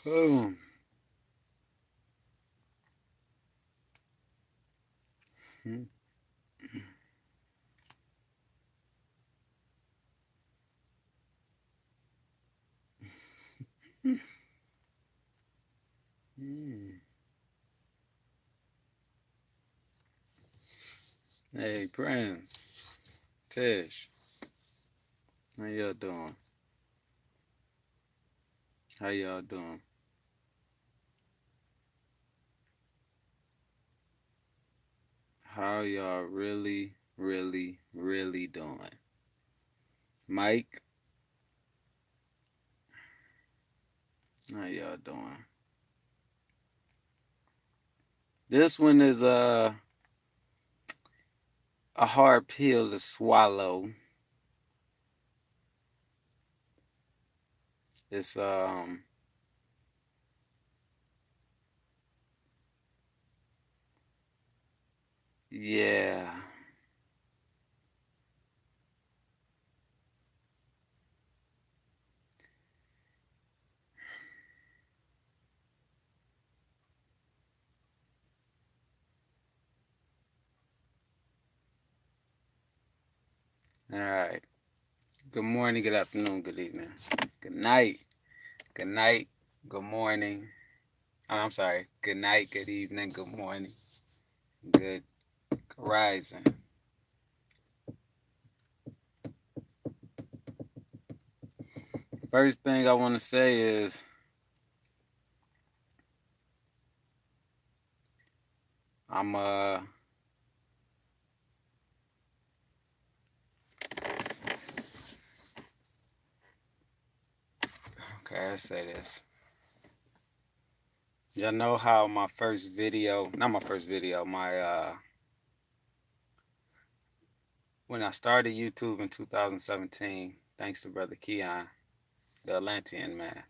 Oh. Hey, Prince, Tish, how y'all doing? How y'all doing? How y'all really doing? Mike, how y'all doing? This one is a hard pill to swallow. It's yeah. All right. Good morning, good afternoon, good evening, good night, good night, good morning. Oh, I'm sorry. Good night, good evening, good morning, good rising. First thing I want to say is I'm okay, I say this. Y'all know how my first video, not my first video, my when I started YouTube in 2017, thanks to Brother Keon, the Atlantean man.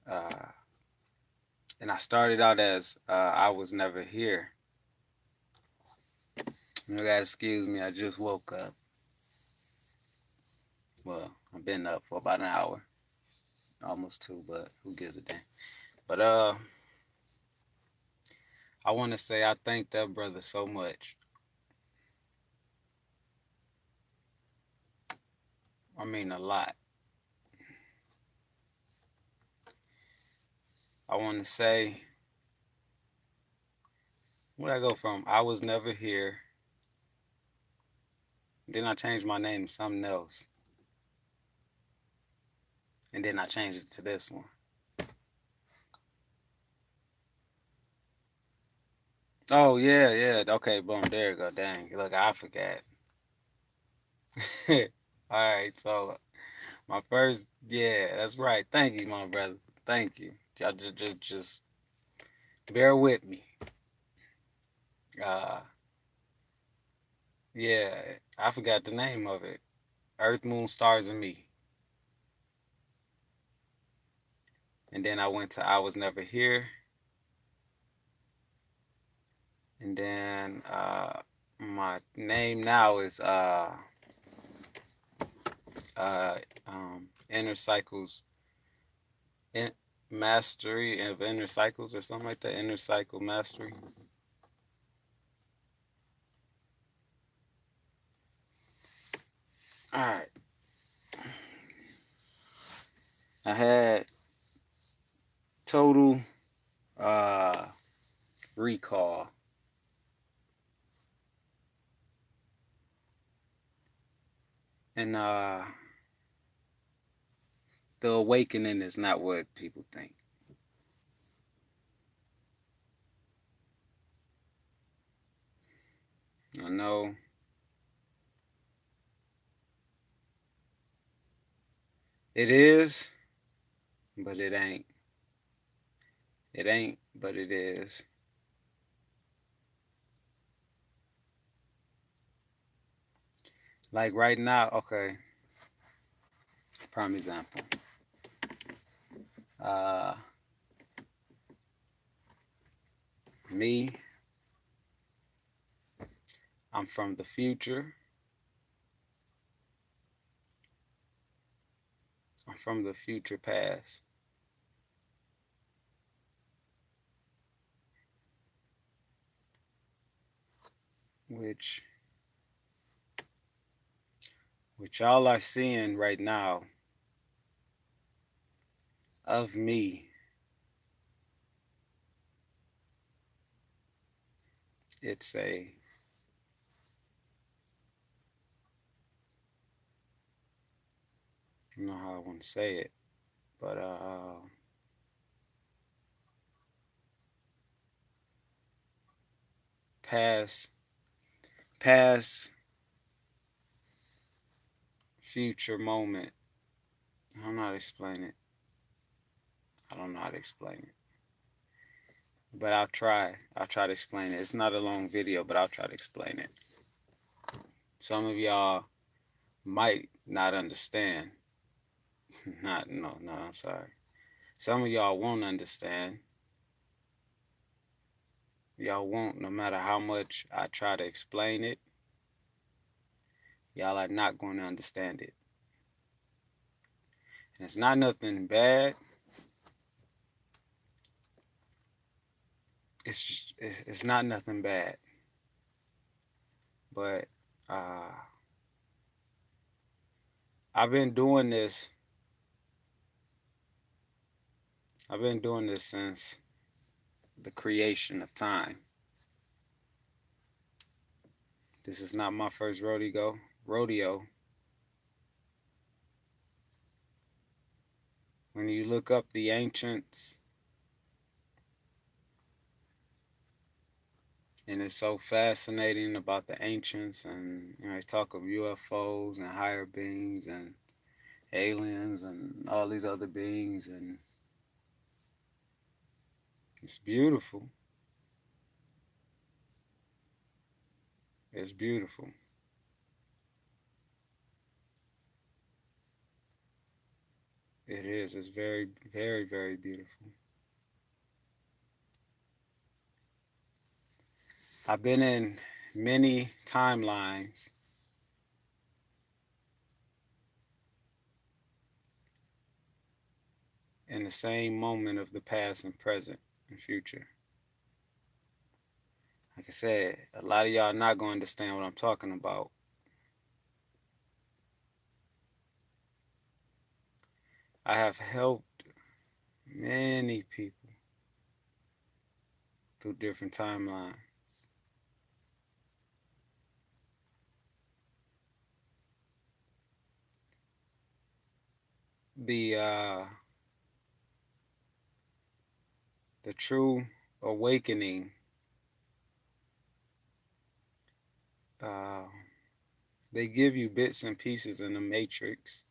Uh, and I started out as I was never here. You gotta excuse me, I just woke up. Well, I've been up for about an hour, almost two, but who gives a damn? But I want to say I thank that brother so much. I mean a lot. I want to say, where I go from? I was never here. Then I changed my name to something else. And then I changed it to this one. Oh, yeah, yeah. Okay, boom. There you go. Dang. Look, I forgot. All right. So, my first, yeah, that's right. Thank you, my brother. Thank you. Y'all just bear with me. Uh, yeah, I forgot the name of it. Earth, Moon, Stars, and Me. And then I went to I Was Never Here. And then my name now is uh, Inner Cycles, in, Mastery of Inner Cycles or something like that. Inner Cycle Mastery. All right. I had total uh, recall. And the awakening is not what people think. I know it is, but it ain't. It ain't, but it is. Like right now, okay, prime example. Uh, Me, I'm from the future. I'm from the future past. which y'all are seeing right now of me, it's a I don't know how I want to say it, but past future moment. I don't know how to explain it. I don't know how to explain it. But I'll try. I'll try to explain it. It's not a long video, but I'll try to explain it. Some of y'all might not understand. No, I'm sorry. Some of y'all won't understand. Y'all won't, no matter how much I try to explain it. Y'all are not going to understand it. And it's not nothing bad. It's not nothing bad. But I've been doing this. I've been doing this since the creation of time. This is not my first rodeo. When you look up the ancients, and it's so fascinating about the ancients, and they talk of UFOs and higher beings and aliens and all these other beings, and it's beautiful. It's beautiful. It is. It's very, very, very beautiful. I've been in many timelines in the same moment of the past and present and future. Like I said, a lot of y'all are not going to understand what I'm talking about. I have helped many people through different timelines. The true awakening, they give you bits and pieces in the Matrix,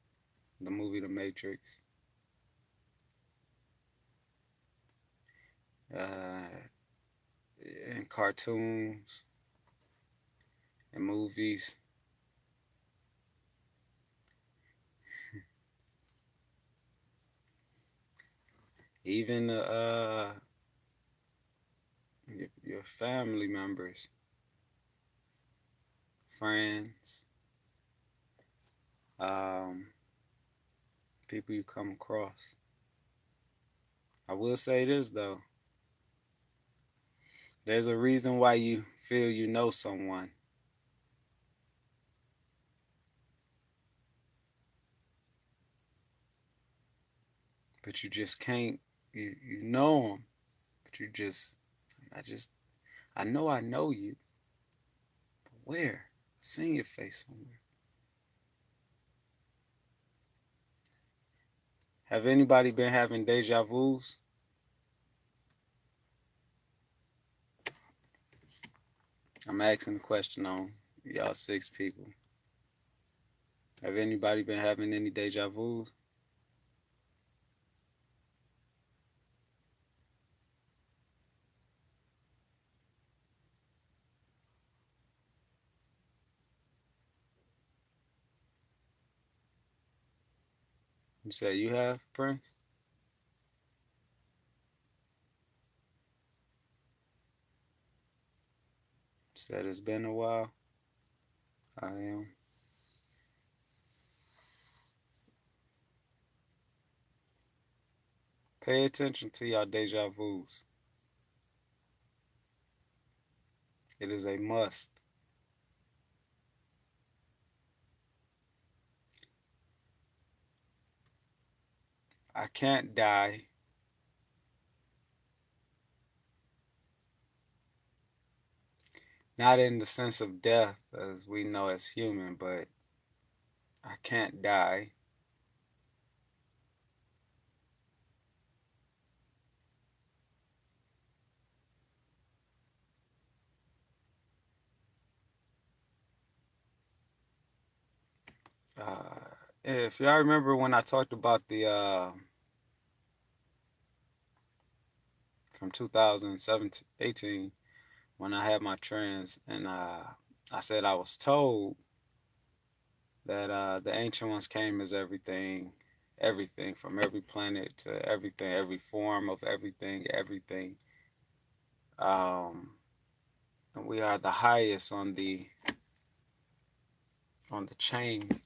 the movie The Matrix. In cartoons and movies. Even your family members, friends, people you come across. I will say this though. There's a reason why you feel you know someone. But you just can't, you know them, but I know you. But where? I've seen your face somewhere. Have anybody been having deja vus? I'm asking the question on y'all 6 people. Have anybody been having any deja vus? You said you have, Prince? Said it's been a while. I am. Pay attention to y'all deja vus. It is a must. I can't die. Not in the sense of death as we know as human, but I can't die. If y'all remember when I talked about the from 2017, 18, when I had my trans, and I said I was told that the ancient ones came as everything, everything from every planet to everything, every form of everything, everything. And we are the highest on the chain,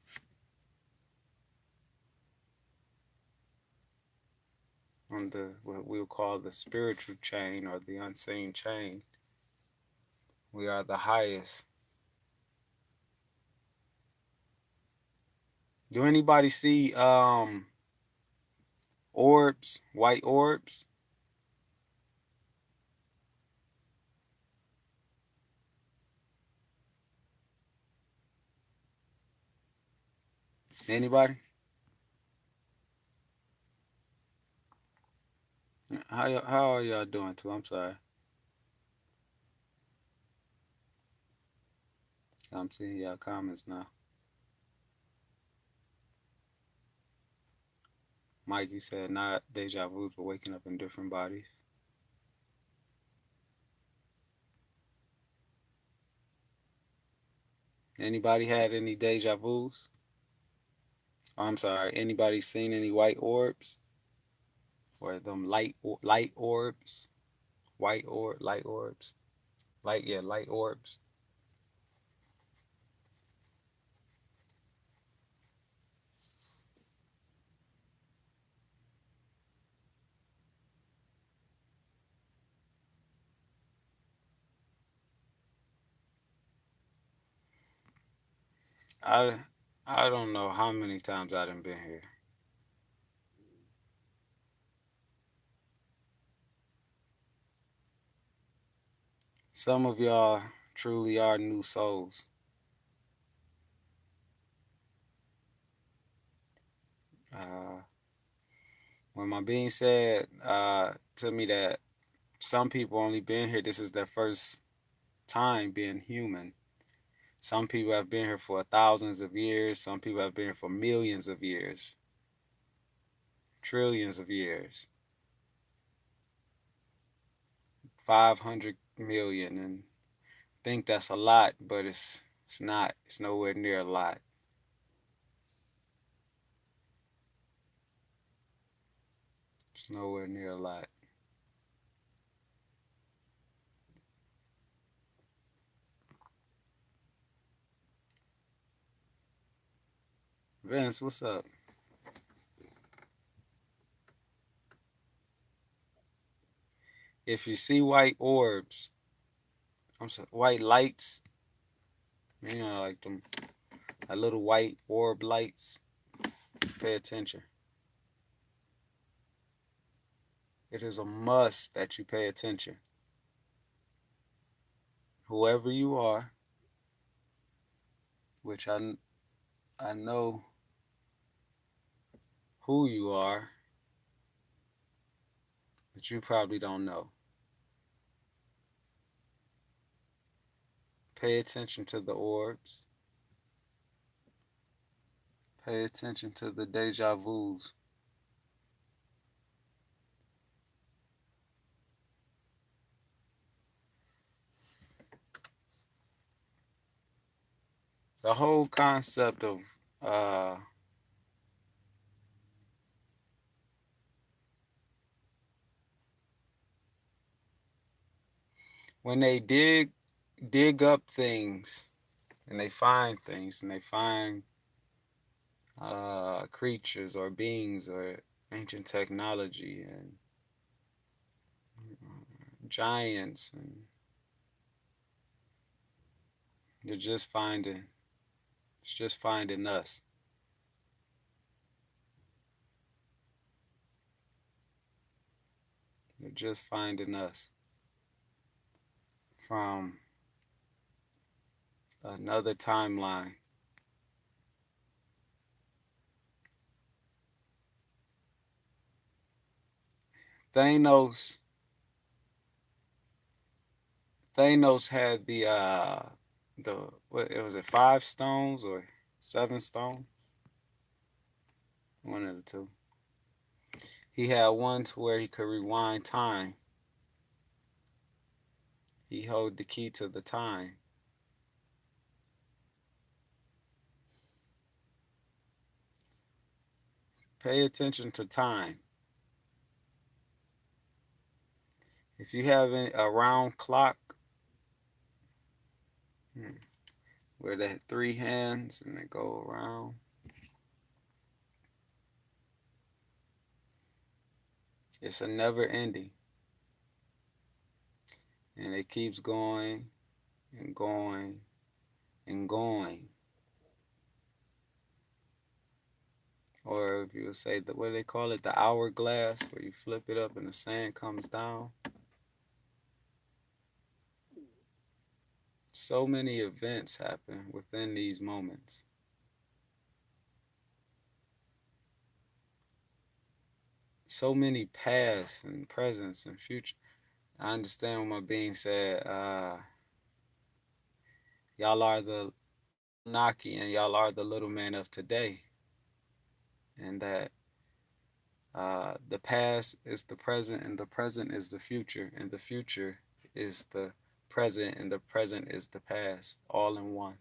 on the what we'll call the spiritual chain or the unseen chain. We are the highest. Do anybody see orbs, white orbs? Anybody? How are y'all doing too? I'm sorry. I'm seeing y'all comments now. Mike, you said not deja vu, but waking up in different bodies. Anybody had any deja vus? Oh, I'm sorry. Anybody seen any white orbs or them light orbs? Light orbs. Light orbs. I I don't know how many times I done been here. Some of y'all truly are new souls. Uh, when my being said to me that some people only been here, this is their first time being human. Some people have been here for thousands of years. Some people have been here for millions of years, trillions of years, 500 million, and think that's a lot, but it's not. It's nowhere near a lot. It's nowhere near a lot. Vince, what's up? If you see white orbs, I'm sorry, white lights, like them, like little white orb lights, pay attention. It is a must that you pay attention. Whoever you are, which I know who you are, but you probably don't know. Pay attention to the orbs. Pay attention to the deja vus. The whole concept of uh, when they dig up things and they find things and they find creatures or beings or ancient technology and giants, and they're just finding it's just finding us. They're just finding us from another timeline. Thanos Thanos had the what it was, it 5 stones or 7 stones? One of the two. He had one to where he could rewind time. He held the key to the time. Pay attention to time. If you have a round clock where they have 3 hands and they go around, it's a never ending. And it keeps going and going and going. Or if you would say, what do they call it? The hourglass, where you flip it up and the sand comes down. So many events happen within these moments. So many pasts and presents and future. I understand what my being said. Y'all are the Naki and y'all are the little man of today. And that the past is the present and the present is the future. And the future is the present and the present is the past. All in one.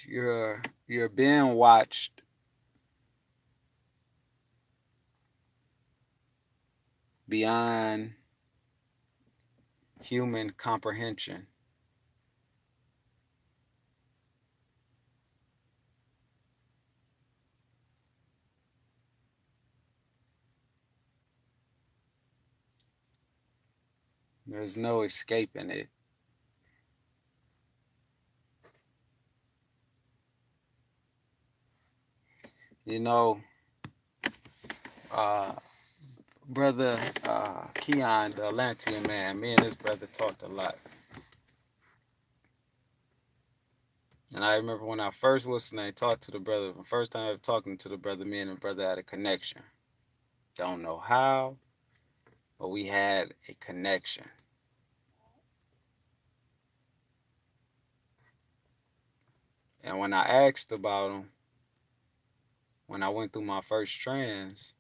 You're being watched beyond human comprehension. There's no escaping it. You know, brother Keon, the Atlantean man, me and his brother talked a lot. And I remember when I first listened and talked to the brother, the first time I was talking to the brother, me and the brother had a connection. Don't know how, but we had a connection. And when I asked about him, when I went through my first trans,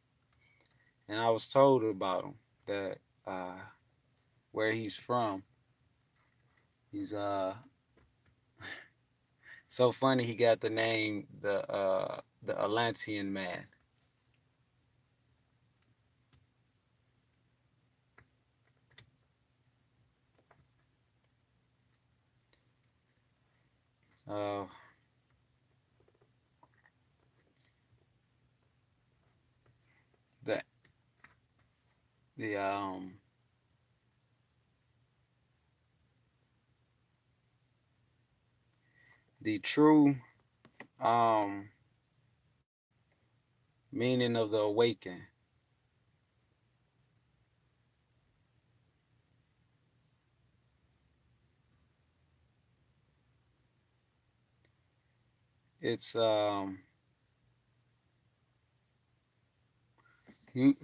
and I was told about him, that where he's from, he's so funny he got the name the Atlantean man. Uh, the the the true meaning of the awakening. It's you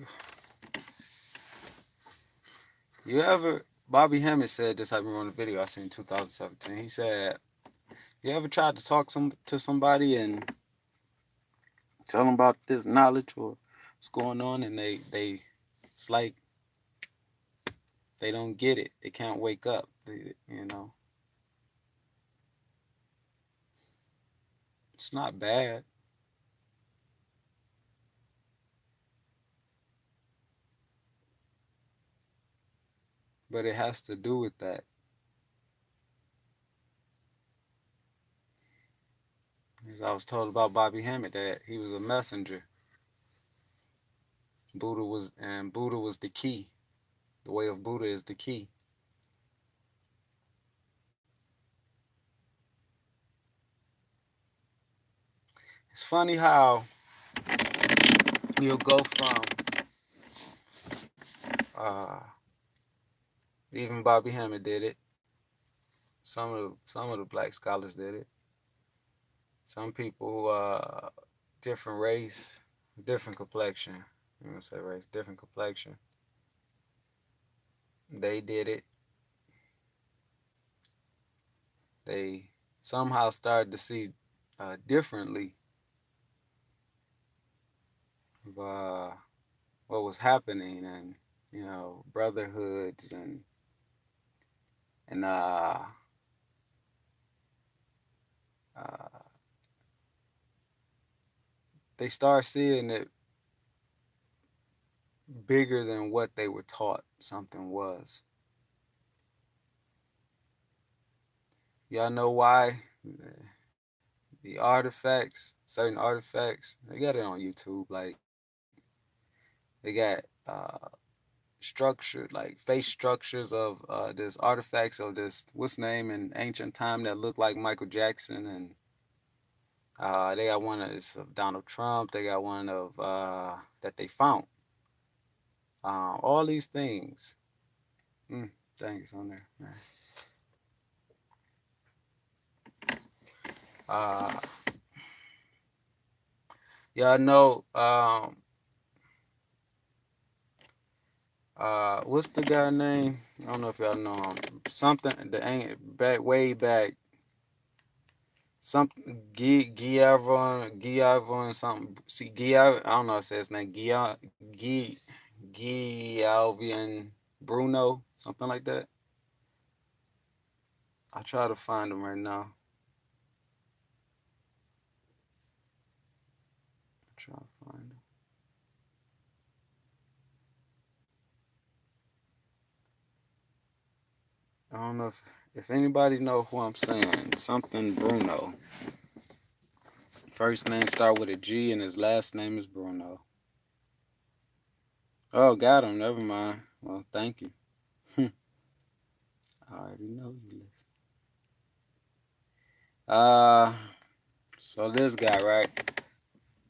you ever Bobby Hammond said this, I remember on the video I seen in 2017. He said, you ever tried to talk to somebody and tell them about this knowledge or what's going on, and they it's like they don't get it. They can't wake up. You know, it's not bad, but it has to do with that. As I was told about Bobby Hammond, that he was a messenger. Buddha was the key. The way of Buddha is the key. It's funny how you'll go from even Bobby Hammond did it. Some of the black scholars did it. Some people different race, different complexion. I'm gonna say race, different complexion. They did it. They somehow started to see differently of what was happening, and brotherhoods and uh, they start seeing it bigger than what they were taught something was. Y'all know why? The artifacts, certain artifacts, they got it on YouTube. Like they got structured, like face structures of this artifacts of this what's name in ancient time that looked like Michael Jackson, and they got one of Donald Trump. They got one of that they found. All these things. Dang, it's on there, man. Y'all know what's the guy name? I don't know if y'all know him. Something the ain't back way back. Something Giavon something. See I don't know how to say his name. Gialvian Bruno, something like that. I'll try to find him right now. Try to find him. I don't know if anybody know who I'm saying. Something Bruno. First name start with a G and his last name is Bruno. Oh, got him. Never mind. Well, thank you. I already know you listen. So this guy, right?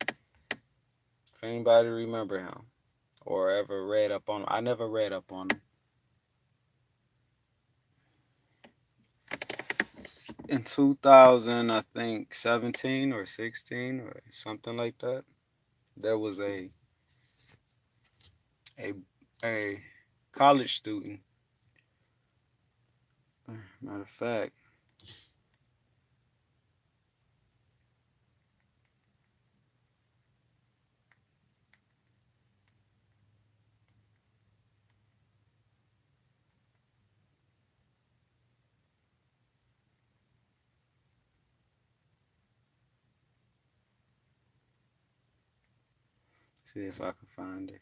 If anybody remember him or ever read up on him, I never read up on him. In 2000, I think 17 or 16 or something like that, there was a college student. Matter of fact, see if I can find it.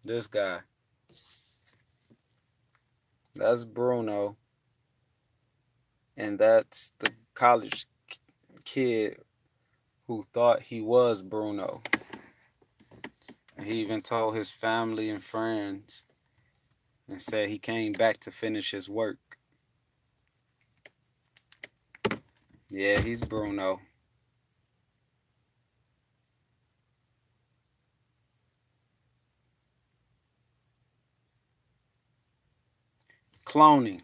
This guy. That's Bruno. And that's the college kid who thought he was Bruno. And he even told his family and friends and said he came back to finish his work. Yeah, he's Bruno. Cloning.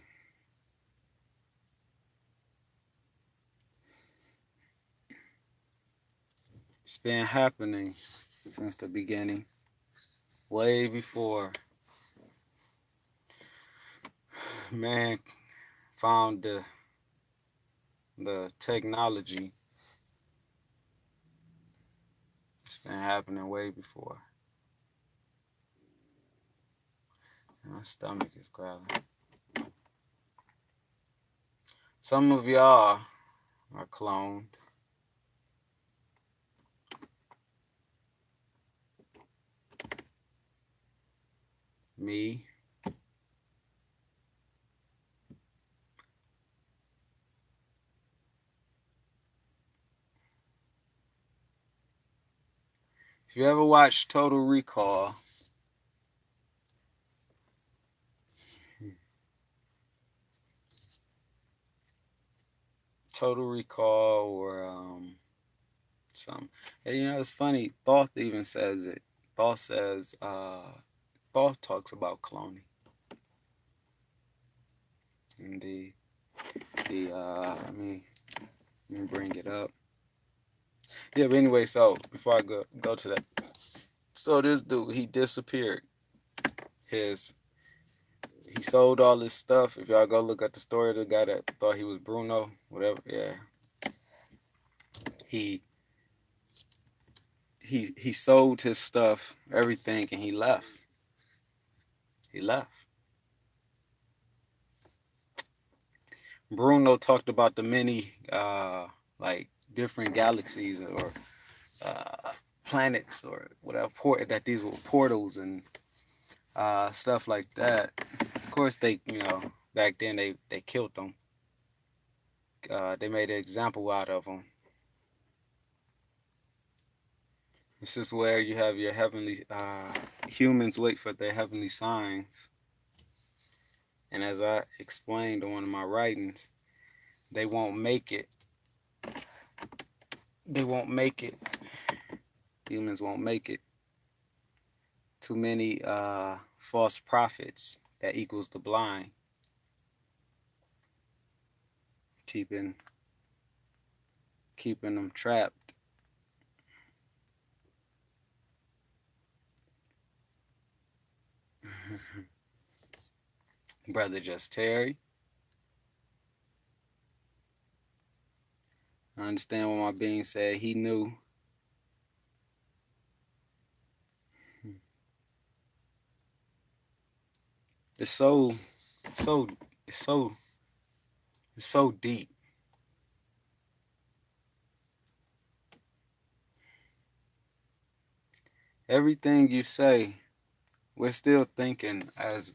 It's been happening since the beginning. Way before man found the technology. It's been happening way before. My stomach is growling. Some of y'all are cloned. Me. If you ever watched Total Recall, or something. And, it's funny. Thoth even says it. Thoth says, Thoth talks about cloning. And let me bring it up. Yeah, but anyway, so before I go to that, so this dude, he disappeared. He sold all his stuff. If y'all go look at the story of the guy that thought he was Bruno, whatever, yeah. He sold his stuff, everything, and he left. Bruno talked about the many like different galaxies or planets or whatever, that these were portals and stuff like that. Of course, they, back then they killed them. They made an example out of them. This is where you have your heavenly humans wait for their heavenly signs. And as I explained in one of my writings, they won't make it. Humans won't make it. Too many false prophets that equals the blind. Keeping them trapped. Brother Just Terry. I understand what my being said. He knew. It's so deep. Everything you say, we're still thinking as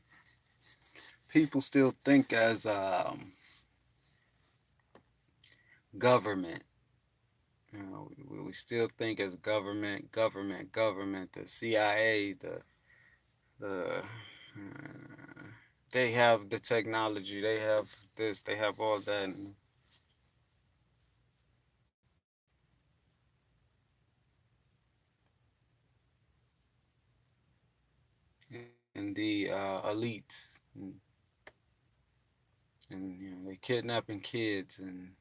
people still think as government. We still think as government, the CIA, they have the technology, they have this, they have all that. And the elites, and they kidnapping kids and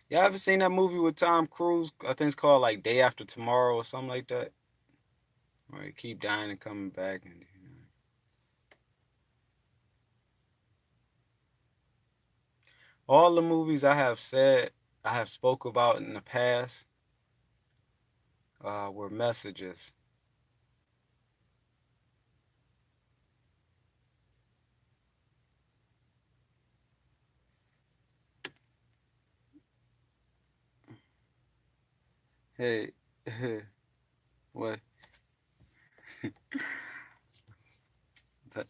y'all ever seen that movie with Tom Cruise? I think it's called like Day After Tomorrow or something like that. Where they keep dying and coming back. And all the movies I have spoke about in the past were messages. Hey, what?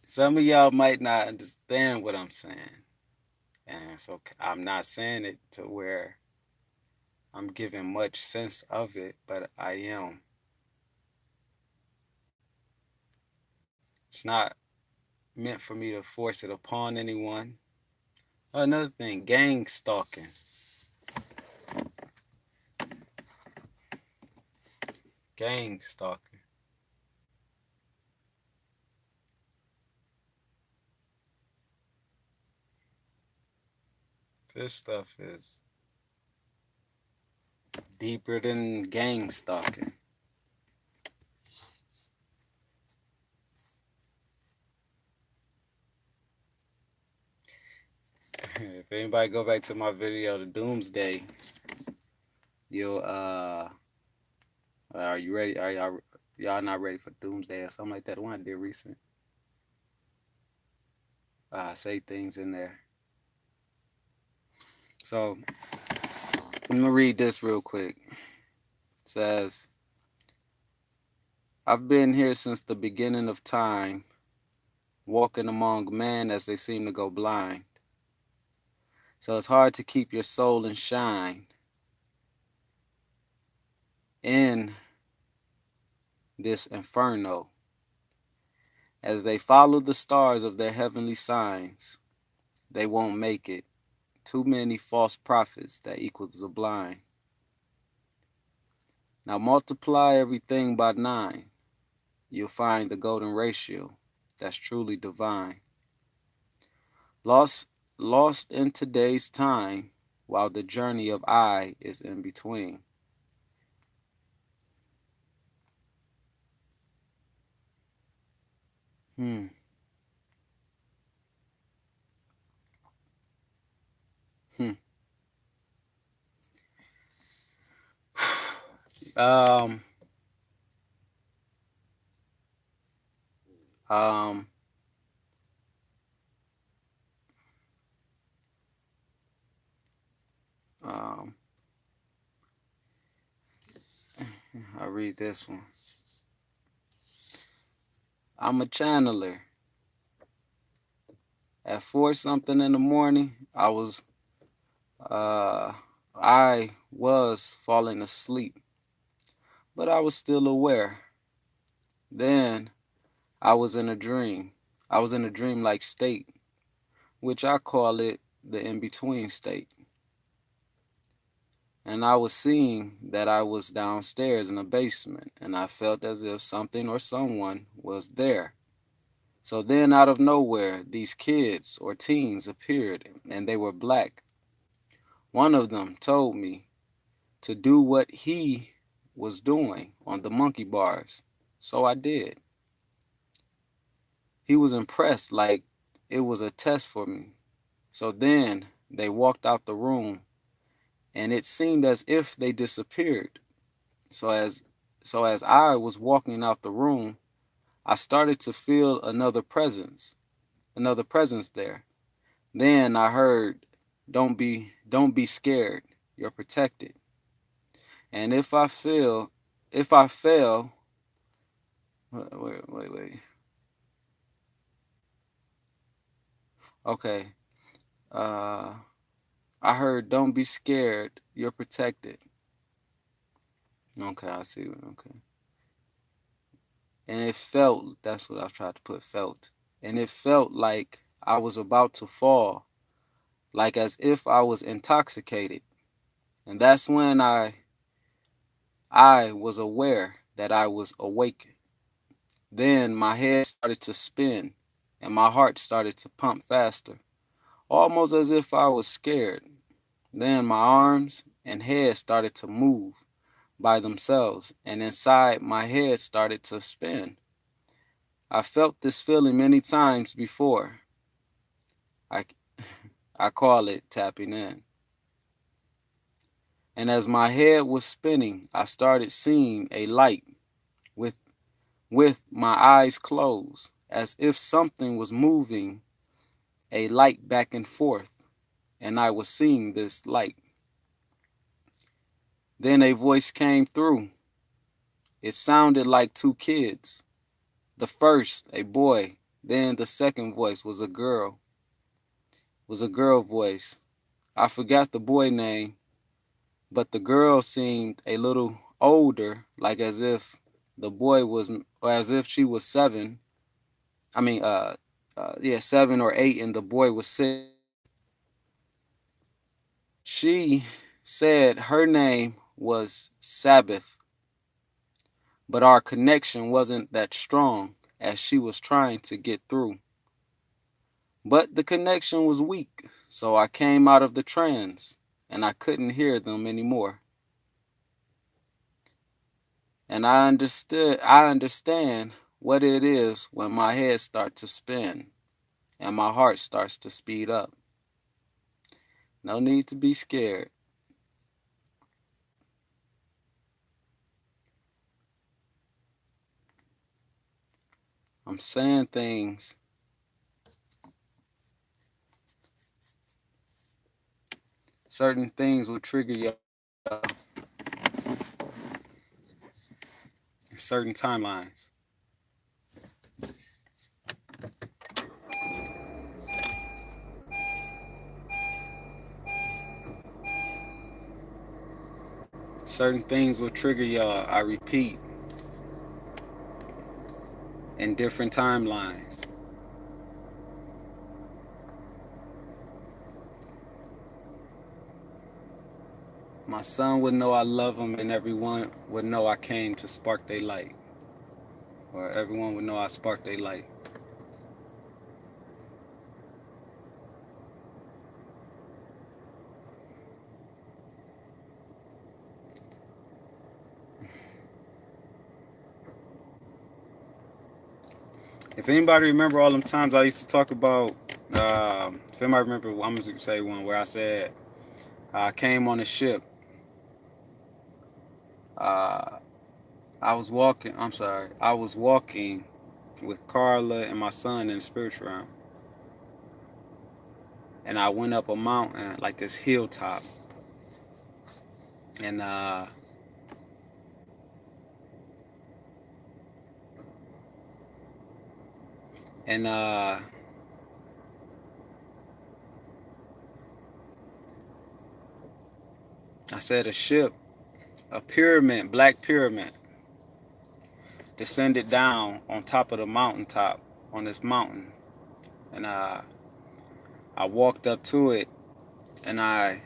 Some of y'all might not understand what I'm saying. And so I'm not saying it to where I'm giving much sense of it, but I am. It's not meant for me to force it upon anyone. Another thing, gang stalking. Gang stalking. This stuff is deeper than gang stalking. If anybody go back to my video, the Doomsday, you'll are you ready? Are y'all not ready for Doomsday or something like that? The one I did recent. Say things in there. So I'm gonna read this real quick. It says, I've been here since the beginning of time, walking among men as they seem to go blind. So it's hard to keep your soul and shine in this inferno. As they follow the stars of their heavenly signs, they won't make it. Too many false prophets that equals the blind. Now multiply everything by 9. You'll find the golden ratio that's truly divine. Lost in today's time, while the journey of I is in between. Hmm. Um, um, um, I'll read this one. I'm a channeler. At 4 something in the morning, I was falling asleep, but I was still aware. Then I was in a dream. I was in a dreamlike state, which I call it the in-between state. And I was seeing that I was downstairs in the basement, and I felt as if something or someone was there. So then out of nowhere, these kids or teens appeared, and they were black. One of them told me to do what he was doing on the monkey bars. So I did. He was impressed, like it was a test for me. So then they walked out the room, and it seemed as if they disappeared. So as I was walking out the room, I started to feel another presence there. Then I heard, don't be scared. You're protected. And if I fail, wait. Okay. I heard, don't be scared. You're protected. Okay, I see. Okay. And it felt, that's what I tried to put, felt. And it felt like I was about to fall, like as if I was intoxicated. And that's when I was aware that I was awake. Then my head started to spin and my heart started to pump faster, almost as if I was scared. Then my arms and head started to move by themselves, and inside my head started to spin. I felt this feeling many times before. I call it tapping in. And as my head was spinning, I started seeing a light with my eyes closed, as if something was moving a light back and forth, and I was seeing this light. Then a voice came through. It sounded like 2 kids. The first, a boy, then the second voice was a girl. Voice. I forgot the boy name, but the girl seemed a little older, like as if the boy was, or as if she was 7. I mean, 7 or 8, and the boy was 6. She said her name was Sabbath, but our connection wasn't that strong as she was trying to get through. But the connection was weak, so I came out of the trance and I couldn't hear them anymore. And I understand what it is when my head starts to spin and my heart starts to speed up. No need to be scared. I'm saying things. Certain things will trigger you in certain timelines. Certain things will trigger y'all, I repeat, in different timelines. My son would know I love him, and everyone would know I came to spark their light. Or everyone would know I sparked their light. If anybody remember all them times I used to talk about, if anybody remember, I'm going to say one where I said I came on a ship. I was walking, I was walking with Carla and my son in the spiritual realm. And I went up a mountain, like this hilltop. And I said a ship, a pyramid, black pyramid, descended down on top of the mountaintop, on this mountain. And I walked up to it, and I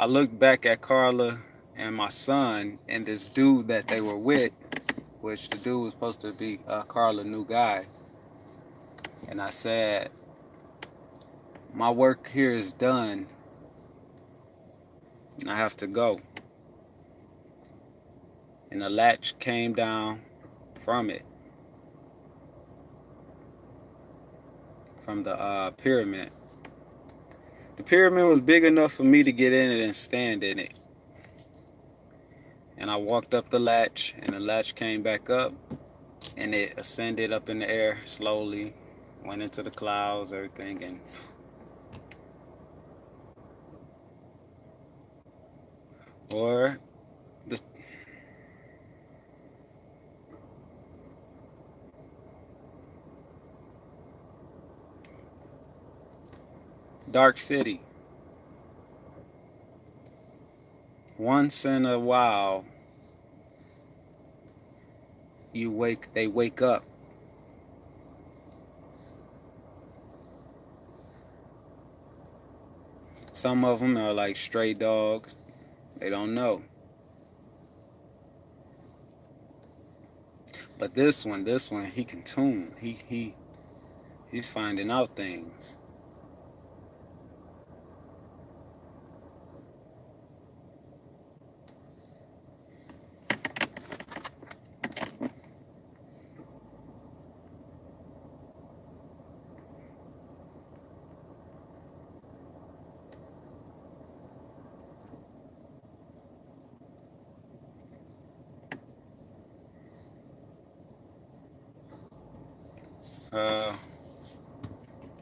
looked back at Carla and my son and this dude that they were with, which the dude was supposed to be Carla's new guy. And I said, my work here is done, and I have to go. And the latch came down from it, from the pyramid. The pyramid was big enough for me to get in it and stand in it. And I walked up the latch, and the latch came back up, and it ascended up in the air slowly, went into the clouds, everything, and or the dark city. Once in a while, they wake up. Some of them are like stray dogs. They don't know. But this one, he can tune. He's finding out things.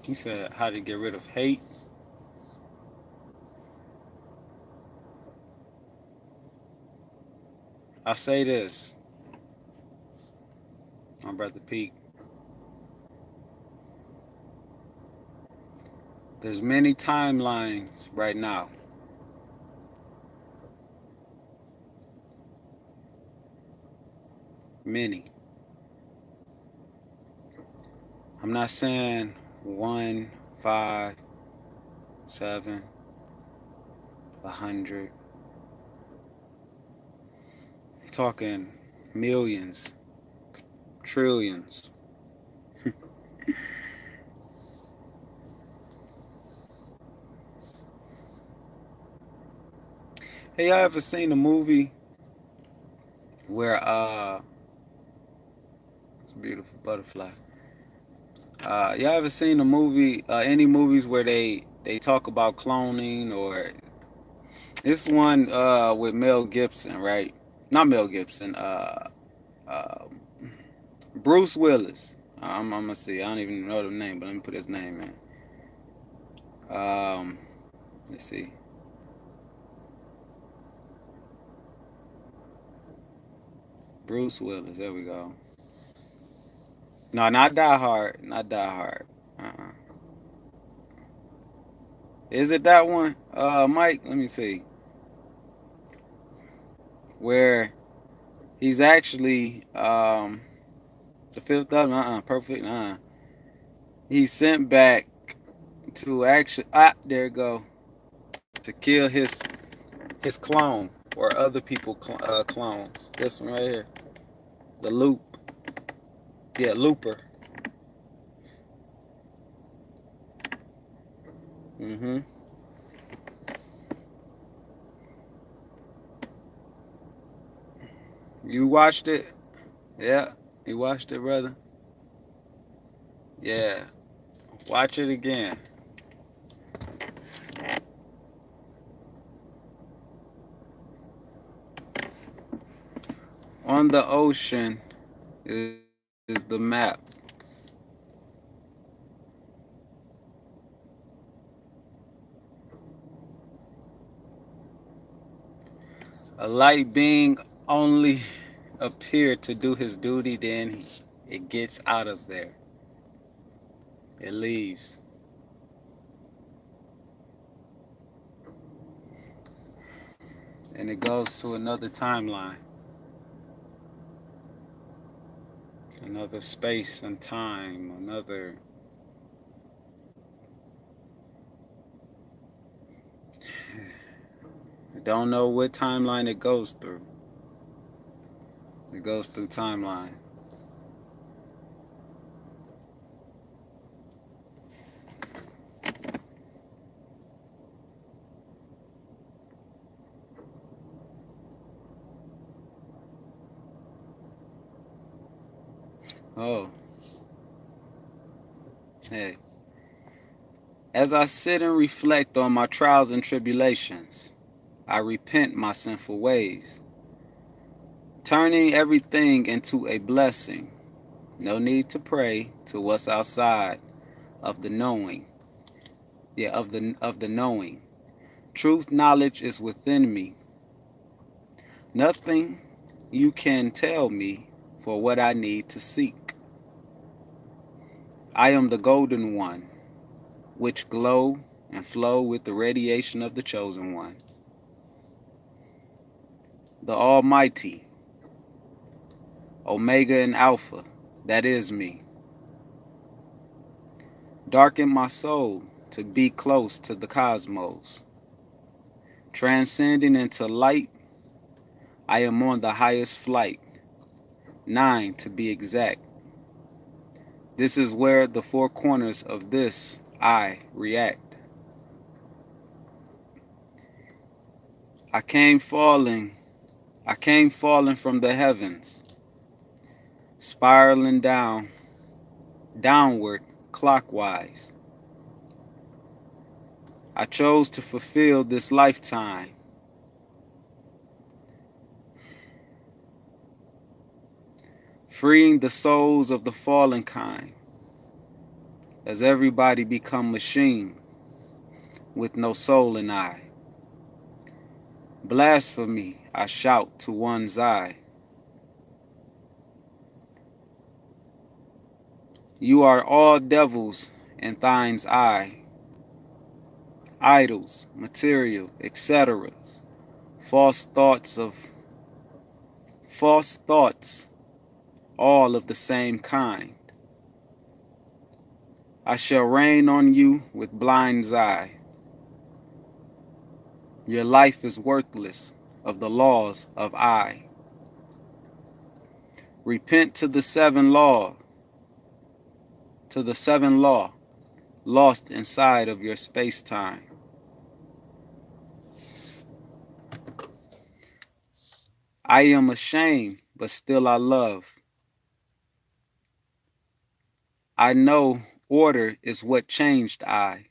He said how to get rid of hate. I'll say this, my brother Pete. There's many timelines right now. Many. I'm not saying 1, 5, 7, 100. I'm talking millions, trillions. Hey, y'all ever seen a movie where it's a beautiful butterfly. Y'all ever seen a movie, any movies where they talk about cloning, or this one with Mel Gibson, right? Not Mel Gibson, Bruce Willis. I'm gonna see. I don't even know the name, but let me put his name in. Let's see. Bruce Willis. There we go. No, not Die Hard. Not Die Hard. Is it that one? Mike, let me see. where he's actually the fifth element, perfect, he's sent back to actually there you go, to kill his clone or other people clones. This one right here, the loop, yeah, looper. Mm-hmm. You watched it? Yeah, you watched it, brother. Yeah, watch it again. On the ocean is the map. A light being only appeared to do his duty, then it gets out of there. It leaves. And it goes to another timeline, another space and time, another. I don't know what timeline it goes through. It goes through timeline. Oh, hey. As I sit and reflect on my trials and tribulations, I repent my sinful ways, turning everything into a blessing. No need to pray to what's outside of the knowing. Yeah, of the knowing. Truth knowledge is within me. Nothing you can tell me for what I need to seek. I am the golden one, which glow and flow with the radiation of the chosen one. The Almighty, Omega and Alpha, that is me. Darken my soul to be close to the cosmos. Transcending into light, I am on the highest flight, 9 to be exact. This is where the four corners of this I react. I came falling from the heavens, spiraling downward, clockwise. I chose to fulfill this lifetime. Freeing the souls of the fallen kind, as everybody become machine with no soul in eye. Blasphemy, I shout to one's eye. You are all devils in thine's eye. Idols, material, etc. False thoughts, all of the same kind. I shall rain on you with blind's eye. Your life is worthless of the laws of I. Repent to the seven law, lost inside of your space-time. I am ashamed, but still I love. I know order is what changed I.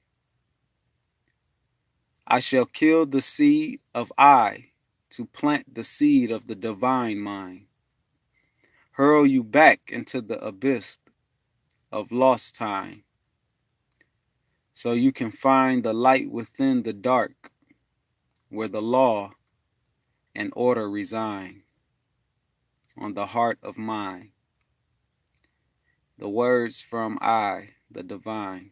I shall kill the seed of I to plant the seed of the divine mind. Hurl you back into the abyss of lost time, so you can find the light within the dark, where the law and order reside on the heart of mine. The words from I, the divine.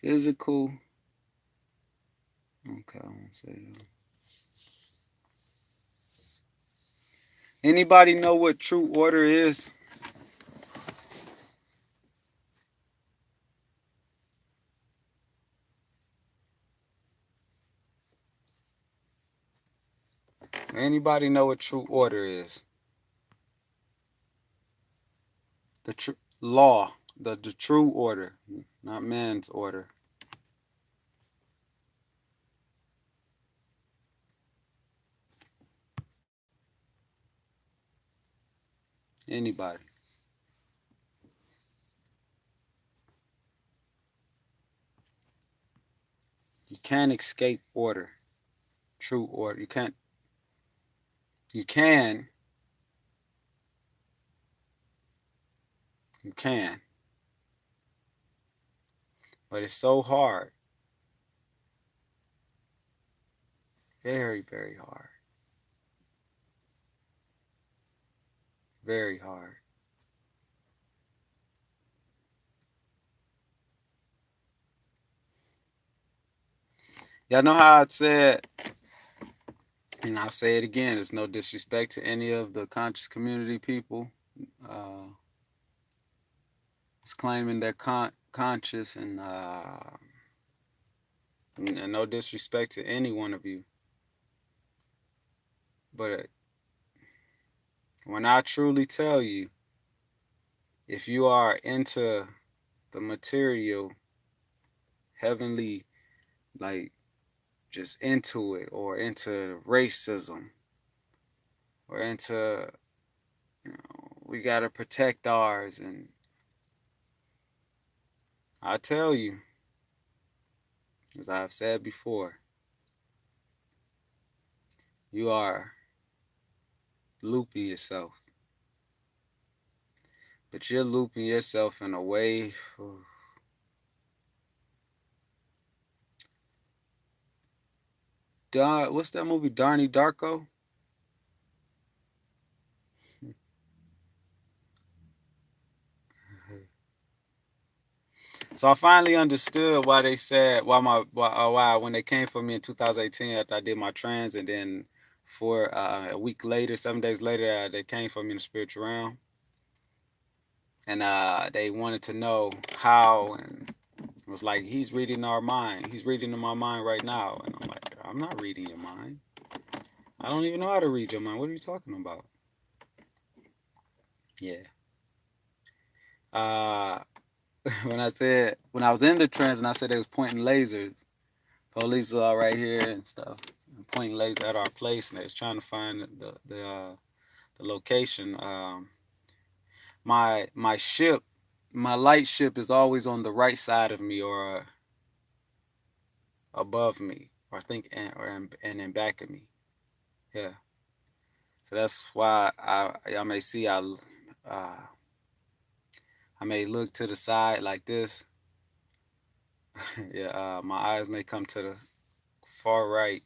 physical. Okay, I won't say that. Anybody know what true order is? Anybody know what true order is? The true law, the true order, not man's order. Anybody? You can't escape order. True order. You can't. You can. You can. But it's so hard. Very, very hard. Very hard. Y'all know how I said, and I'll say it again, there's no disrespect to any of the conscious community people. It's claiming they're conscious and no disrespect to any one of you. But when I truly tell you, if you are into the material, heavenly, like just into it, or into racism, or into, we got to protect ours, and I tell you, as I've said before, you are looping yourself. But you're looping yourself in a way. What's that movie, Donnie Darko? So I finally understood why they said why when they came for me in 2018 after I did my trans, and then for a week later, 7 days later, they came for me in the spiritual realm, and they wanted to know how, and it was like, he's reading our mind. He's reading in my mind right now, and I'm like, I'm not reading your mind. I don't even know how to read your mind. What are you talking about? Yeah. When I was in the trance and I said they was pointing lasers, police was all right here and stuff, and pointing lasers at our place, and they was trying to find the location. My ship, my light ship is always on the right side of me, or above me, or in back of me. Yeah. So that's why I may see I may look to the side like this. Yeah, my eyes may come to the far right.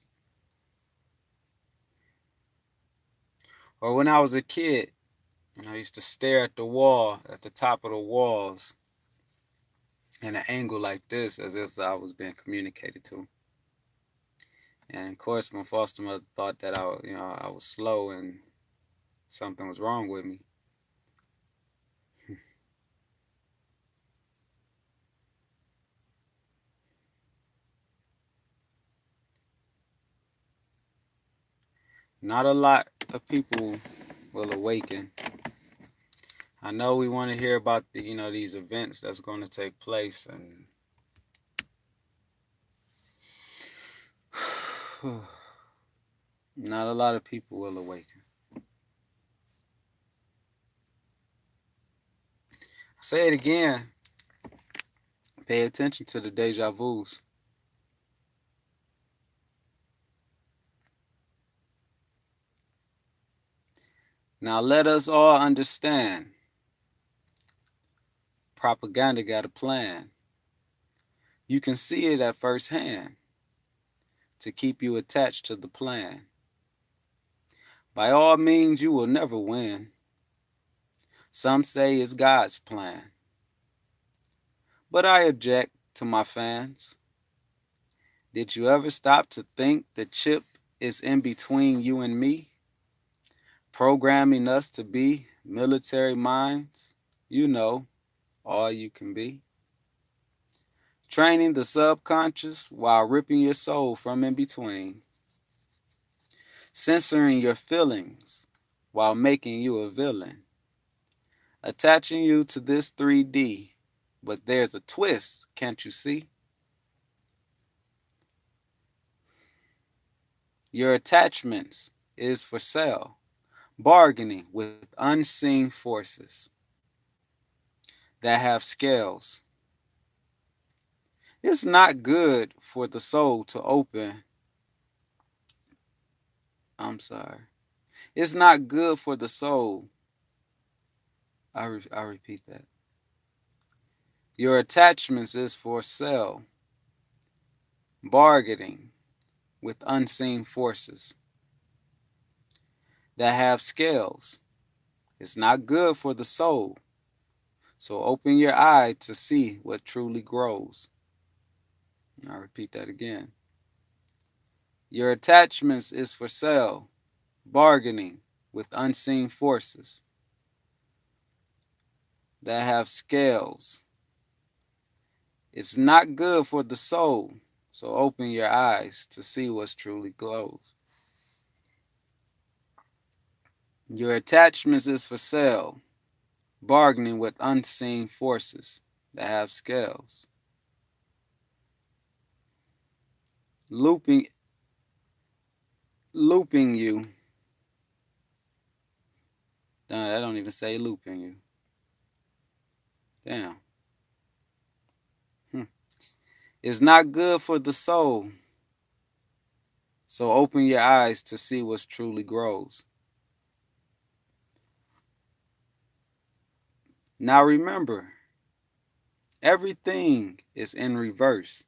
Or when I was a kid, I used to stare at the wall, at the top of the walls, in an angle like this, as if I was being communicated to. And of course, my foster mother thought that I was slow and something was wrong with me. Not a lot of people will awaken. I know we want to hear about these events that's going to take place, and not a lot of people will awaken. I say it again. Pay attention to the deja vus. Now let us all understand. Propaganda got a plan. You can see it at first hand to keep you attached to the plan. By all means, you will never win. Some say it's God's plan. But I object to my fans. Did you ever stop to think the chip is in between you and me? Programming us to be military minds, you know, all you can be. Training the subconscious while ripping your soul from in between. Censoring your feelings while making you a villain. Attaching you to this 3D, but there's a twist, can't you see? Your attachments is for sale, bargaining with unseen forces that have scales. It's not good for the soul to open. It's not good for the soul. I repeat that. Your attachments is for sale, bargaining with unseen forces that have scales. It's not good for the soul. So open your eye to see what truly grows. I'll repeat that again. Your attachments is for sale, bargaining with unseen forces that have scales. It's not good for the soul. So open your eyes to see what truly glows. Your attachments is for sale, bargaining with unseen forces that have scales. Looping you. Damn, that don't even say looping you. Damn. It's not good for the soul. So open your eyes to see what truly grows. Now remember, everything is in reverse.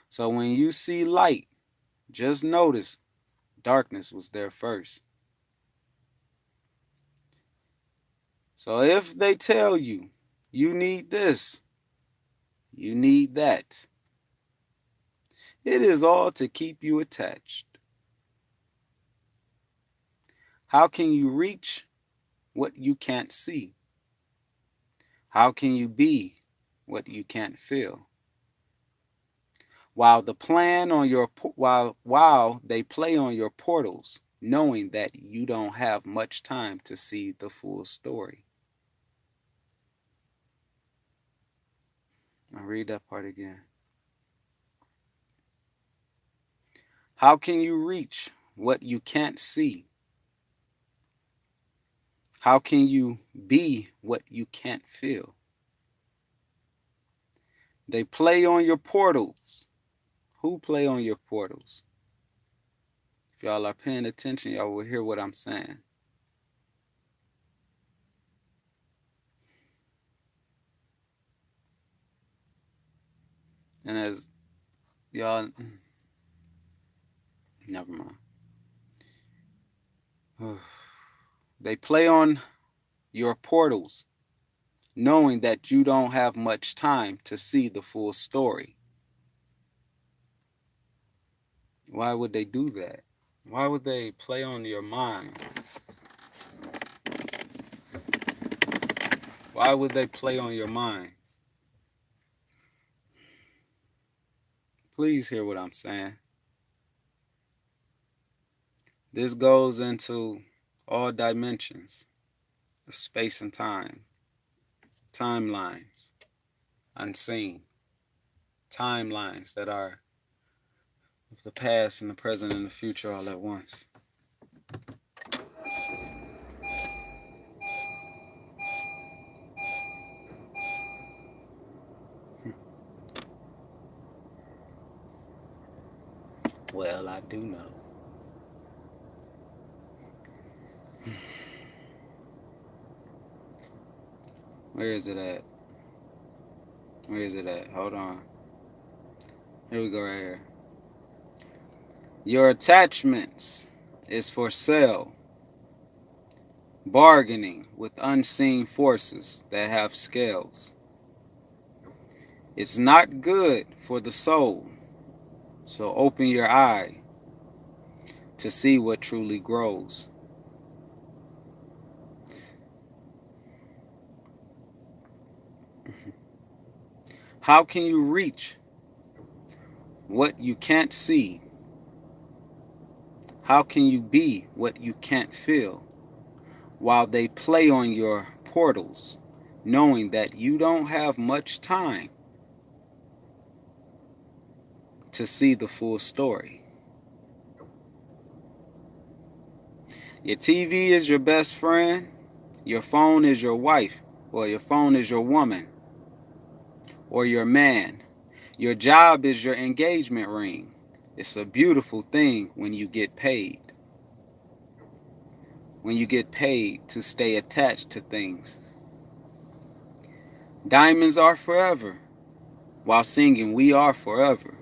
So when you see light, just notice darkness was there first. So if they tell you, you need this, you need that, it is all to keep you attached. How can you reach what you can't see? How can you be what you can't feel? While they play on your portals, knowing that you don't have much time to see the full story. I'll read that part again. How can you reach what you can't see? How can you be what you can't feel? They play on your portals. Who play on your portals? If y'all are paying attention, y'all will hear what I'm saying. And as y'all, never mind. They play on your portals, knowing that you don't have much time to see the full story. Why would they do that? Why would they play on your mind? Why would they play on your minds? Please hear what I'm saying. This goes into all dimensions of space and time, timelines, unseen, timelines that are of the past and the present and the future all at once. Well, I do know. Where is it at? Where is it at? Hold on. Here we go right here. Your attachments is for sale, bargaining with unseen forces that have scales. It's not good for the soul. So open your eye to see what truly grows. How can you reach what you can't see? How can you be what you can't feel while they play on your portals, knowing that you don't have much time to see the full story? Your TV is your best friend. Your phone is your wife, or your phone is your woman, or your man. Your job is your engagement ring. It's a beautiful thing when you get paid. When you get paid to stay attached to things. Diamonds are forever. While singing, we are forever.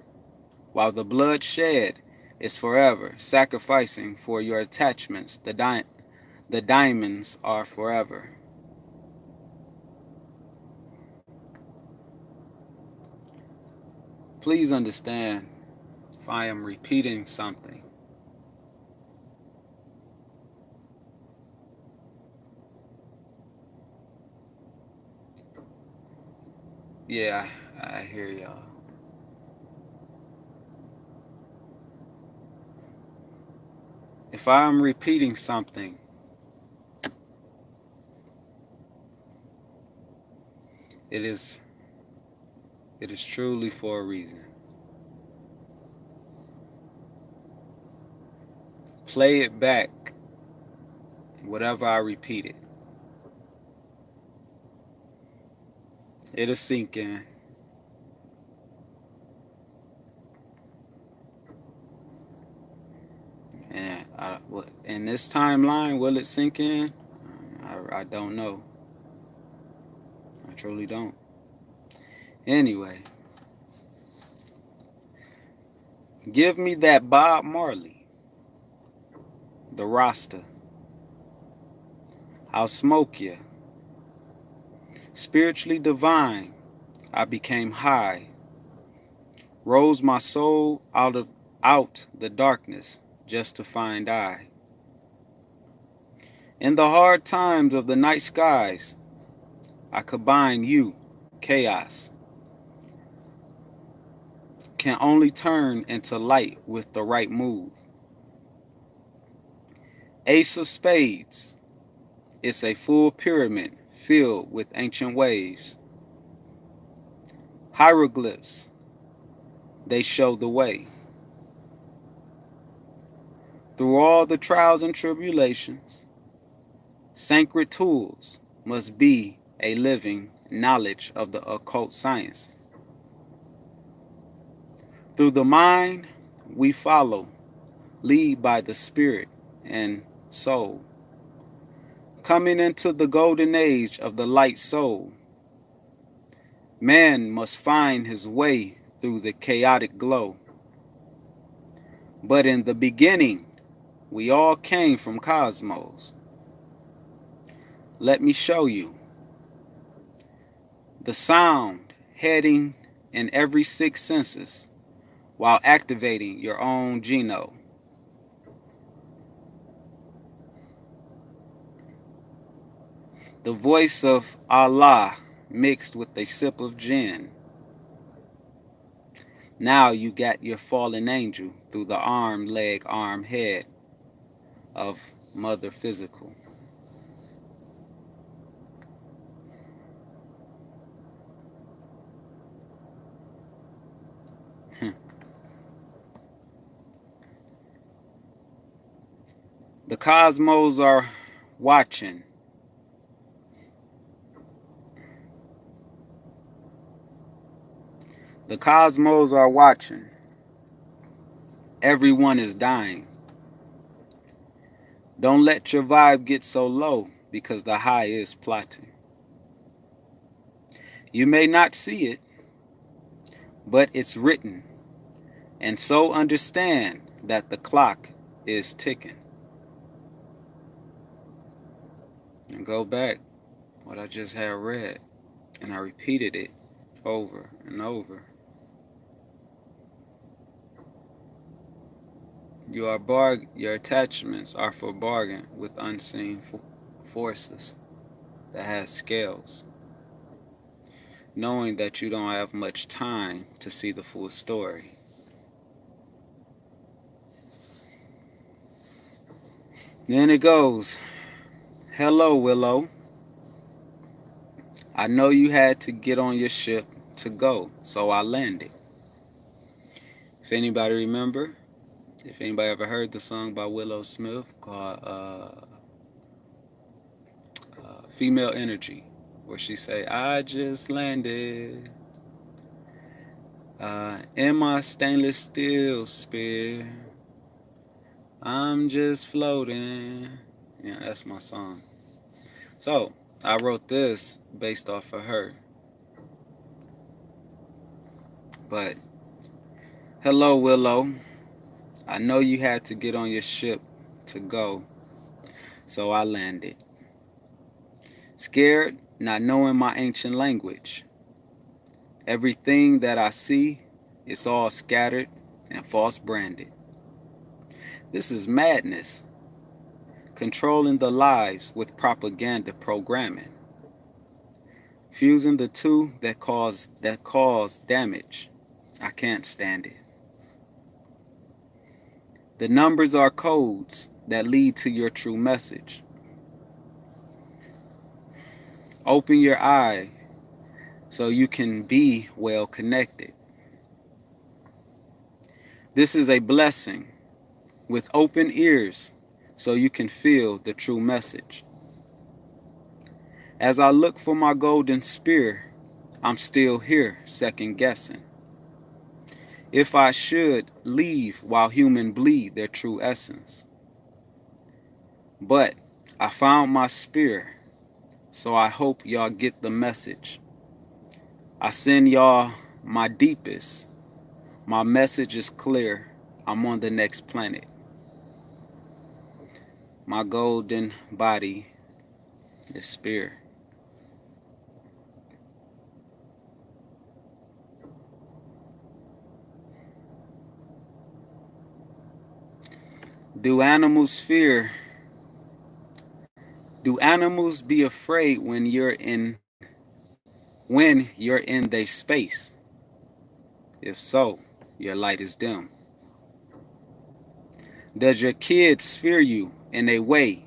While the blood shed is forever. Sacrificing for your attachments, the diamonds are forever. Please understand if I am repeating something. Yeah, I hear y'all. If I'm repeating something, it is truly for a reason. Play it back, whatever I repeat it. It'll sink in. And in this timeline, will it sink in? I don't know. I truly don't. Anyway, give me that Bob Marley, the Rasta. I'll smoke you. Spiritually divine, I became high. Rose my soul out the darkness just to find I. In the hard times of the night skies, I combine you, chaos. Can only turn into light with the right move. Ace of spades, it's a full pyramid filled with ancient waves. Hieroglyphs, they show the way. Through all the trials and tribulations, sacred tools must be a living knowledge of the occult science. Through the mind, we follow, lead by the spirit and soul. Coming into the golden age of the light soul, man must find his way through the chaotic glow. But in the beginning, we all came from cosmos. Let me show you. The sound heading in every six senses while activating your own genome. The voice of Allah mixed with a sip of gin. Now you got your fallen angel through the arm, leg, arm, head of Mother Physical. The cosmos are watching. The cosmos are watching. Everyone is dying. Don't let your vibe get so low because the high is plotting. You may not see it, but it's written. And so understand that the clock is ticking. And go back what I just had read, and I repeated it over and over. Your attachments are for bargain with unseen forces that has scales, knowing that you don't have much time to see the full story. Then it goes, hello, Willow. I know you had to get on your ship to go, so I landed. If anybody remember, if anybody ever heard the song by Willow Smith called Female Energy, where she say, I just landed in my stainless steel spear. I'm just floating. Yeah, that's my song. So I wrote this based off of her. But hello, Willow. I know you had to get on your ship to go, so I landed. Scared, not knowing my ancient language. Everything that I see, it's all scattered and false branded. This is madness. Controlling the lives with propaganda programming. Fusing the two that cause damage. I can't stand it. The numbers are codes that lead to your true message. Open your eye so you can be well connected. This is a blessing with open ears so you can feel the true message. As I look for my golden spear, I'm still here second guessing. If I should leave while humans bleed their true essence. But I found my spear, so I hope y'all get the message. I send y'all my deepest. My message is clear. I'm on the next planet. My golden body is spear. Do animals fear? Do animals be afraid when you're in their space? If so, your light is dim. Does your kids fear you in a way?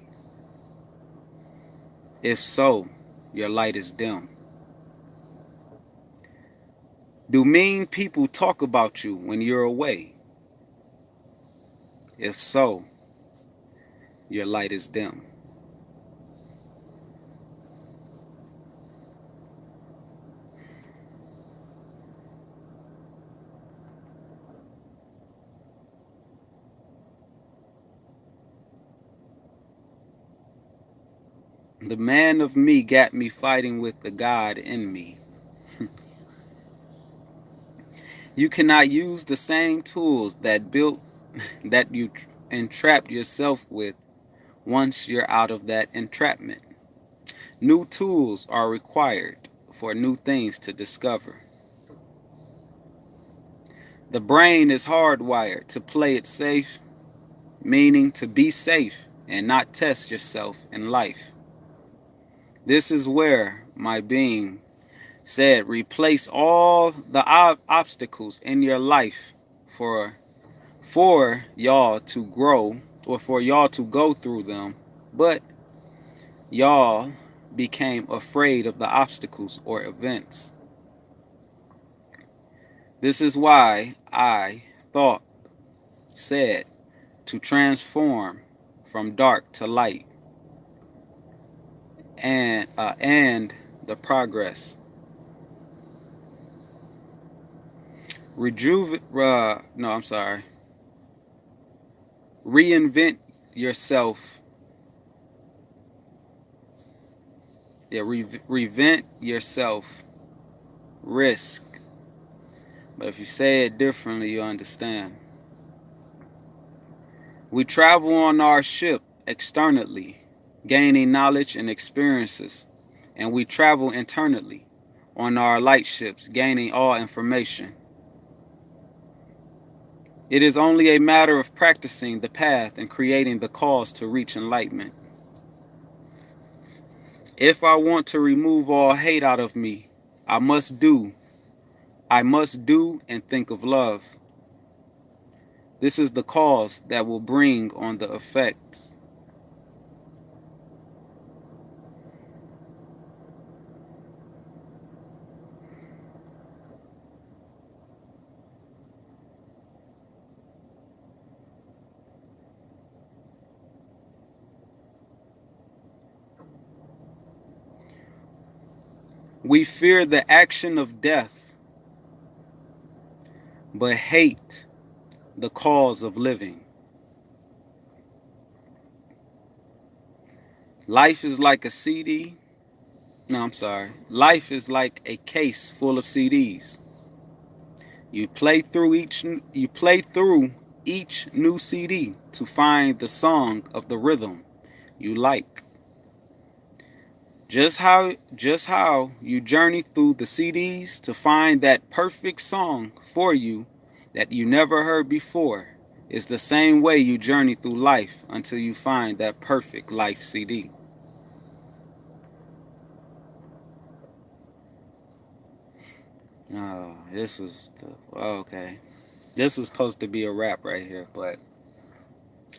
If so, your light is dim. Do mean people talk about you when you're away? If so, your light is dim. The man of me got me fighting with the God in me. You cannot use the same tools that you entrapped yourself with once you're out of that entrapment. New tools are required for new things to discover. The brain is hardwired to play it safe, meaning to be safe and not test yourself in life. This is where my being said, replace all the obstacles in your life for y'all to grow or for y'all to go through them, but y'all became afraid of the obstacles or events. This is why I said to transform from dark to light and the progress. Reinvent yourself. Reinvent yourself. Risk. But if you say it differently, you understand. We travel on our ship externally, gaining knowledge and experiences, and we travel internally on our lightships, gaining all information. It is only a matter of practicing the path and creating the cause to reach enlightenment. If I want to remove all hate out of me, I must do and think of love. This is the cause that will bring on the effects. We fear the action of death, but hate the cause of living. Life is like a CD. No, I'm sorry. Life is like a case full of CDs. You play through each new CD to find the song of the rhythm you like. Just how you journey through the CDs to find that perfect song for you that you never heard before is the same way you journey through life until you find that perfect life CD. Oh, okay. This was supposed to be a rap right here, but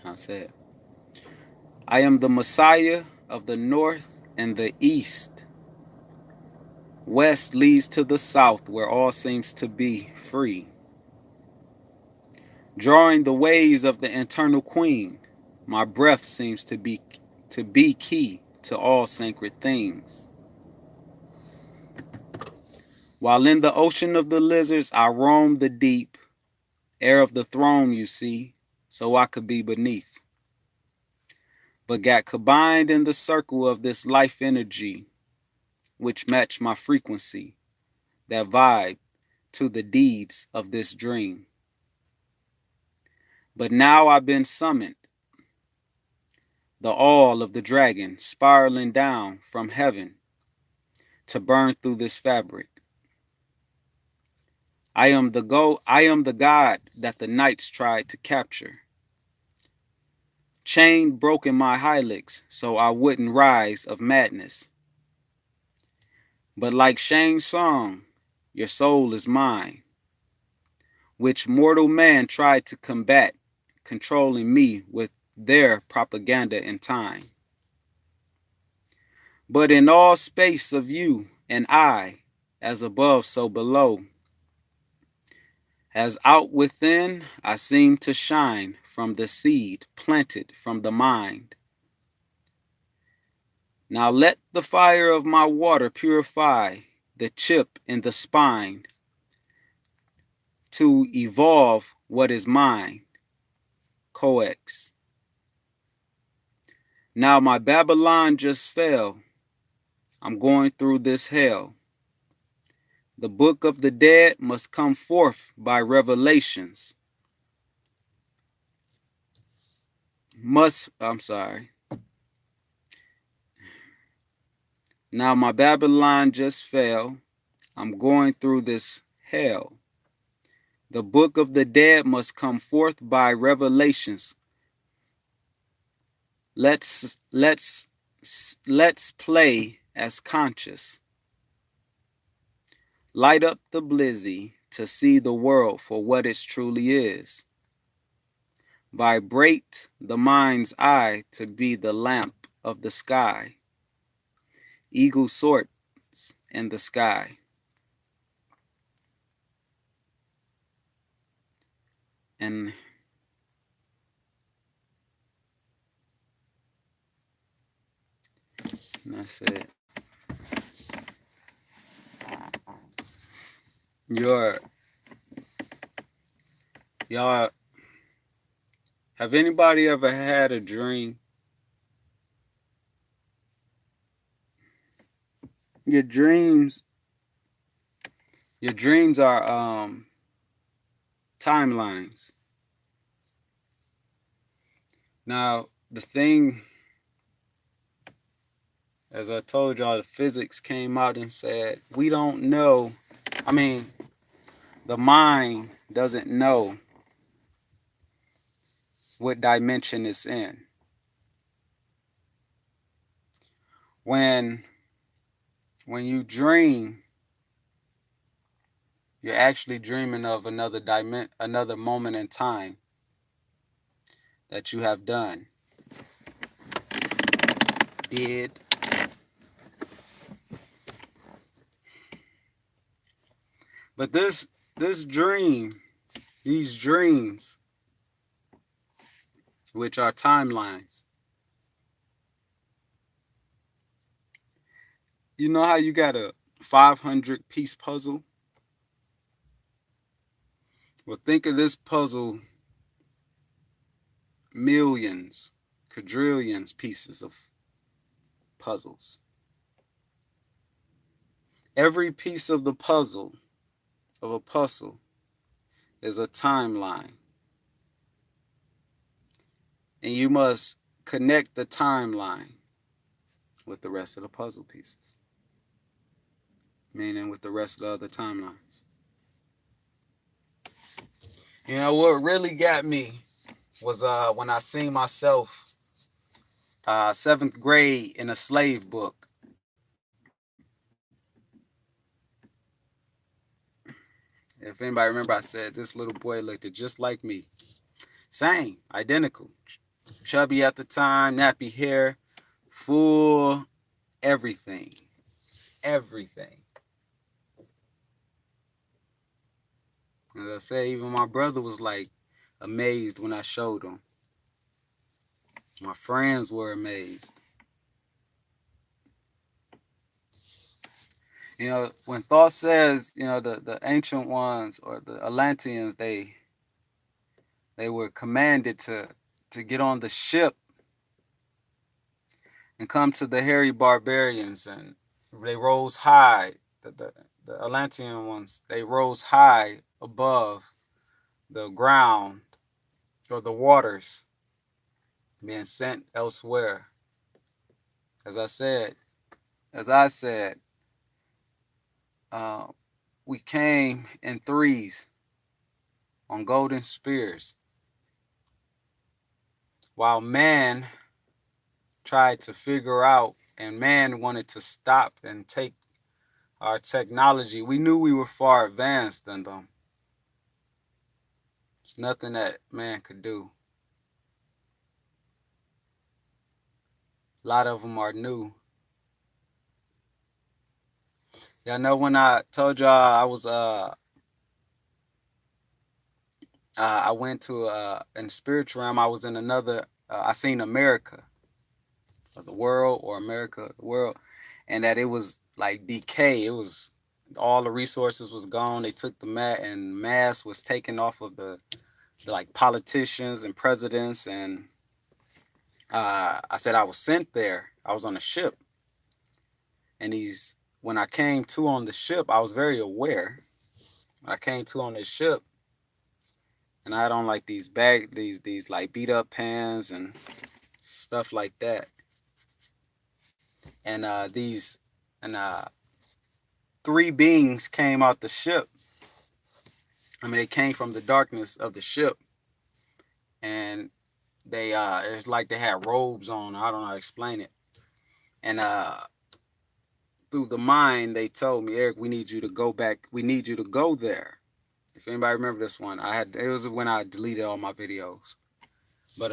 I said, I am the Messiah of the North and the East. West leads to the South, where all seems to be free. Drawing the ways of the eternal Queen, my breath seems to be key to all sacred things. While in the ocean of the lizards, I roam the deep air of the throne, you see, so I could be beneath. But got combined in the circle of this life energy, which match my frequency, that vibe to the deeds of this dream. But now I've been summoned, the awl of the dragon spiraling down from heaven to burn through this fabric. I am the god that the knights tried to capture. Chain broken my hylix so I wouldn't rise of madness. But like Shane's song, your soul is mine, which mortal man tried to combat, controlling me with their propaganda in time. But in all space of you and I, as above so below, as out within I seem to shine from the seed planted from the mind. Now let the fire of my water purify the chip in the spine to evolve what is mine. Coex. Now my Babylon just fell. I'm going through this hell. The book of the dead must come forth by revelations. Now my Babylon just fell. I'm going through this hell. The book of the dead must come forth by revelations. Let's play as conscious. Light up the blizzy to see the world for what it truly is. Vibrate the mind's eye to be the lamp of the sky. Eagle soars in the sky. And that's it. Y'all, have anybody ever had a dream? Your dreams are timelines. Now, the thing As I told y'all, the physics came out and said, we don't know. I mean, the mind doesn't know what dimension it's in. When you dream, you're actually dreaming of another moment in time that you have done, did. But this dream, these dreams, which are timelines. You know how you got a 500-piece puzzle? Well, think of this puzzle, millions, quadrillions pieces of puzzles. Every piece of the puzzle, is a timeline. And you must connect the timeline with the rest of the puzzle pieces. Meaning with the rest of the other timelines. You know, what really got me was when I seen myself 7th grade in a slave book. If anybody remember, I said this little boy looked just like me. Same, identical. Chubby at the time, nappy hair, full everything. Everything. As I said, even my brother was like amazed when I showed him. My friends were amazed. You know, when Thoth says, you know, the ancient ones or the Atlanteans, they were commanded to get on the ship and come to the hairy barbarians, and they rose high. The Atlantean ones, they rose high above the ground or the waters, being sent elsewhere. As I said, we came in threes on golden spears, while man tried to figure out, and man wanted to stop and take our technology. We knew we were far advanced than them. There's nothing that man could do. A lot of them are new. Y'all know when I told y'all I was I went to in the spiritual realm, I was in another I seen America, or the world, or America, the world, and that it was like decay. It was, all the resources was gone. They took the mass was taken off of the like politicians and presidents, and I said I was sent there. I was on a ship, and when I came to on the ship, I was very aware. When I came to on this ship, and I had on like these like beat up pants and stuff like that, and three beings came out the ship. I mean, they came from the darkness of the ship, and they it's like they had robes on. I don't know how to explain it. And through the mind, they told me, Eric, we need you to go back. We need you to go there. If anybody remember this one, it was when I deleted all my videos. But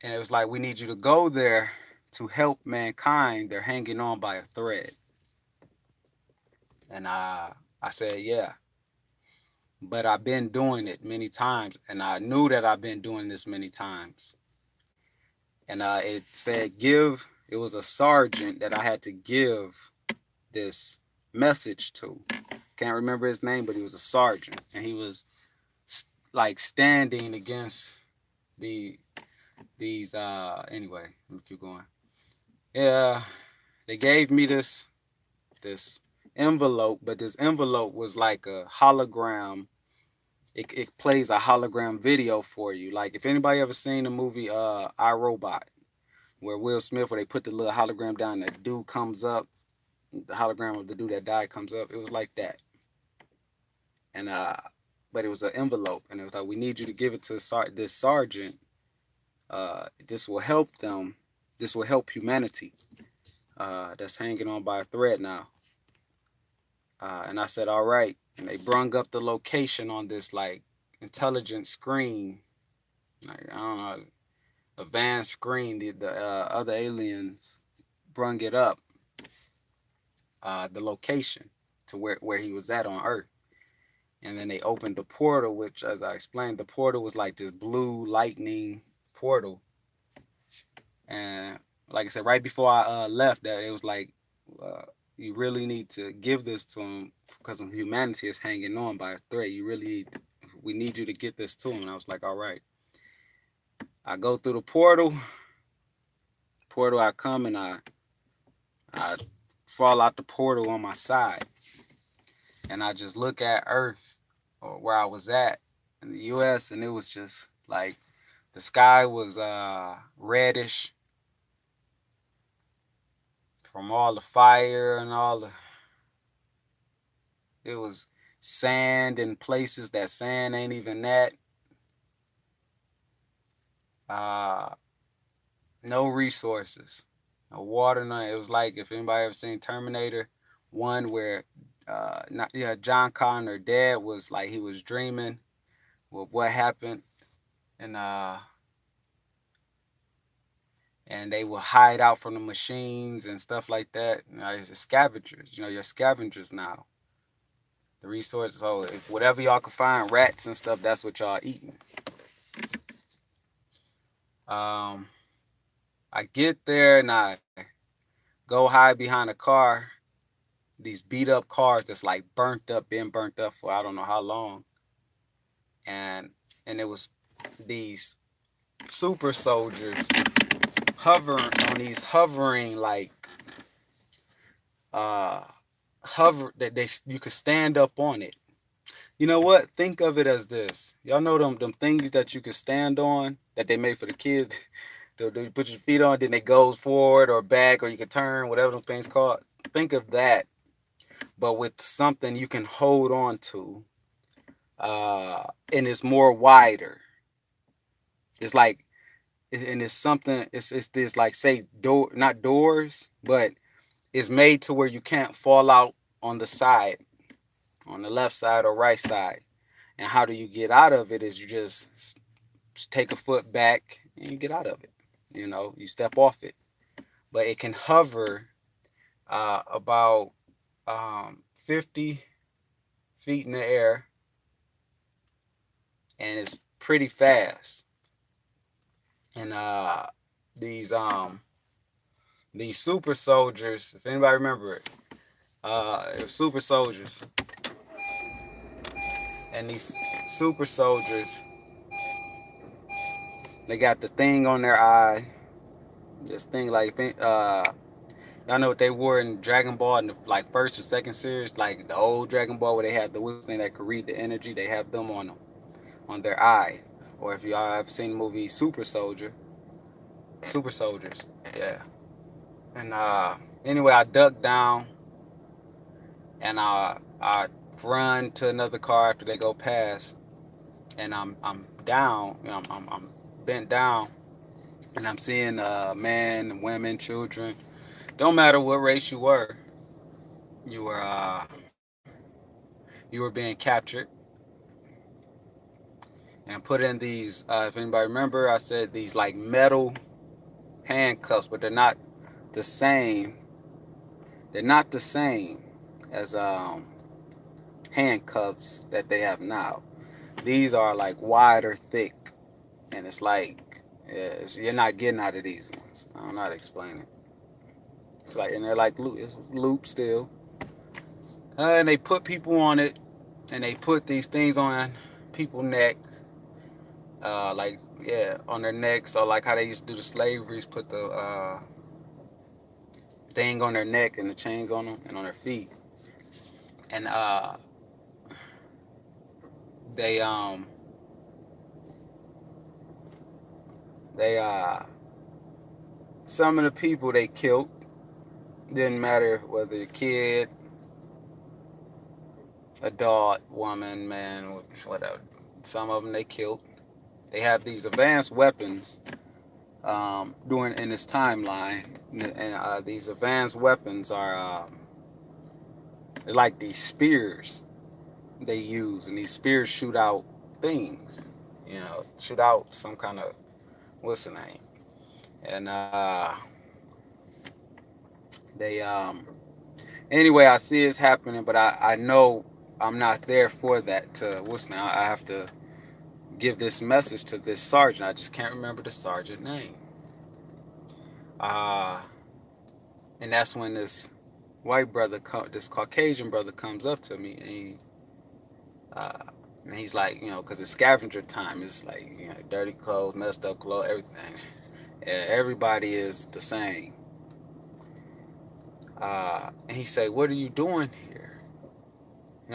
and it was like, we need you to go there to help mankind. They're hanging on by a thread. And I said, yeah. But I've been doing it many times, and I knew that I've been doing this many times. And it said, it was a sergeant that I had to give this message to. Can't remember his name, but he was a sergeant, and he was like standing against these anyway, let me keep going. Yeah, they gave me this envelope, but this envelope was like a hologram. It plays a hologram video for you. Like, if anybody ever seen the movie iRobot, where Will Smith, where they put the little hologram down, the dude comes up, the hologram of the dude that died comes up. It was like that. And but it was an envelope, and it was like, we need you to give it to this sergeant. This will help them. This will help humanity. That's hanging on by a thread now. And I said, all right. And they brung up the location on this like intelligent screen, like I don't know, advanced screen. The other aliens brung it up, the location to where he was at on Earth. And then they opened the portal, which, as I explained, the portal was like this blue lightning portal. And like I said, right before I left, that it was like, you really need to give this to him because humanity is hanging on by a thread. We need you to get this to him. And I was like, all right. I go through the portal. I come and I fall out the portal on my side. And I just look at Earth, or where I was at in the U.S., and it was just like the sky was reddish from all the fire and it was sand in places that sand ain't even at. No resources, no water, none. It was like, if anybody ever seen Terminator 1, where John Connor dad was like, he was dreaming with what happened, and they will hide out from the machines and stuff like that. It's scavengers. You're scavengers now. The resources. So if whatever y'all can find, rats and stuff, that's what y'all eating. I get there and I go hide behind a car. These beat up cars that's like been burnt up for I don't know how long. And it was these super soldiers hovering like you could stand up on it. You know what? Think of it as this. Y'all know them things that you can stand on that they made for the kids. You put your feet on, then it goes forward or back, or you can turn, whatever them things called. Think of that, but with something you can hold on to, and it's more wider. It's like, and it's something. It's this, like, say not doors, but it's made to where you can't fall out on the side, on the left side or right side. And how do you get out of it? Is you just take a foot back and you get out of it. You step off it. But it can hover about 50 feet in the air, and it's pretty fast. And these super soldiers, if anybody remember it, it was super soldiers. And these super soldiers, they got the thing on their eye. This thing, like, y'all know what they wore in Dragon Ball in the like first or second series, like the old Dragon Ball, where they had the thing that could read the energy. They have them on their eye. Or if y'all have seen the movie Super Soldiers, yeah. And anyway, I duck down and I run to another car after they go past, and I'm down. I'm bent down, and I'm seeing men, women, children. Don't matter what race you were, you were being captured and put in these. If anybody remember, I said these like metal handcuffs, but they're not the same. They're not the same as handcuffs that they have now. These are like wider, thick, and it's like, you're not getting out of these ones. I don't know how to explain it. It's like, and they're like it's loop still. And they put people on it, and they put these things on people's necks, on their necks. So like how they used to do the slaveries, put the thing on their neck and the chains on them and on their feet. And they some of the people they killed, didn't matter whether a kid, adult, woman, man, whatever. Some of them they killed. They have these advanced weapons during in this timeline, and these advanced weapons are like these spears they use, and these spears shoot out things, shoot out some kind of what's the name, and they anyway, I see it's happening, but I know I'm not there for that. What's now? I have to give this message to this sergeant. I just can't remember the sergeant name. And that's when this white brother, this Caucasian brother, comes up to me, and he's like, because it's scavenger time. It's like, dirty clothes, messed up clothes, everything. Everybody is the same. And he said, "What are you doing here?"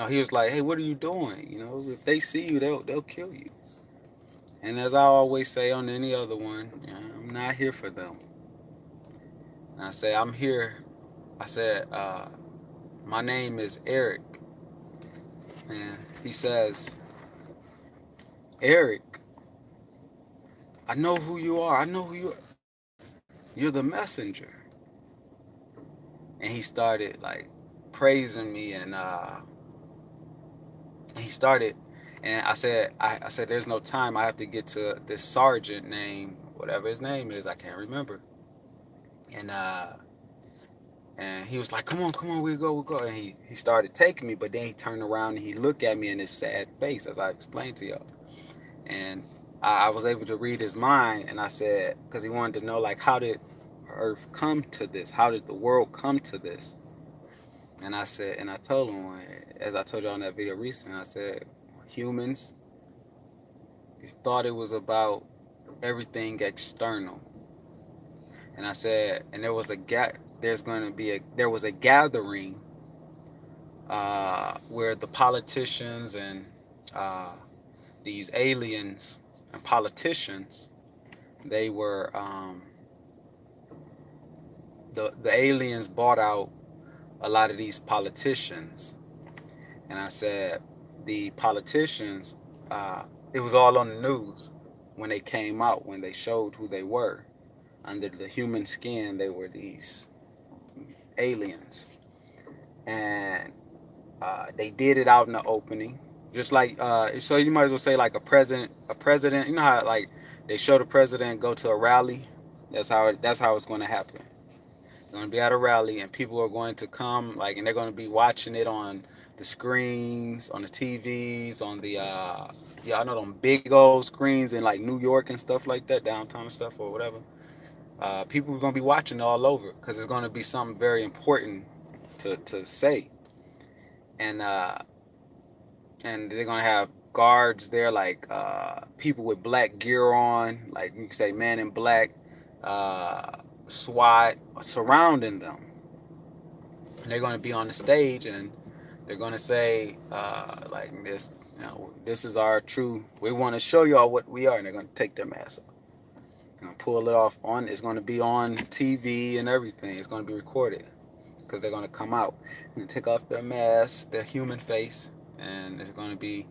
He was like, "Hey, what are you doing? If they see you, they'll kill you." And as I always say on any other one, I'm not here for them. And I say, I'm here. I said, my name is Eric. And he says, "Eric, I know who you are. I know who you are. You're the messenger." And he started like praising me, and he started, and I said, "There's no time. I have to get to this sergeant name, whatever his name is. I can't remember." And he was like, "Come on, we'll go." And he started taking me, but then he turned around and he looked at me in his sad face, as I explained to y'all. And I was able to read his mind, and I said, because he wanted to know, like, how did Earth come to this? How did the world come to this? And I said, and I told him, as I told you on that video recently, I said, humans thought it was about everything external. And I said, and there was a gathering where the politicians and these aliens and politicians, they were the aliens bought out a lot of these politicians. And I said, the politicians, it was all on the news when they came out, when they showed who they were. Under the human skin, they were these aliens. And they did it out in the opening. Just like, so you might as well say like a president, you know how like they show the president go to a rally? That's how it's going to happen. It's going to be at a rally, and people are going to come, like, and they're going to be watching it on the screens, on the TVs, on the, I know them big old screens in like New York and stuff like that, downtown and stuff or whatever. People are going to be watching all over because it's going to be something very important to say. And they're going to have guards there, like people with black gear on, like you could say man in black, SWAT surrounding them. And they're going to be on the stage, and they're going to say like this, this is our true, we want to show y'all what we are. And they're going to take their mask off. They're going to pull it off it's going to be on TV and everything. It's going to be recorded because they're going to come out and take off their mask, their human face, and it's going to be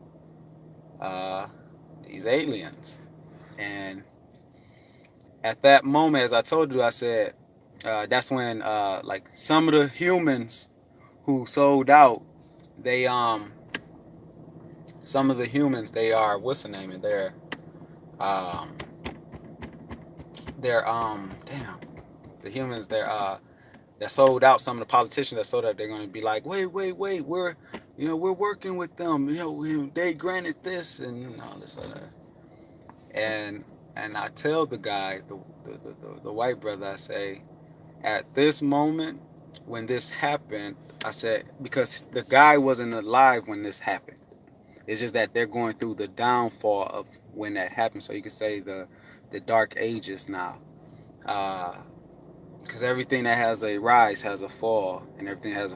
these aliens. And at that moment, as I told you, I said, that's when like some of the humans who sold out, they some of the humans, they are, what's the name, and they're damn, the humans, that sold out, some of the politicians that sold out, they're going to be like, wait, we're working with them, they granted this and all this other. And I tell the guy, the white brother, I say, at this moment when this happened, I said, because the guy wasn't alive when this happened. It's just that they're going through the downfall of when that happened. So you could say the dark ages now. Because everything that has a rise has a fall, and everything that has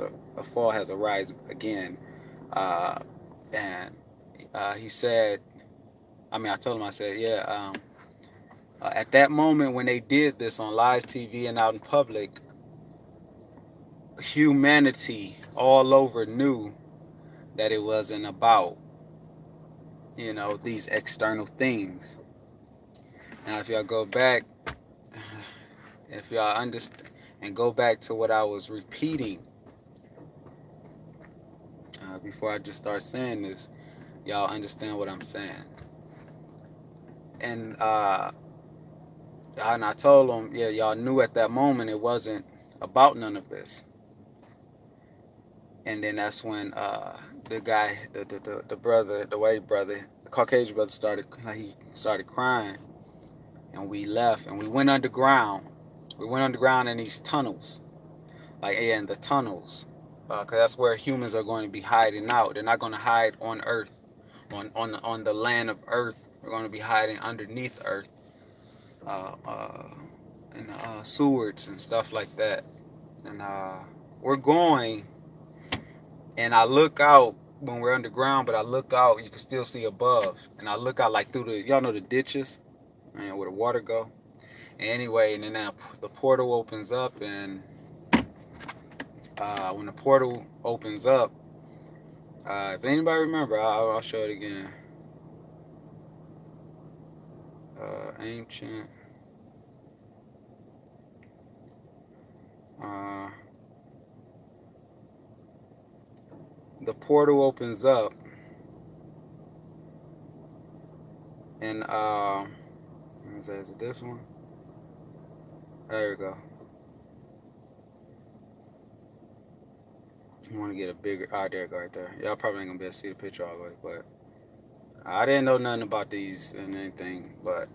a fall has a rise again. And he said, I told him, I said, yeah, At that moment when they did this on live TV and out in public, humanity all over knew that it wasn't about, these external things. Now, if y'all go back, if y'all understand, and go back to what I was repeating before I just start saying this, y'all understand what I'm saying. And I told them, yeah, y'all knew at that moment it wasn't about none of this. And then that's when the guy, the brother, the white brother, the Caucasian brother he started crying, and we left and we went underground. We went underground in these tunnels, in the tunnels, because that's where humans are going to be hiding out. They're not going to hide on Earth, on the land of Earth. They're going to be hiding underneath Earth, in sewers and stuff like that. And we're going. And I look out when we're underground, but I look out, you can still see above. And I look out like through y'all know the ditches, man, where the water go. And anyway, and then the portal opens up, and when the portal opens up, if anybody remember, I'll show it again. Ancient. The portal opens up, and is it this one? There we go. You want to get a bigger, there you go right there. Y'all probably ain't gonna be able to see the picture all the way, but I didn't know nothing about these and anything, but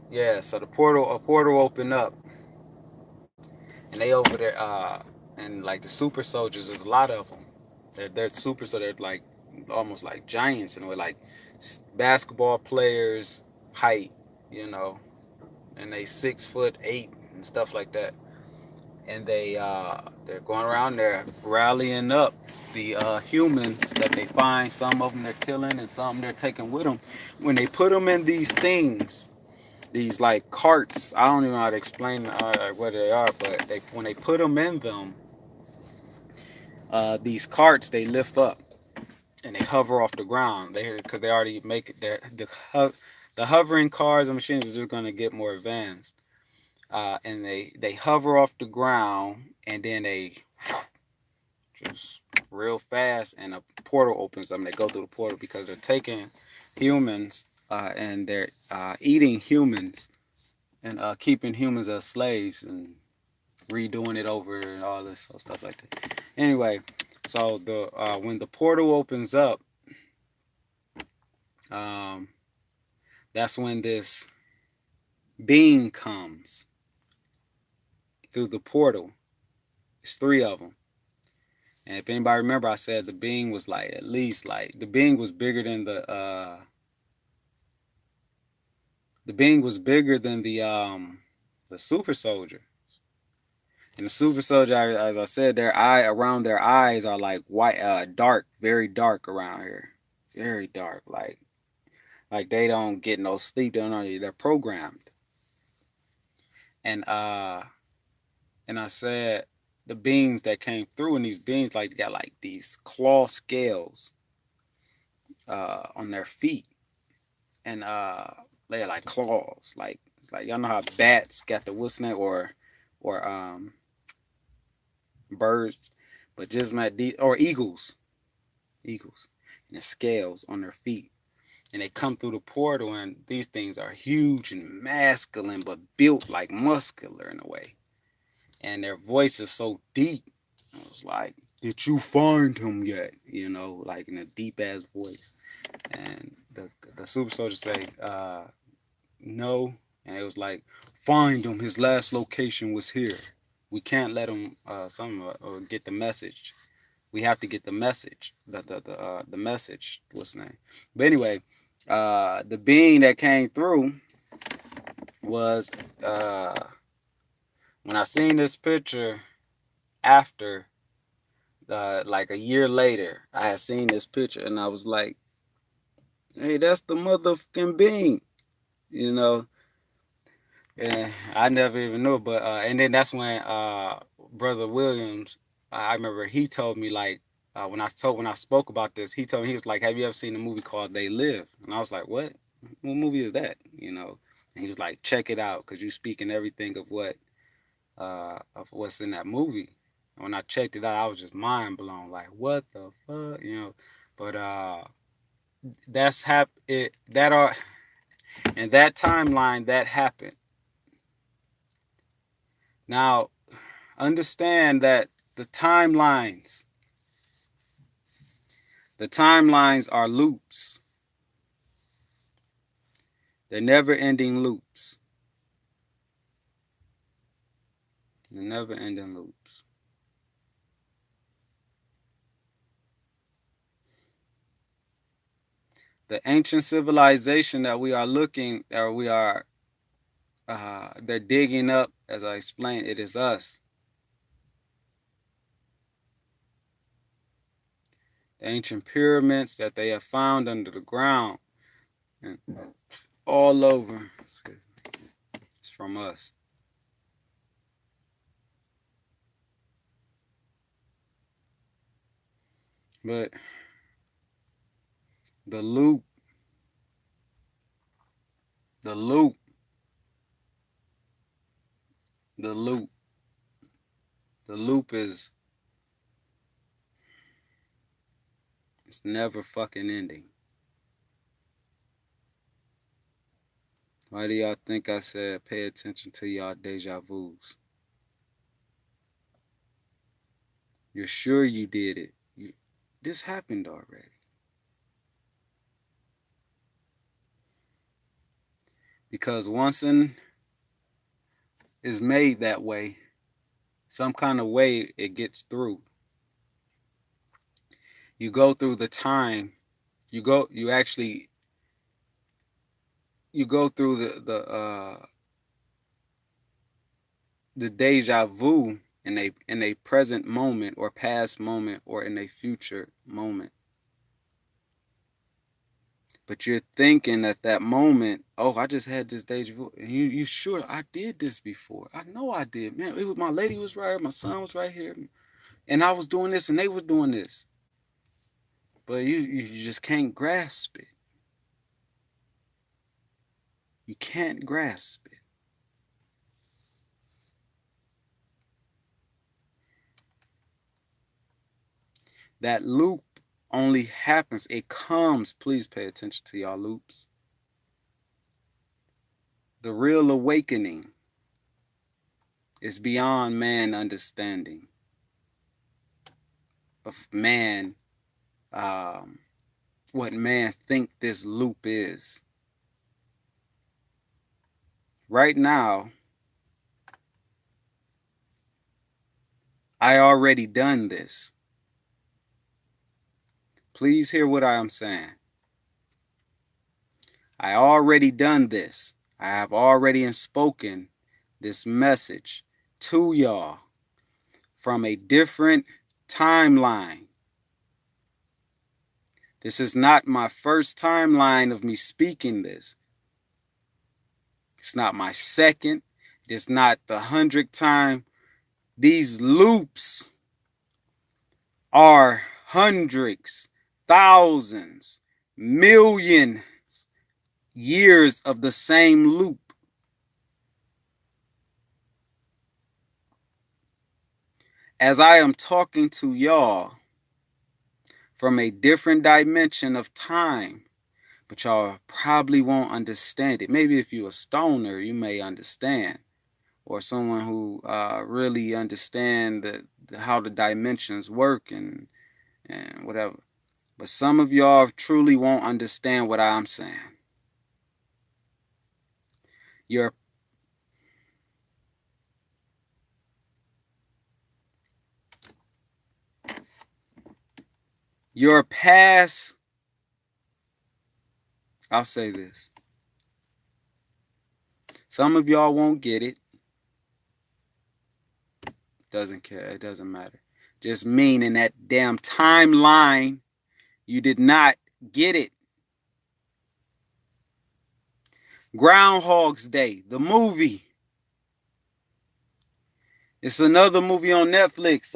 yeah. So a portal opened up, and they over there, and like the super soldiers, there's a lot of them. They're super, so they're like almost like giants, and we're like basketball players height, and they 6'8" and stuff like that. And they're going around there rallying up the humans that they find. Some of them they're killing, and some they're taking with them. When they put them in these things, these like carts, I don't even know how to explain what they are, but when they put them in them, these carts, they lift up and they hover off the ground. Because they already make it there. The hovering cars and machines are just going to get more advanced. And they hover off the ground, and then they just real fast, and a portal opens up, and they go through the portal because they're taking humans and they're eating humans and keeping humans as slaves and redoing it over and all this stuff like that. Anyway, so when the portal opens up, that's when this being comes through the portal. It's 3 of them. And if anybody remember, I said the being was like at least like the being was bigger than the super soldier. And the super soldier, as I said, around their eyes are like white, dark, very dark around here, very dark, like they don't get no sleep. They're programmed. And I said the beings that came through, and these beings like got like these claw scales on their feet, and they're like claws, like it's like y'all know how bats got the whistling or birds, but just or eagles, and their scales on their feet, and they come through the portal, and these things are huge and masculine, but built like muscular in a way, and their voice is so deep. I was like, "Did you find him yet?" Like in a deep ass voice, and the super soldier say, "No," and it was like, "Find him. His last location was here. We can't let him or get the message. We have to get the message. The message. What's the name?" But anyway, the being that came through was when I seen this picture after, like a year later, I had seen this picture, and I was like, "Hey, that's the motherfucking being." you know. And I never even knew, but and then that's when Brother Williams, I remember he told me like when I spoke about this, he told me he was like, "Have you ever seen a movie called They Live?" And I was like, "What? What movie is that?" You know, and he was like, "Check it out, cause you speaking everything of what's in that movie." And when I checked it out, I was just mind blown, like, "What the fuck?" You know, but that's it that are in that timeline that happened. Now, understand that the timelines, the timelines are loops. They're never ending loops. They're never ending loops. The ancient civilization that we are looking, or we are, they're digging up, as I explained, it is us. The ancient pyramids that they have found under the ground and all over, it's from us. But the loop, the loop, the loop, the loop is, it's never fucking ending. Why do y'all think I said pay attention to y'all deja vus? You're sure you did it. This happened already. Because once is made that way, some kind of way it gets through. You go through the time, you go through the deja vu in a present moment or past moment or in a future moment. But you're thinking at that moment, oh, I just had this deja vu. And you sure I did this before? I know I did, man. It was, my lady was right, my son was right here, and I was doing this and they were doing this. But you just can't grasp it. You can't grasp it. That loop only happens, it comes, please pay attention to y'all loops. The real awakening is beyond man understanding of man, what man think this loop is. Right now, I already done this. Please hear what I am saying. I already done this. I have already spoken this message to y'all from a different timeline. This is not my first timeline of me speaking this. It's not my second. It is not the 100th time. These loops are hundreds, thousands, millions years of the same loop. As I am talking to y'all from a different dimension of time, but y'all probably won't understand it. Maybe if you're a stoner, you may understand, or someone who really understand how the dimensions work and whatever. But some of y'all truly won't understand what I'm saying. Your past, I'll say this. Some of y'all won't get it. Doesn't care. It doesn't matter. Just mean in that damn timeline, you did not get it. Groundhog's Day, the movie. It's another movie on Netflix.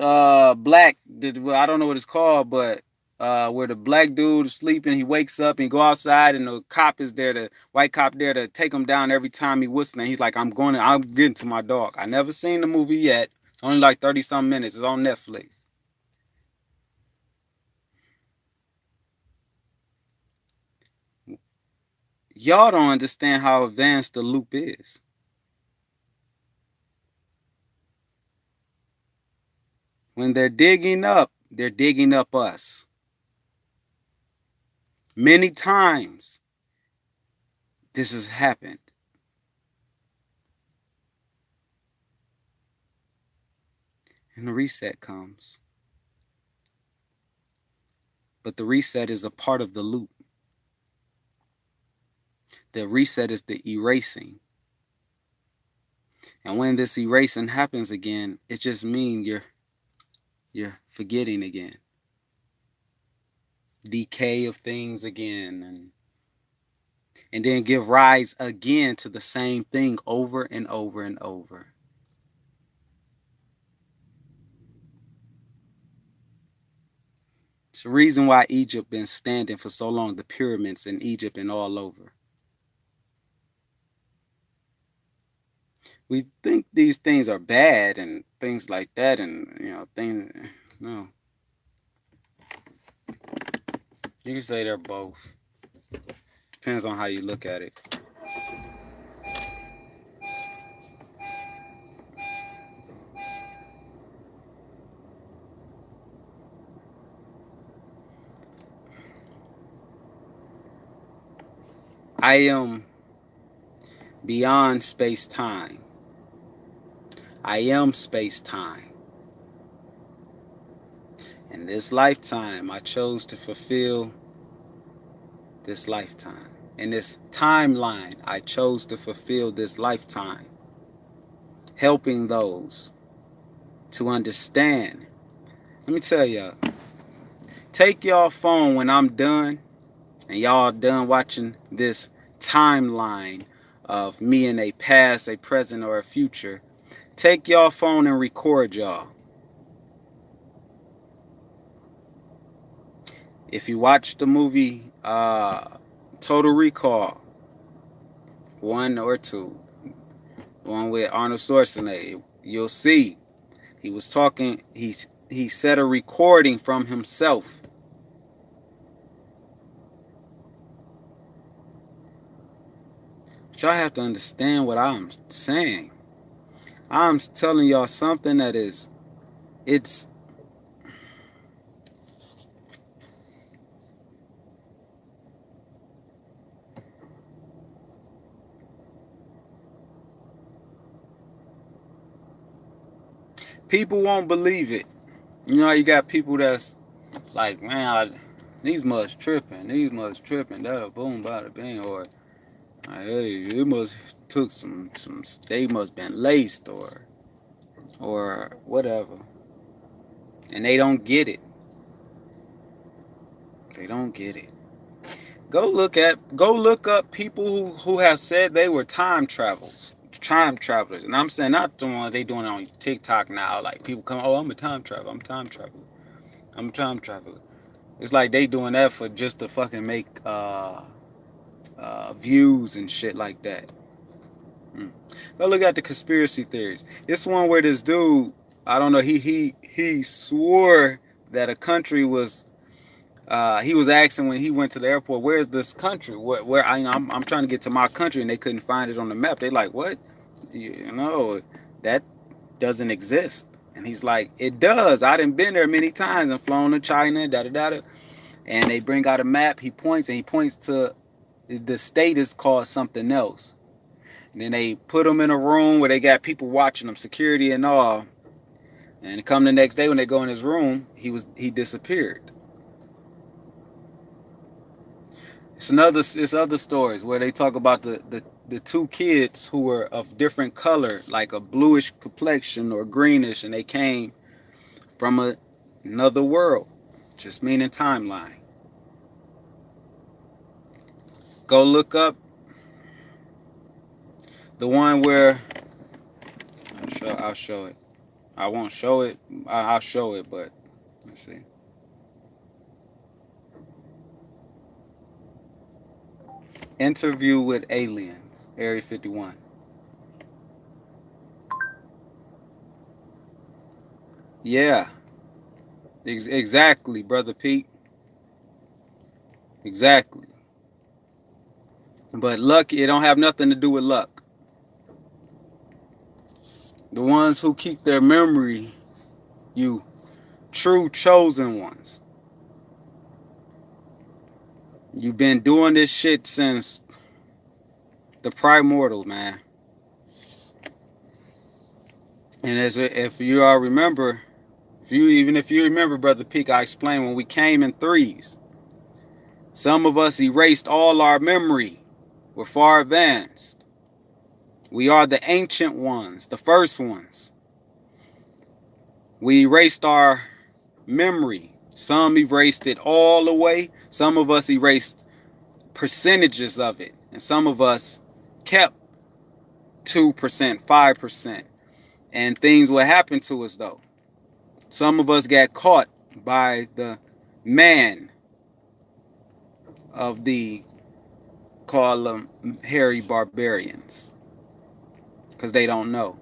Black. I don't know what it's called, but where the black dude is sleeping, he wakes up and he go outside, and the cop is there, the white cop there to take him down every time he whistling. He's like, I'm getting to my dog. I never seen the movie yet. It's only like 30-some minutes. It's on Netflix. Y'all don't understand how advanced the loop is. When they're digging up us. Many times this has happened. And the reset comes. But the reset is a part of the loop. The reset is the erasing. And when this erasing happens again, it just means you're forgetting again. Decay of things again, and then give rise again to the same thing over and over and over. It's the reason why Egypt been standing for so long, the pyramids in Egypt and all over. We think these things are bad and things like that, and no. You can say they're both. Depends on how you look at it. I am beyond space-time. I am space-time. In this lifetime, I chose to fulfill this lifetime. In this timeline, I chose to fulfill this lifetime. Helping those to understand. Let me tell y'all. Take y'all phone when I'm done, and y'all done watching this timeline of me in a past, a present, or a future. Take y'all phone and record y'all. If you watch the movie Total Recall 1 or 2, one with Arnold Schwarzenegger, you'll see he was talking. He set a recording from himself. But y'all have to understand what I'm saying. I'm telling y'all something that it's people won't believe it. You know, you got people that's like, man, these must tripping. That'll boom, bada bing, or hey, it must took some. They must been laced or whatever, and they don't get it. They don't get it. Go look up people who have said they were time travelers, and I'm saying not the one they doing it on TikTok now. Like people come, oh, I'm a time traveler. It's like they doing that for just to fucking make views and shit like that. Go look at the conspiracy theories. This one where this dude, I don't know, he swore that a country was. He was asking when he went to the airport, "Where's this country? I'm trying to get to my country," and they couldn't find it on the map. They like, "What? That doesn't exist." And he's like, "It does. I done been there many times and flown to China, da da da." And they bring out a map. He points to the state is called something else. And then they put him in a room where they got people watching him, security and all. And come the next day when they go in his room, he disappeared. It's other stories where they talk about the two kids who were of different color, like a bluish complexion or greenish, and they came from another world, just meaning timeline. Go look up The one where I'll show it. I won't show it. I'll show it, but let's see. Interview with aliens, Area 51. Yeah, exactly, Brother Pete. Exactly. But luck, it don't have nothing to do with luck. The ones who keep their memory, you true chosen ones. You've been doing this shit since the primordial, man. And if you all remember, even if you remember, Brother Peak, I explained when we came in threes. Some of us erased all our memory. We're far advanced. We are the ancient ones, the first ones. We erased our memory. Some erased it all away. Some of us erased percentages of it. And some of us kept 2%, 5%. And things will happen to us, though. Some of us got caught by the man of the, call them hairy barbarians, because they don't know.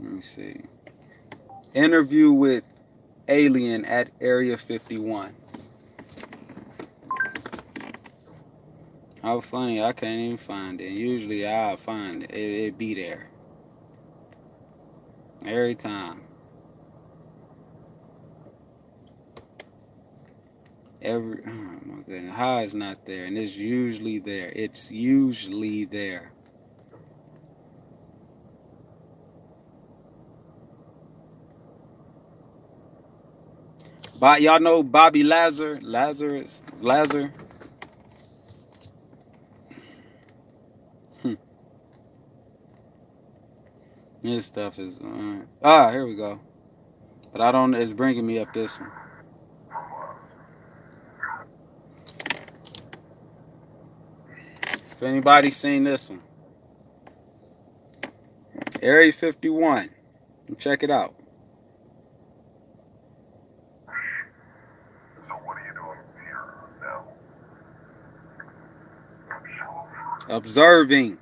Let me see. Interview with alien at Area 51. How funny, I can't even find it. Usually I'll find it. It'd be there. Every time. Oh my goodness. How it's not there? And it's usually there. It's usually there. But y'all know Bobby Lazar? Lazarus? Lazar? This stuff is... here we go. But I don't... It's bringing me up this one. If anybody's seen this one. Area 51. Check it out. So what are you doing here now? Observing.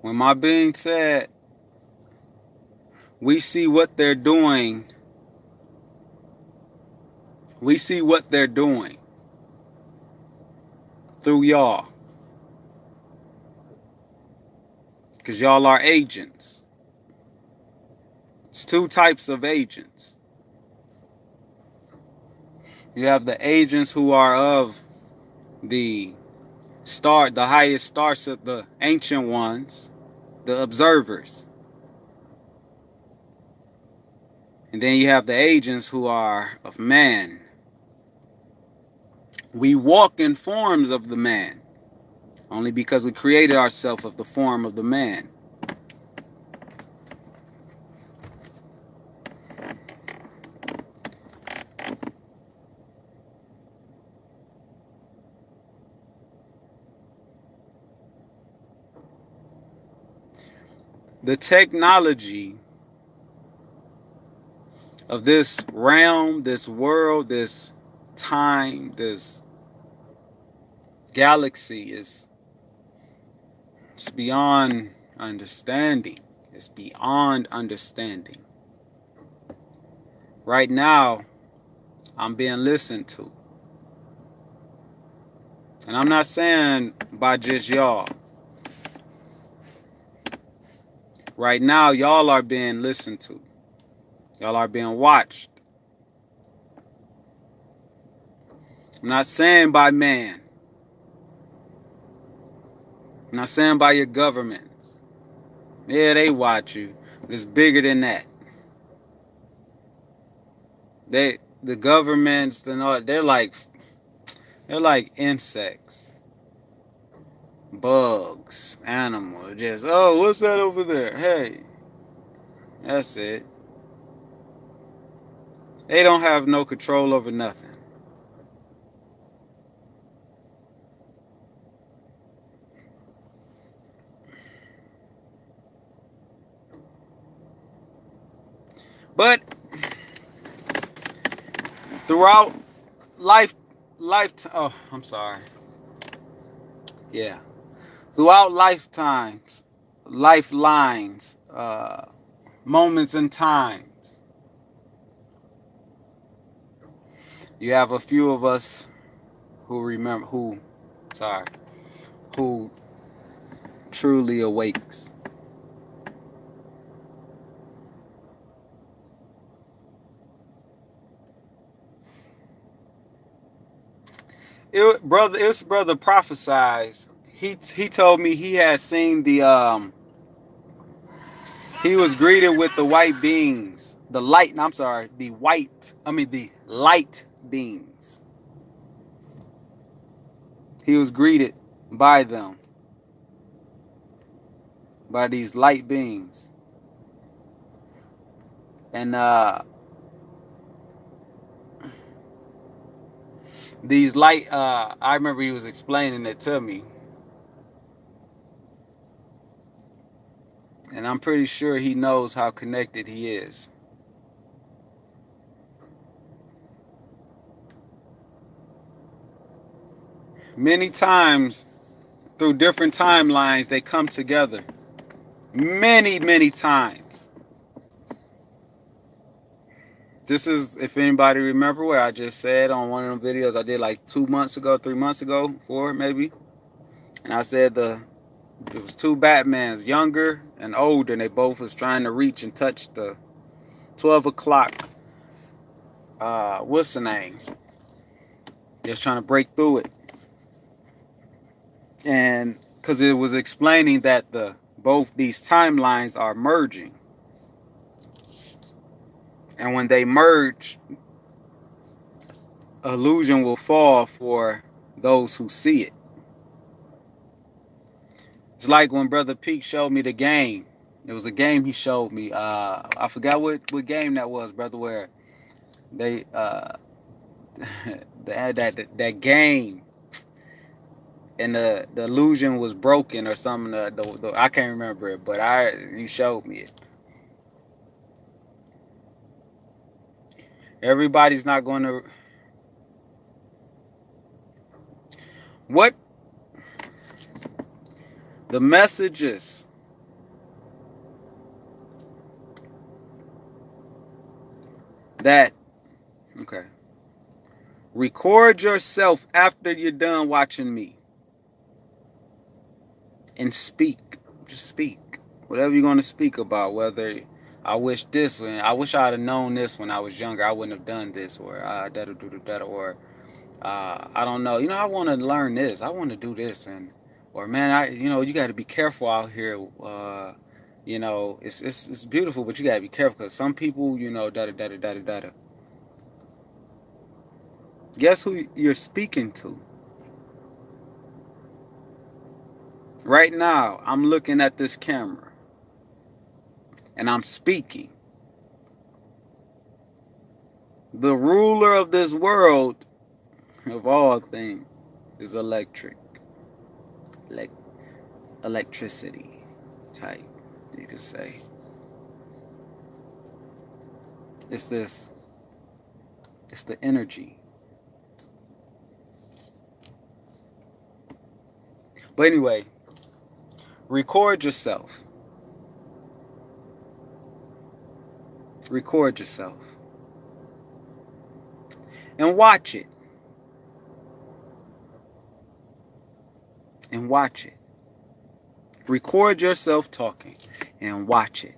When my being said, we see what they're doing. We see what they're doing through y'all. Because y'all are agents. It's two types of agents. You have the agents who are of the highest star, the ancient ones, the observers. And then you have the agents who are of man. We walk in forms of the man, only because we created ourselves of the form of the man. The technology of this realm, this world, this time, this galaxy is beyond understanding. It's beyond understanding. Right now, I'm being listened to. And I'm not saying by just y'all. Right now, y'all are being listened to. Y'all are being watched. I'm not saying by man. I'm not saying by your governments. Yeah, they watch you. But it's bigger than that. The governments, they're like insects, bugs, animals. Just, oh, what's that over there? Hey, That's it. They don't have no control over nothing. But throughout oh, I'm sorry. Yeah. Throughout lifetimes, lifelines, moments in time, you have a few of us who remember, who truly awakes. His brother prophesies. He told me he had seen he was greeted with the white beings, the light. I'm sorry, the light beings. He was greeted by them, by these light beings, and these light. I remember he was explaining it to me, and I'm pretty sure he knows how connected he is. Many times through different timelines, they come together. Many times. This is, if anybody remember what I just said on one of them videos I did like 2 months ago, 3 months ago, 4 maybe. And I said it was two Batmans, younger and older, and they both was trying to reach and touch the 12 o'clock, what's the name? Just trying to break through it. And because it was explaining that both these timelines are merging. And when they merge, illusion will fall for those who see it. It's like when Brother Peak showed me the game. It was a game he showed me. I forgot what game that was, brother, where they they had that game and the illusion was broken or something. I can't remember it, but you showed me it. Everybody's not going to. What the messages that, okay, record yourself after you're done watching me and speak. Just speak whatever you're going to speak about. Whether I wish I I'd have known this when I was younger, I wouldn't have done this, or that, or I don't know, I want to learn this, I want to do this, or man, you got to be careful out here. It's beautiful, but you got to be careful because some people, da. Guess who you're speaking to? Right now, I'm looking at this camera and I'm speaking. The ruler of this world, of all things, is electricity type, you could say. It's the energy. But anyway, record yourself. Record yourself. And watch it. And watch it. Record yourself talking and watch it.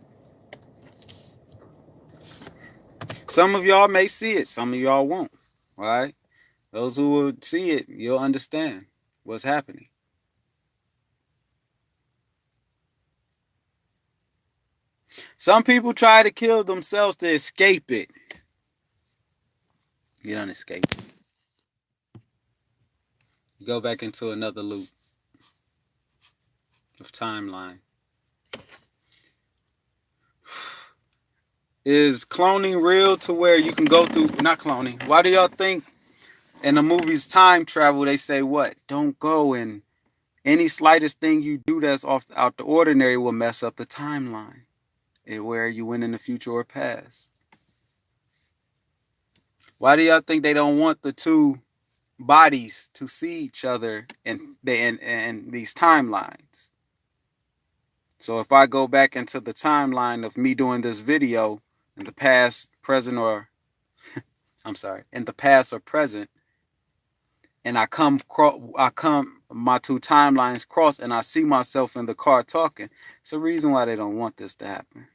Some of y'all may see it, some of y'all won't. All right? Those who will see it, you'll understand what's happening. Some people try to kill themselves to escape it. You don't escape it. You go back into another loop of timeline. Is cloning real to where you can go through, not cloning. Why do y'all think in the movies time travel they say what? Don't go, and any slightest thing you do that's off out the ordinary will mess up the timeline. And where you went in the future or past. Why do y'all think they don't want the two bodies to see each other in these timelines? So if I go back into the timeline of me doing this video in the past, present, or I'm sorry, in the past or present, and I come my two timelines cross and I see myself in the car talking, it's a reason why they don't want this to happen.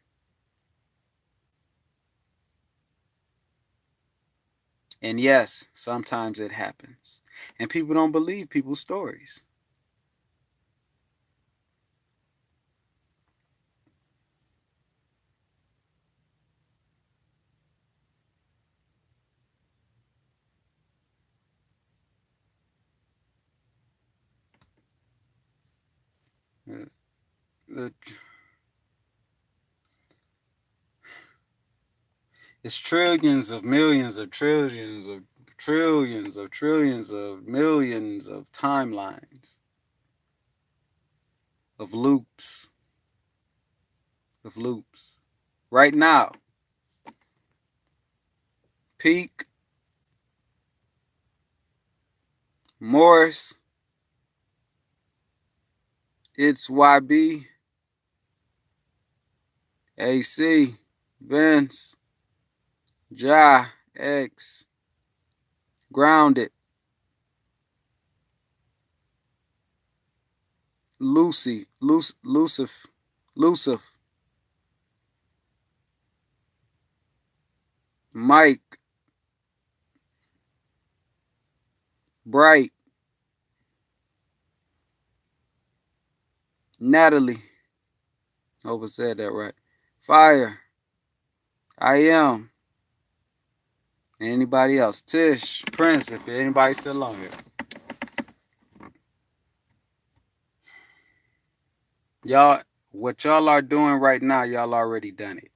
And yes, sometimes it happens. And people don't believe people's stories. It's trillions of millions of trillions of trillions of trillions of millions of timelines, of loops, Right now, Peak, Morris, it's YB, AC, Vince, Ja, X, Grounded, Lucy, Lucif, Mike, Bright, Natalie, hope I said that right, Fire, I Am, anybody else, Tish, Prince, if anybody's still on here. Y'all, what y'all are doing right now, y'all already done it.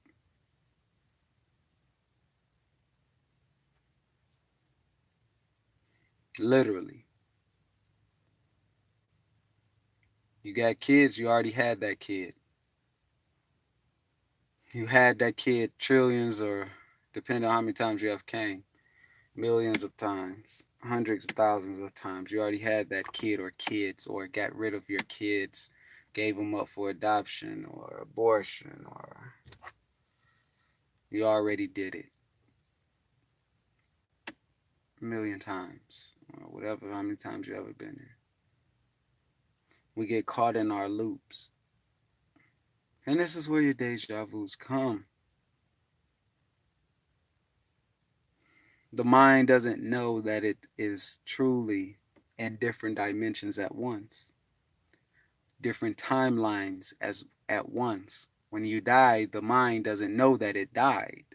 Literally. You got kids, you already had that kid. You had that kid trillions, or depending on how many times you have came, millions of times, hundreds of thousands of times. You already had that kid or kids, or got rid of your kids, gave them up for adoption or abortion, or you already did it. A million times, or whatever, how many times you ever been there. We get caught in our loops. And this is where your deja vus come. The mind doesn't know that it is truly in different dimensions at once, different timelines as at once. When you die, the mind doesn't know that it died.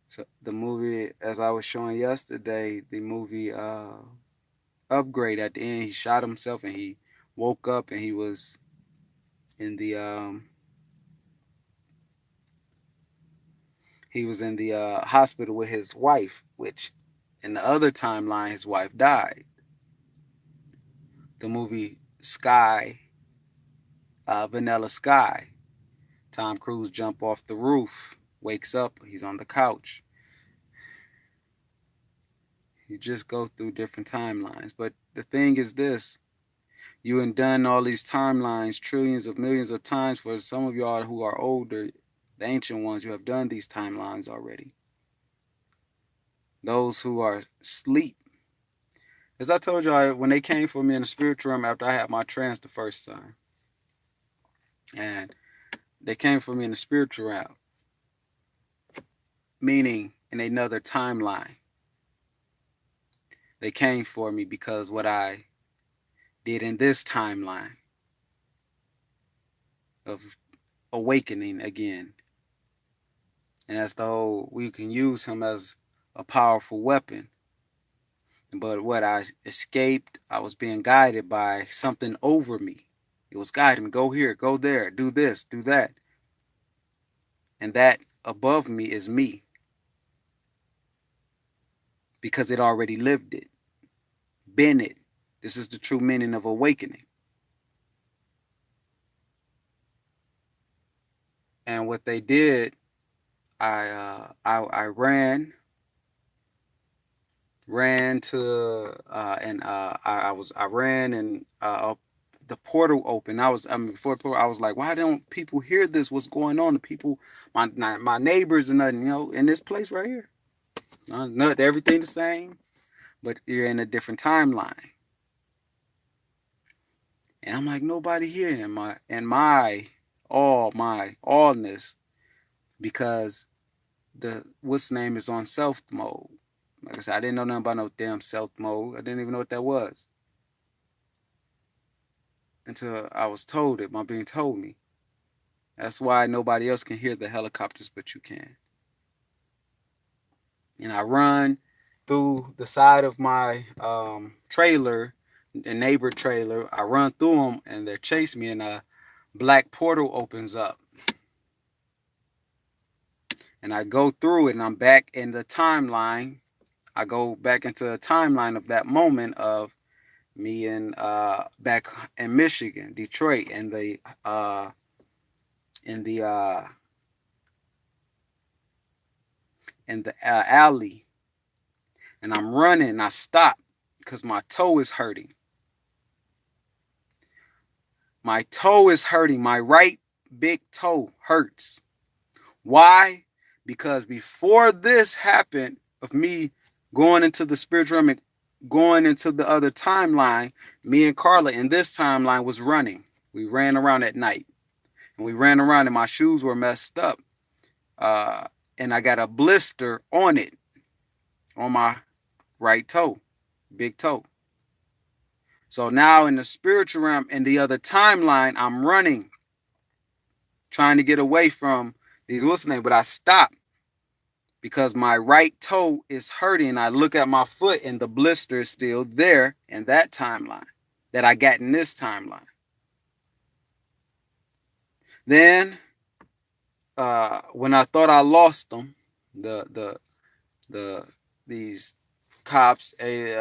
So the movie, as I was showing yesterday, the movie Upgrade, at the end, he shot himself and he woke up and he was in the hospital with his wife, which in the other timeline his wife died. The movie Sky, Vanilla Sky, Tom Cruise jump off the roof, wakes up, he's on the couch. You just go through different timelines. But the thing is this, you have done all these timelines trillions of millions of times. For some of y'all who are older, the ancient ones, you have done these timelines already. Those who are asleep. As I told y'all, when they came for me in the spiritual realm after I had my trance the first time, and they came for me in the spiritual realm, meaning in another timeline. They came for me because what I did in this timeline of awakening again. And that's the whole, we can use him as a powerful weapon. But what I escaped, I was being guided by something over me. It was guiding me, go here, go there, do this, do that. And that above me is me, because it already lived it, been it. This is the true meaning of awakening. And what they did, I ran to and I ran and the portal opened. Before the portal, I was like, why don't people hear this? What's going on? The people, my neighbors and nothing, in this place right here. Not everything the same, but you're in a different timeline. And I'm like, nobody here in my allness, because the what's name is on self mode. Like I said, I didn't know nothing about no damn self mode. I didn't even know what that was until I was told it. My being told me. That's why nobody else can hear the helicopters, but you can. And I run through the side of my trailer, a neighbor trailer. I run through them, and they chase me, and a black portal opens up. And I go through it, and I'm back in the timeline. I go back into the timeline of that moment of me in back in Michigan, Detroit, in the alley, and I'm running. And I stop because my toe is hurting. My toe is hurting. My right big toe hurts. Why? Because before this happened, of me going into the spiritual realm and going into the other timeline, me and Carla in this timeline was running. We ran around at night, and we ran around, and my shoes were messed up, and I got a blister on it, on my right toe, big toe. So now in the spiritual realm, in the other timeline, I'm running, trying to get away from these what's name, but I stop because my right toe is hurting. I look at my foot, and the blister is still there in that timeline that I got in this timeline. Then when I thought I lost them, these cops, they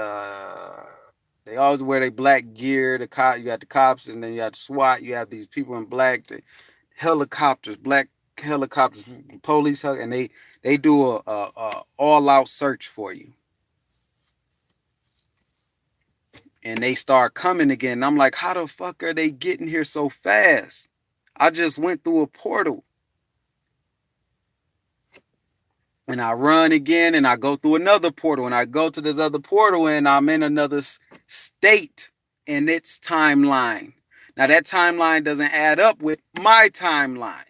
always wear their black gear. You got the cops, and then you got the SWAT. You have these people in black, the helicopters, black helicopters, police, and they do a all-out search for you. And they start coming again. And I'm like, how the fuck are they getting here so fast? I just went through a portal. And I run again, and I go through another portal, and I go to this other portal, and I'm in another state in its timeline. Now, that timeline doesn't add up with my timeline.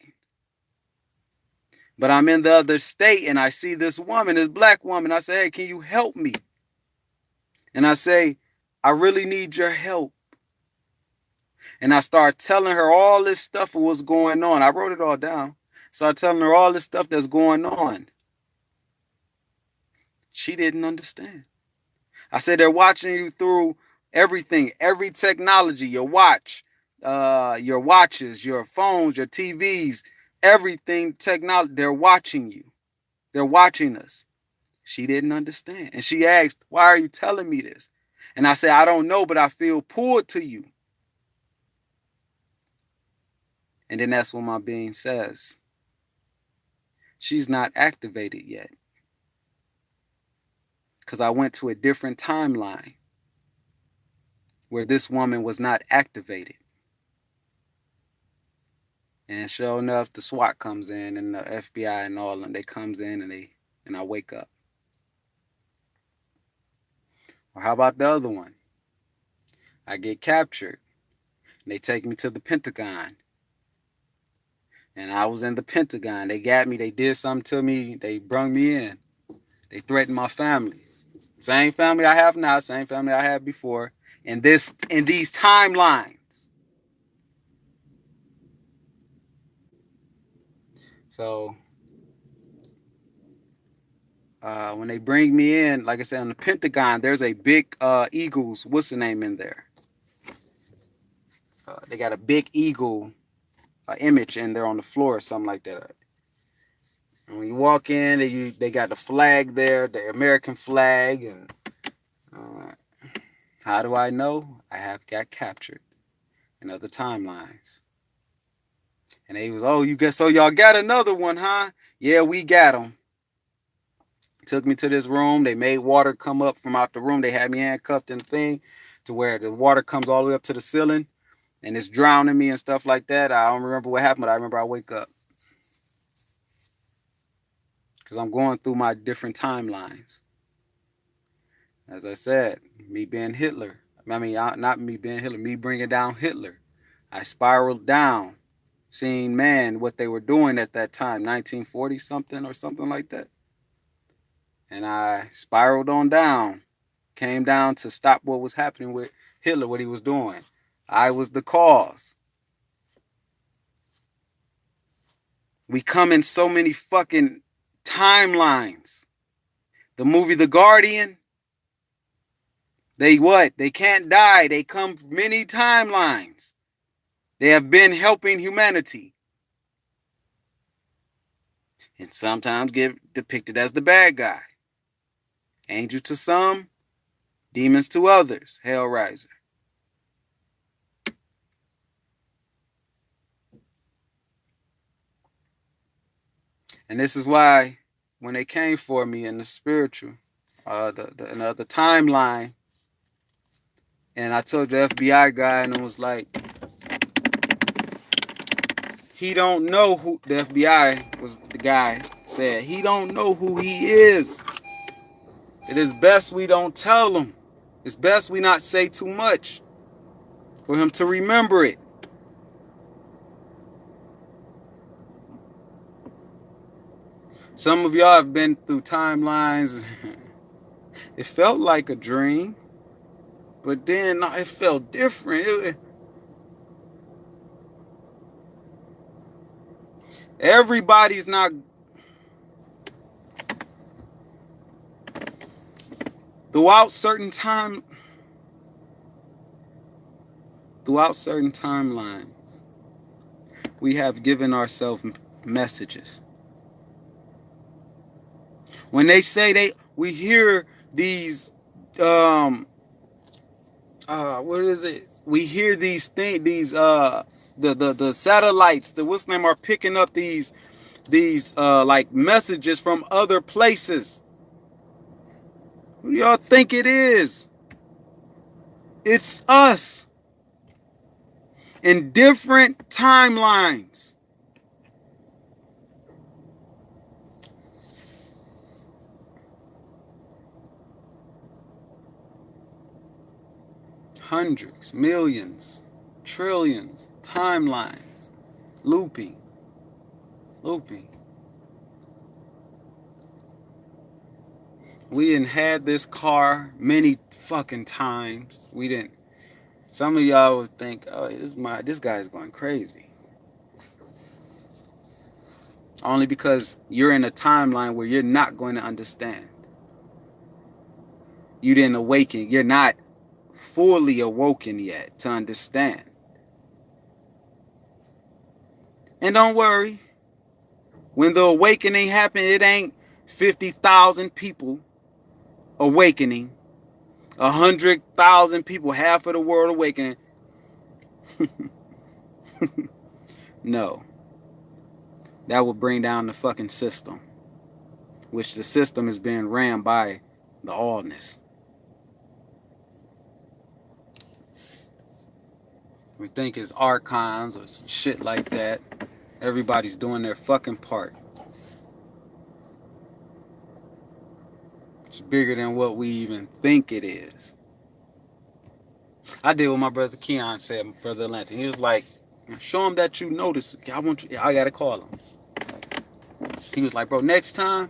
But I'm in the other state, and I see this woman, this black woman. I say, hey, can you help me? And I say, I really need your help. And I start telling her all this stuff of what's going on. I wrote it all down. Start telling her all this stuff that's going on. She didn't understand. I said, they're watching you through everything, every technology, your watch, your watches, your phones, your TVs, everything technology. They're watching you. They're watching us. She didn't understand. And she asked, why are you telling me this? And I said, I don't know, but I feel pulled to you. And then that's what my being says. She's not activated yet. Because I went to a different timeline where this woman was not activated. And sure enough, the SWAT comes in, and the FBI and all of them, they comes in, and I wake up. Or how about the other one? I get captured. And they take me to the Pentagon. And I was in the Pentagon. They got me. They did something to me. They brung me in. They threatened my family. Same family I have now, same family I had before. In these timelines. So when they bring me in, like I said, on the Pentagon, there's a big Eagles, what's the name in there? They got a big eagle image in there on the floor or something like that. And when you walk in, they got the flag there, the American flag, and how do I know? I have got captured in other timelines. And they was, oh, so y'all got another one, huh? Yeah, we got them. Took me to this room. They made water come up from out the room. They had me handcuffed in the thing to where the water comes all the way up to the ceiling and it's drowning me and stuff like that. I don't remember what happened, but I remember I wake up because I'm going through my different timelines. As I said, me being Hitler. I mean, not me being Hitler, me bringing down Hitler. I spiraled down, seeing, man, what they were doing at that time, 1940 something or something like that. And I spiraled on down, came down to stop what was happening with Hitler, what he was doing. I was the cause. We come in so many fucking timelines. The movie The Guardian, they what? They can't die. They come many timelines. They have been helping humanity. And sometimes get depicted as the bad guy. Angel to some, demons to others. Hellraiser. And this is why when they came for me in the spiritual, the timeline, and I told the FBI guy, and it was like, he don't know who, the FBI was the guy said, he don't know who he is. It is best we don't tell him. It's best we not say too much for him to remember it. Some of y'all have been through timelines. It felt like a dream, but then it felt different. Everybody's not. Throughout certain timelines, we have given ourselves messages. When they say we hear these, what is it? We hear these things, the satellites, what's the name, are picking up these like messages from other places. Who do y'all think it is? It's us in different timelines. Hundreds, millions, trillions, timelines, looping. We didn't had this car many fucking times. We didn't. Some of y'all would think, oh, this guy's going crazy. Only because you're in a timeline where you're not going to understand. You didn't awaken. You're not fully awoken yet to understand. And don't worry. When the awakening happens, it ain't 50,000 people awakening. 100,000 people, half of the world awakening. No. That would bring down the fucking system. Which the system is being ran by the allness. We think it's archons or some shit like that. Everybody's doing their fucking part. It's bigger than what we even think it is. I did what my brother Keon said, my brother Atlanta. He was like, show him that you notice. I gotta call him. He was like, bro, next time,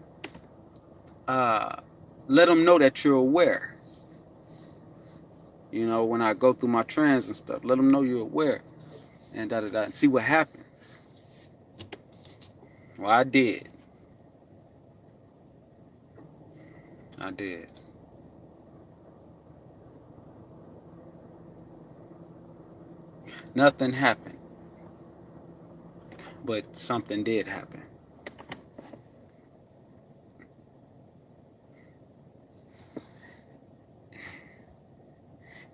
let them know that you're aware. You know, when I go through my trans and stuff, let them know you're aware. And and see what happens. Well, I did. Nothing happened. But something did happen.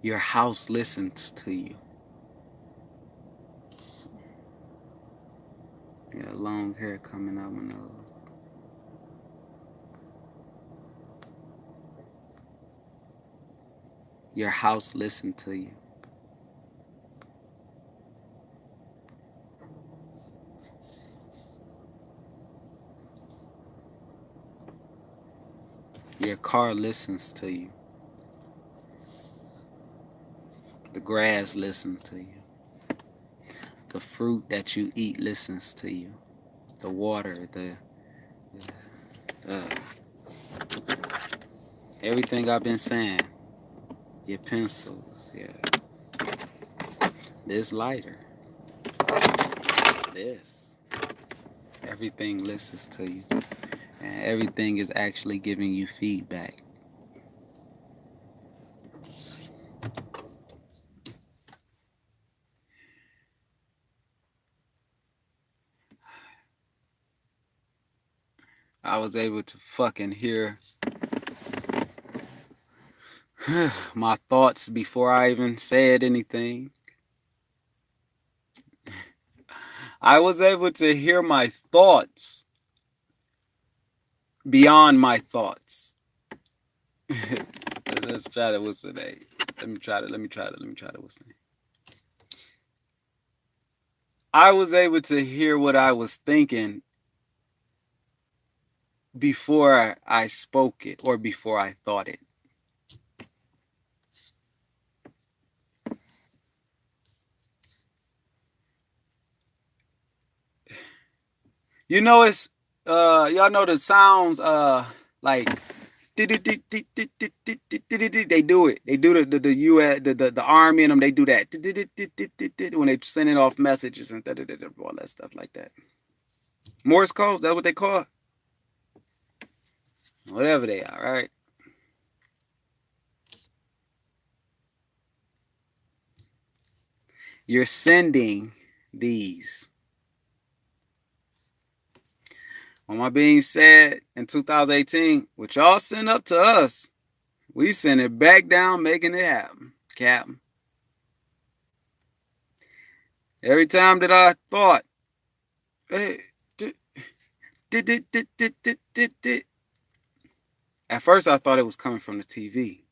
Your house listens to you. You got long hair coming out my nose. Your house listens to you. Your car listens to you. The grass listens to you. The fruit that you eat listens to you. The water, everything I've been saying. Your pencils, yeah. This lighter. This. Everything listens to you. And everything is actually giving you feedback. I was able to fucking hear my thoughts before I even said anything. I was able to hear my thoughts beyond my thoughts. Let's try to, what's the name? Let me try to, what's the name? I was able to hear what I was thinking before I spoke it or before I thought it. You know, it's y'all know the sounds like they do it. They do the US the army and them, they do that when they sending off messages and all that stuff like that. Morse codes, that's what they call it. Whatever they are, right? You're sending these. On my being said, in 2018, what y'all send up to us, we send it back down, making it happen, Captain. Every time that I thought, hey, at first I thought it was coming from the TV.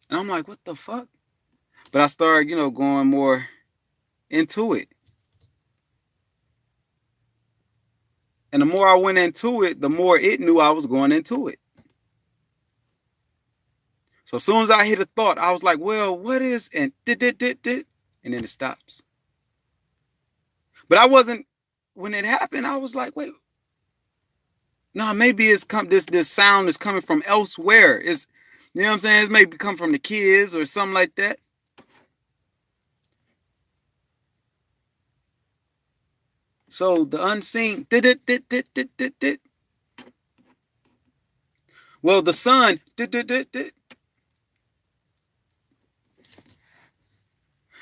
And I'm like, what the fuck? But I started, going more into it. And the more I went into it, the more it knew I was going into it. So as soon as I hit a thought, I was like, well, what is, and then it stops. But I wasn't, when it happened, I was like, wait, no, maybe it's this sound is coming from elsewhere. It's, you know what I'm saying? It's maybe come from the kids or something like that. So the unseen, well, the sun,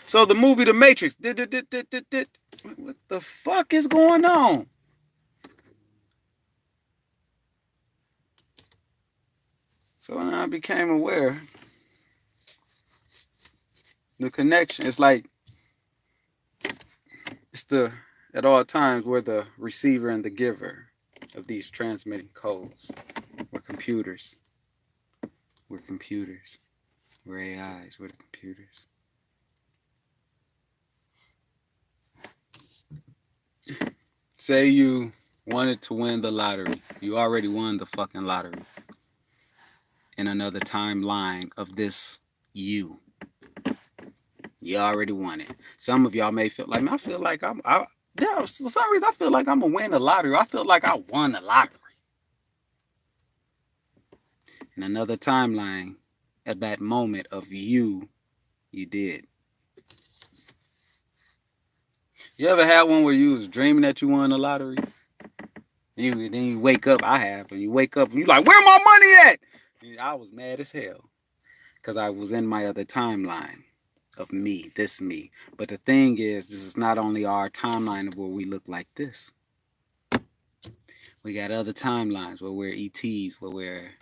so the movie The Matrix, what the fuck is going on? So when I became aware, the connection, it's like, it's at all times we're the receiver and the giver of these transmitting codes. We're computers. We're computers. We're AIs. We're the computers. Say you wanted to win the lottery. You already won the fucking lottery. In another timeline of this you. You already won it. Some of y'all may feel like, man, I feel like for some reason I feel like I'm gonna win the lottery. I feel like I won the lottery. In another timeline, at that moment of you did. You ever had one where you was dreaming that you won the lottery? Then you wake up, I have, and you wake up and you like, where my money at? And I was mad as hell because I was in my other timeline of me, this me. But the thing is, this is not only our timeline of where we look like this. We got other timelines where we're ETs, where we're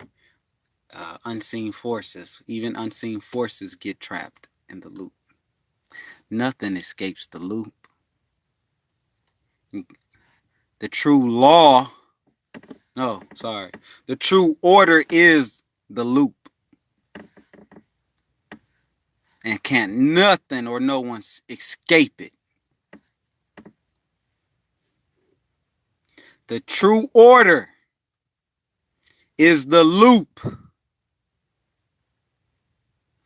unseen forces. Even unseen forces get trapped in the loop. Nothing escapes the loop. The true law, no, sorry. The true order is the loop. And can't nothing or no one escape it. The true order is the loop.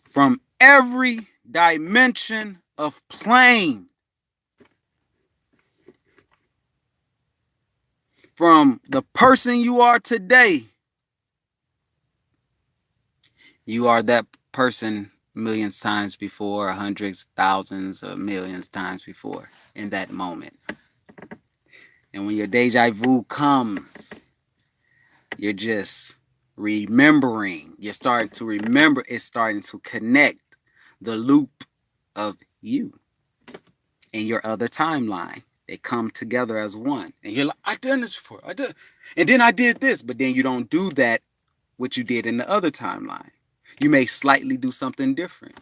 From every dimension of plane. From the person you are today, you are that person millions times before, hundreds, thousands of millions times before in that moment. And when your deja vu comes, you're just remembering. You're starting to remember. It's starting to connect the loop of you and your other timeline. They come together as one. And you're like, I done this before. I did. And then I did this. But then you don't do that, what you did in the other timeline. You may slightly do something different.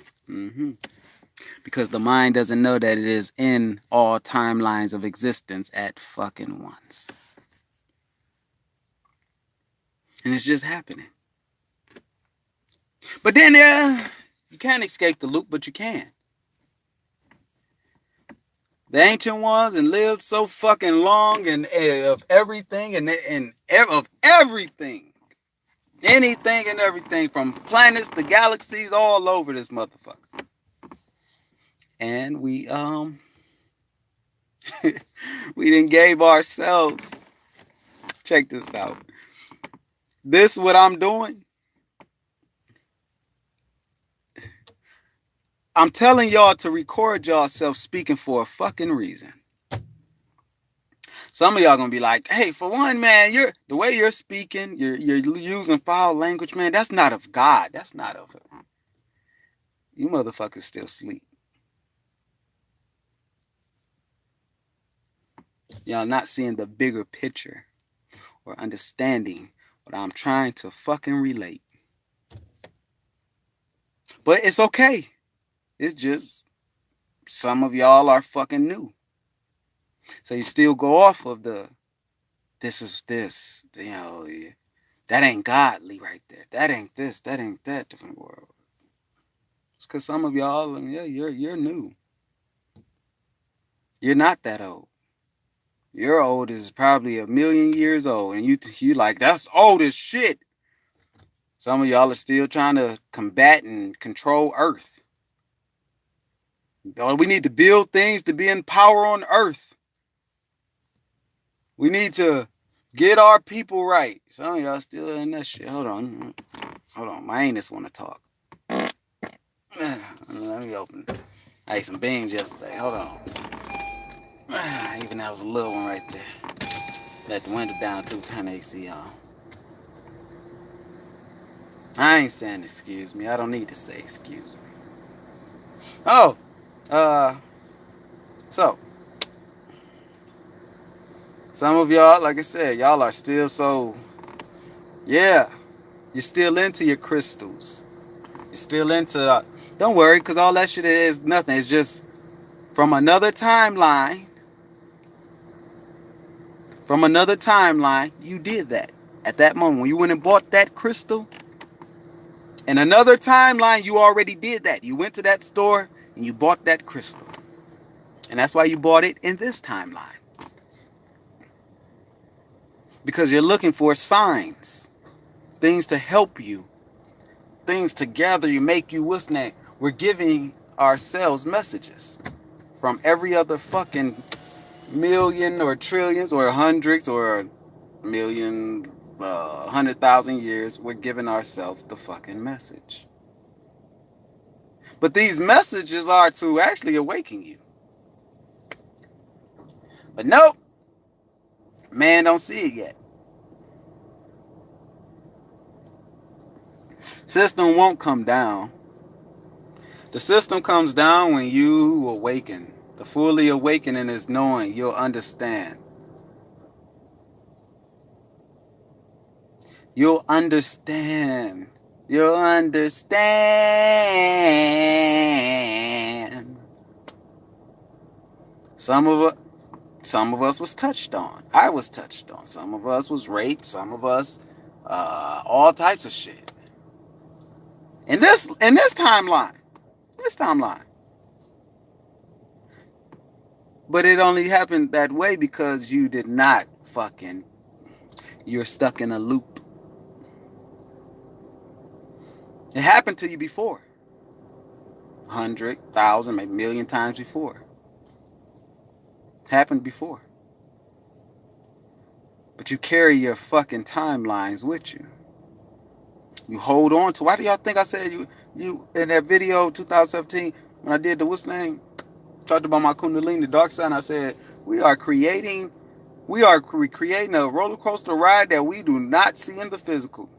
Because the mind doesn't know that it is in all timelines of existence at fucking once. And it's just happening. But then you can't escape the loop, but you can. The ancient ones and lived so fucking long and of everything and of everything. Anything and everything from planets to galaxies all over this motherfucker. And we we done gave ourselves, check this out. This what I'm doing. I'm telling y'all to record yourself speaking for a fucking reason. Some of y'all gonna be like, hey, for one, man, the way you're speaking, you're using foul language, man, that's not of God. That's not of it. You motherfuckers still sleep. Y'all not seeing the bigger picture or understanding what I'm trying to fucking relate. But it's okay. It's just some of y'all are fucking new. So you still go off of this is this, that ain't godly right there. That ain't this, that ain't that different world. It's because some of y'all, you're new. You're not that old. Your old is probably 1,000,000 years old, and you like, that's old as shit. Some of y'all are still trying to combat and control Earth. We need to build things to be in power on Earth. We need to get our people right. Some of y'all still in that shit. Hold on. My anus want to talk. Let me open. I ate some beans yesterday. Hold on. Even that was a little one right there. Let the window down too. Turn the AC on. I ain't saying excuse me. I don't need to say excuse me. Oh, so some of y'all, like I said, y'all are still so, you're still into your crystals. You're still into don't worry, because all that shit is nothing. It's just from another timeline. From another timeline, you did that. At that moment, when you went and bought that crystal, in another timeline, you already did that. You went to that store and you bought that crystal. And that's why you bought it in this timeline. Because you're looking for signs. Things to help you. Things to gather you, make you what's next. We're giving ourselves messages from every other fucking million or trillions or hundreds or million, 100,000 years. We're giving ourselves the fucking message. But these messages are to actually awaken you. But nope. Man don't see it yet. System won't come down. The system comes down when you awaken. The fully awakening is knowing. You'll understand. You'll understand You'll understand. Some of us was touched on. I was touched on. Some of us was raped. Some of us, all types of shit. In this timeline, but it only happened that way because you did not fucking. You're stuck in a loop. It happened to you before. 100,000, maybe million times before. Happened before. But you carry your fucking timelines with you. You hold on to. Why do y'all think I said you in that video 2017 when I did the what's name? Talked about my Kundalini, the dark side. And I said we are creating a roller coaster ride that we do not see in the physical.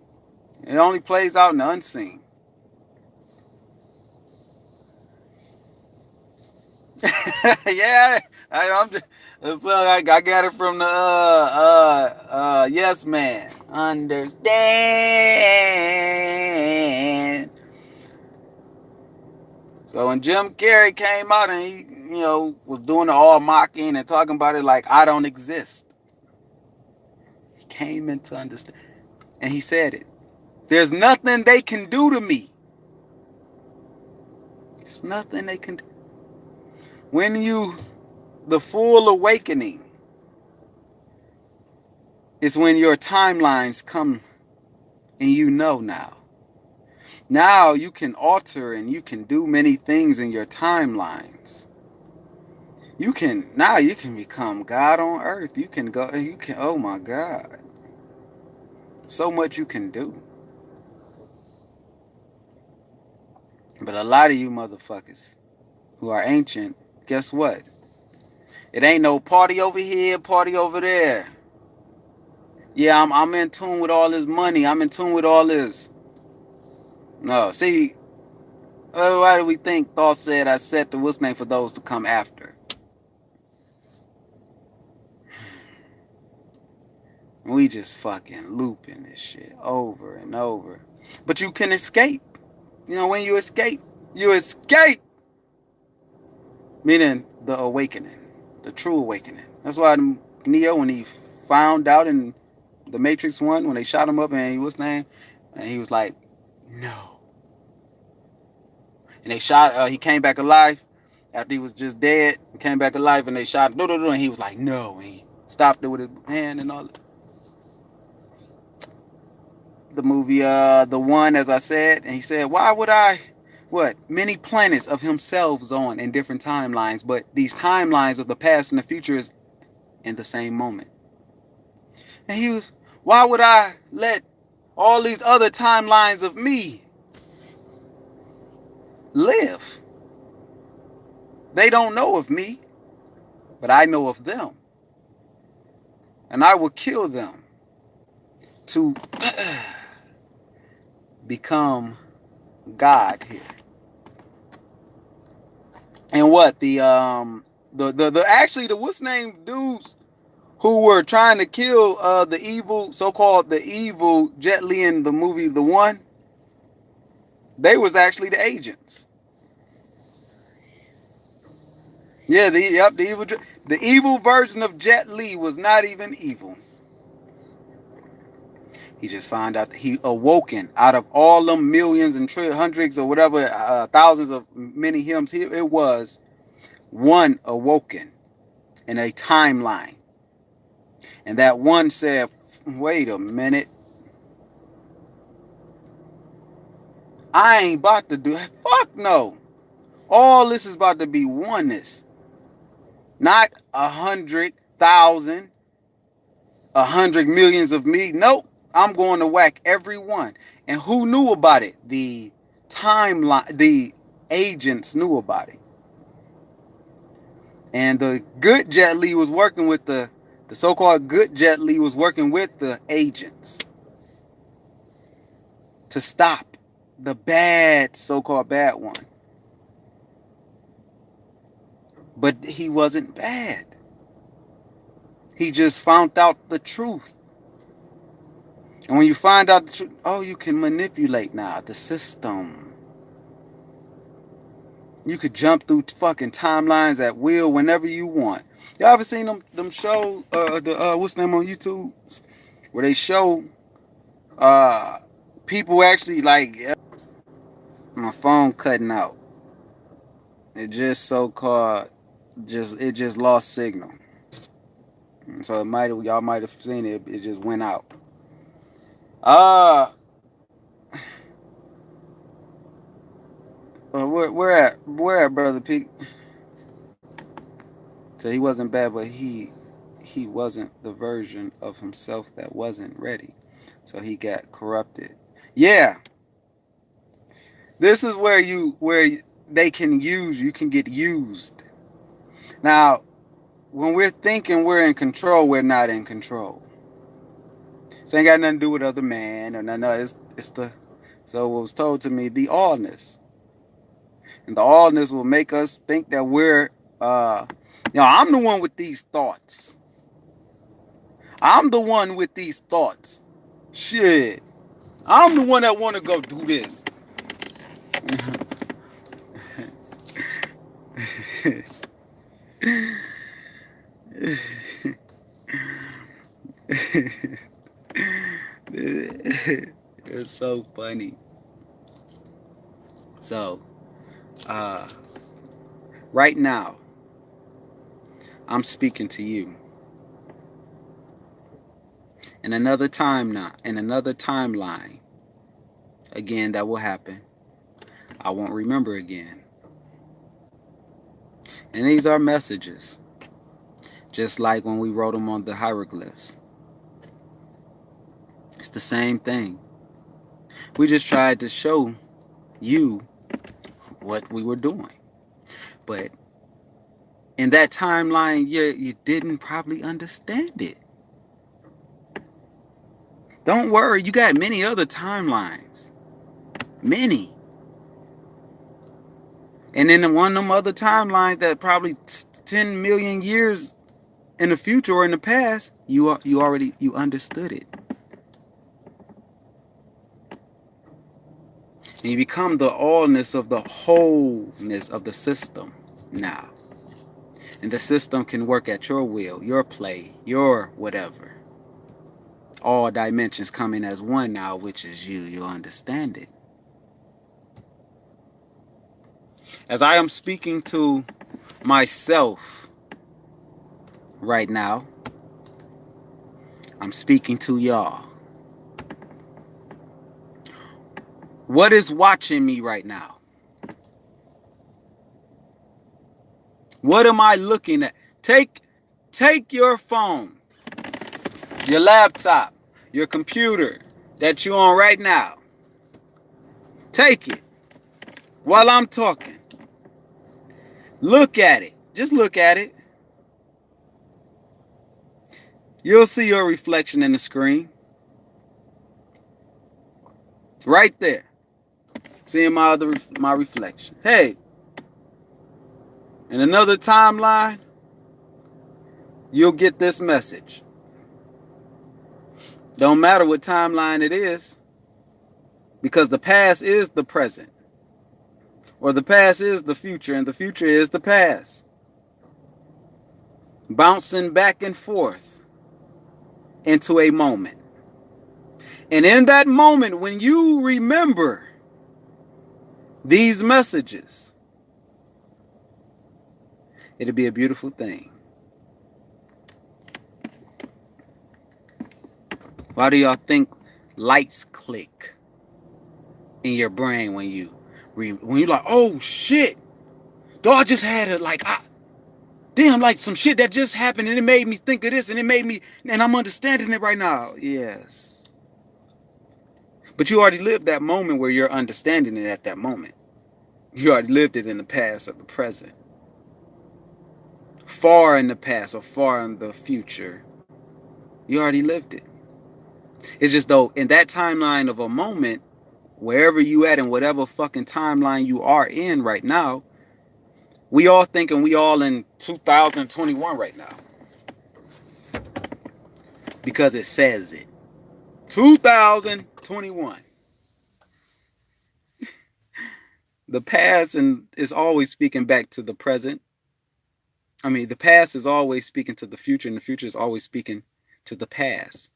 It only plays out in the unseen. Yeah, I'm just. So I got it from the yes man. Understand. So when Jim Carrey came out and he, was doing the all mocking and talking about it like I don't exist, he came into understand, and he said it. There's nothing they can do to me. There's nothing they can do. When the full awakening is when your timelines come and now. Now you can alter and you can do many things in your timelines. You can become God on earth. Oh my God. So much you can do. But a lot of you motherfuckers who are ancient, guess what? It ain't no party over here, party over there. Yeah, I'm in tune with all this money. I'm in tune with all this. No, see, why do we think Thought said I set the what's name for those to come after? We just fucking looping this shit over and over. But you can escape. When you escape. Meaning the awakening. The true awakening. That's why Neo, when he found out in the Matrix 1, when they shot him up and what's name? And he was like, no. And they shot, he came back alive after he was just dead. He came back alive and they shot him. And he was like, no. And he stopped it with his hand and all that. The movie, the one, as I said, and he said, why would I, many planets of himself on in different timelines, but these timelines of the past and the future is in the same moment. And he was, why would I let all these other timelines of me live? They don't know of me, but I know of them. And I will kill them to become God here. And what the actually the what's name dudes who were trying to kill the evil Jet Li in the movie The One, they was actually the agents. Yeah, the evil version of Jet Li was not even evil. He just found out that he awoken out of all them millions and hundreds or whatever, thousands of many hymns. It was one awoken in a timeline. And that one said, wait a minute. I ain't about to do it. Fuck no. All this is about to be oneness. Not 100,000, 100 millions of me. Nope. I'm going to whack every one. And who knew about it? The timeline, the agents knew about it. And the good Jet Li was working with the so-called good Jet Li was working with the agents to stop the bad, so-called bad one. But he wasn't bad. He just found out the truth. And when you find out the truth, oh, you can manipulate now the system. You could jump through fucking timelines at will whenever you want. Y'all ever seen them show what's the name on YouTube where they show uh people actually like my phone cutting out. It just so called it just lost signal. So y'all might have seen it. It just went out. Uh where at Brother Pete? So he wasn't bad, but he wasn't the version of himself that wasn't ready. So he got corrupted. Yeah. This is where they can use you can get used. Now, when we're thinking we're in control, we're not in control. So ain't got nothing to do with other man or nothing. It's the so what was told to me, the allness. And the allness will make us think that we're I'm the one with these thoughts. I'm the one with these thoughts. Shit. I'm the one that want to go do this. It's so funny. So, right now, I'm speaking to you. In another time now, in another timeline, again, that will happen. I won't remember again. And these are messages, just like when we wrote them on the hieroglyphs. It's the same thing. We just tried to show you what we were doing. But in that timeline, you didn't probably understand it. Don't worry, you got many other timelines. Many. And then one of them other timelines that probably 10 million years in the future or in the past, you understood it. And you become the allness of the wholeness of the system now. And the system can work at your will, your play, your whatever. All dimensions coming as one now, which is you. You'll understand it. As I am speaking to myself right now, I'm speaking to y'all. What is watching me right now? What am I looking at? Take your phone, your laptop, your computer that you're on right now. Take it while I'm talking. Look at it. Just look at it. You'll see your reflection in the screen. Right there. Seeing my reflection. Hey, in another timeline, you'll get this message. Don't matter what timeline it is, because the past is the present. Or the past is the future, and the future is the past. Bouncing back and forth into a moment. And in that moment, when you remember these messages, it'll be a beautiful thing. Why do y'all think lights click in your brain when you're like, oh shit, dog, just had it like, damn, like some shit that just happened and it made me think of this and I'm understanding it right now. Yes. But you already lived that moment where you're understanding it at that moment. You already lived it in the past or the present. Far in the past or far in the future. You already lived it. It's just though in that timeline of a moment, wherever you at in whatever fucking timeline you are in right now, we all thinking we all in 2021 right now. Because it says it. 2021. The past is always speaking back to the present. I mean, the past is always speaking to the future, and the future is always speaking to the past.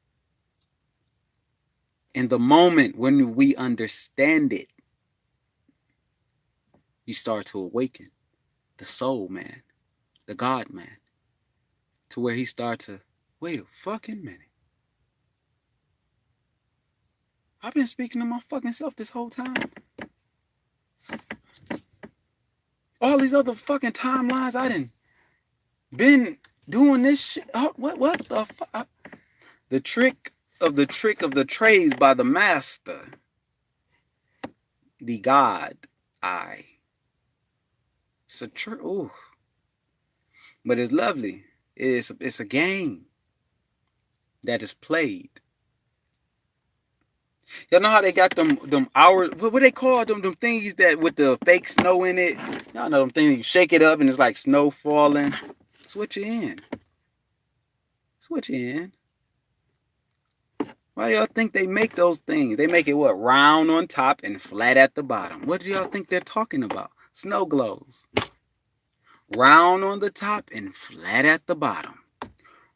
In the moment when we understand it, you start to awaken the soul man, the God man, to where he starts to, wait a fucking minute. I've been speaking to my fucking self this whole time. All these other fucking timelines, I didn't been doing this shit. Oh, what the fuck? The trick of the trades by the master, the God eye. It's a true, but it's lovely. It's a game that is played. Y'all know how they got them hours? What they call them things that with the fake snow in it? Y'all know them things you shake it up and it's like snow falling. Switch it in. Switch it in. Why do y'all think they make those things? They make it what? Round on top and flat at the bottom. What do y'all think they're talking about? Snow globes. Round on the top and flat at the bottom.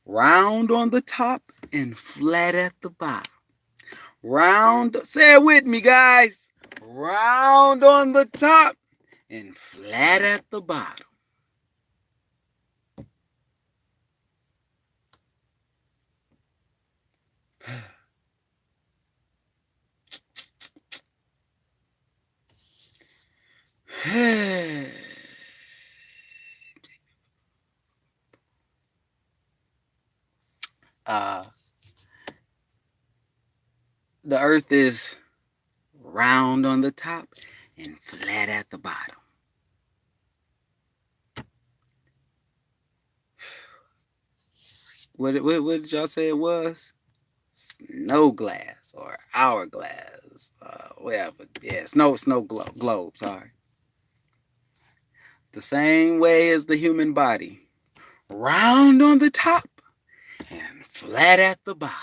Round on the top and flat at the bottom. Round, say it with me, guys. Round on the top and flat at the bottom. The earth is round on the top and flat at the bottom. What did y'all say it was? Snow glass or hourglass, whatever. Yeah, snow globe. Sorry. The same way as the human body, round on the top and flat at the bottom.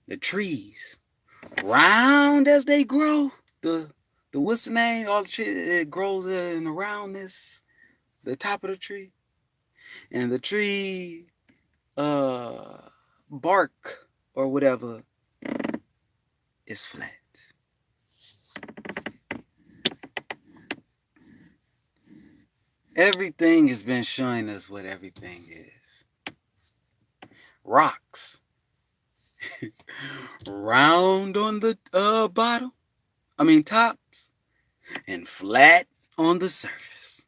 The trees, round as they grow. The what's the name? All the shit it grows in around this, the top of the tree, and the tree, bark or whatever, is flat. Everything has been showing us what everything is. Rocks. Round on the tops, and flat on the surface.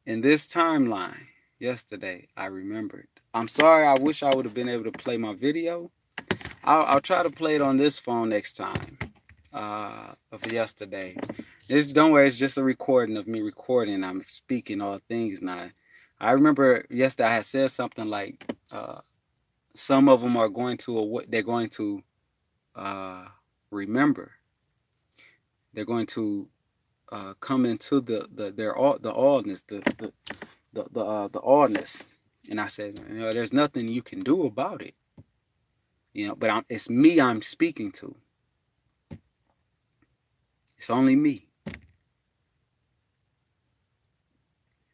In this timeline, yesterday, I remembered. I'm sorry, I wish I would have been able to play my video. I'll try to play it on this phone next time. Of yesterday. Don't worry, it's just a recording of me recording. I'm speaking all things now. I remember yesterday I had said something like, some of them are going to, they're going to remember. They're going to come into the allness, the allness. And I said, there's nothing you can do about it. But it's me I'm speaking to. It's only me.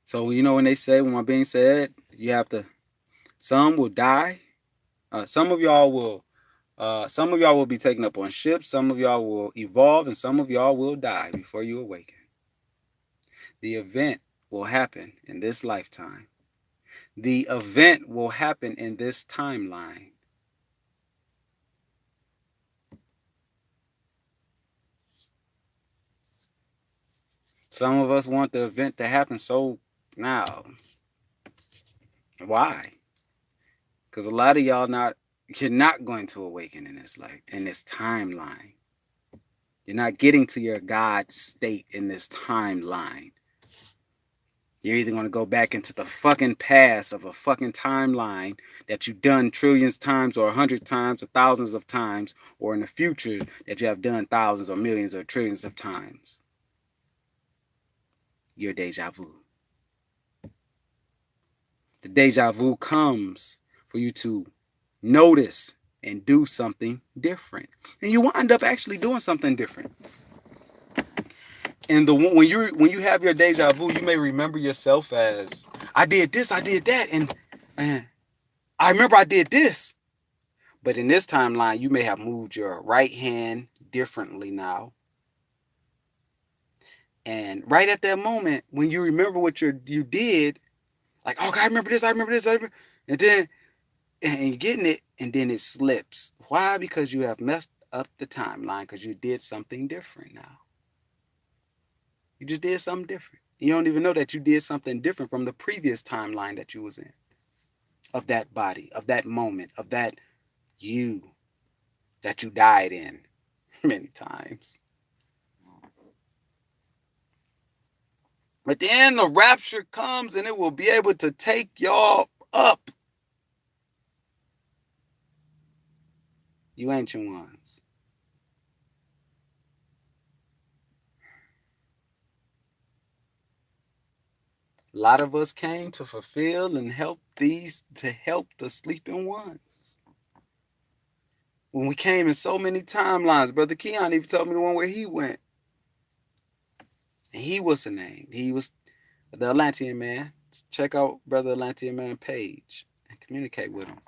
So, when they say, when my being said, you have to, some will die. Some of y'all will be taken up on ships. Some of y'all will evolve, and some of y'all will die before you awaken. The event will happen in this lifetime. The event will happen in this timeline. Some of us want the event to happen so now. Why? Because a lot of y'all you're not going to awaken in this life, in this timeline. You're not getting to your God state in this timeline. You're either going to go back into the fucking past of a fucking timeline that you've done trillions times or 100 times or thousands of times, or in the future that you have done thousands or millions or trillions of times. your deja vu. The deja vu comes for you to notice and do something different. And you wind up actually doing something different. And when you have your deja vu, you may remember yourself as, I did this, I did that, and I remember I did this. But in this timeline, you may have moved your right hand differently now. And right at that moment, when you remember what you did, like, oh, God, I remember this, I remember this, and then and you're getting it, and then it slips. Why? Because you have messed up the timeline because you did something different now. You just did something different. You don't even know that you did something different from the previous timeline that you was in. Of that body, of that moment, of that you that you died in many times. But then the rapture comes and it will be able to take y'all up. You ancient ones. A lot of us came to fulfill and help the sleeping ones. When we came in so many timelines, Brother Keon even told me the one where he went. And he was the name. He was the Atlantean man. Check out Brother Atlantean Man page and communicate with him.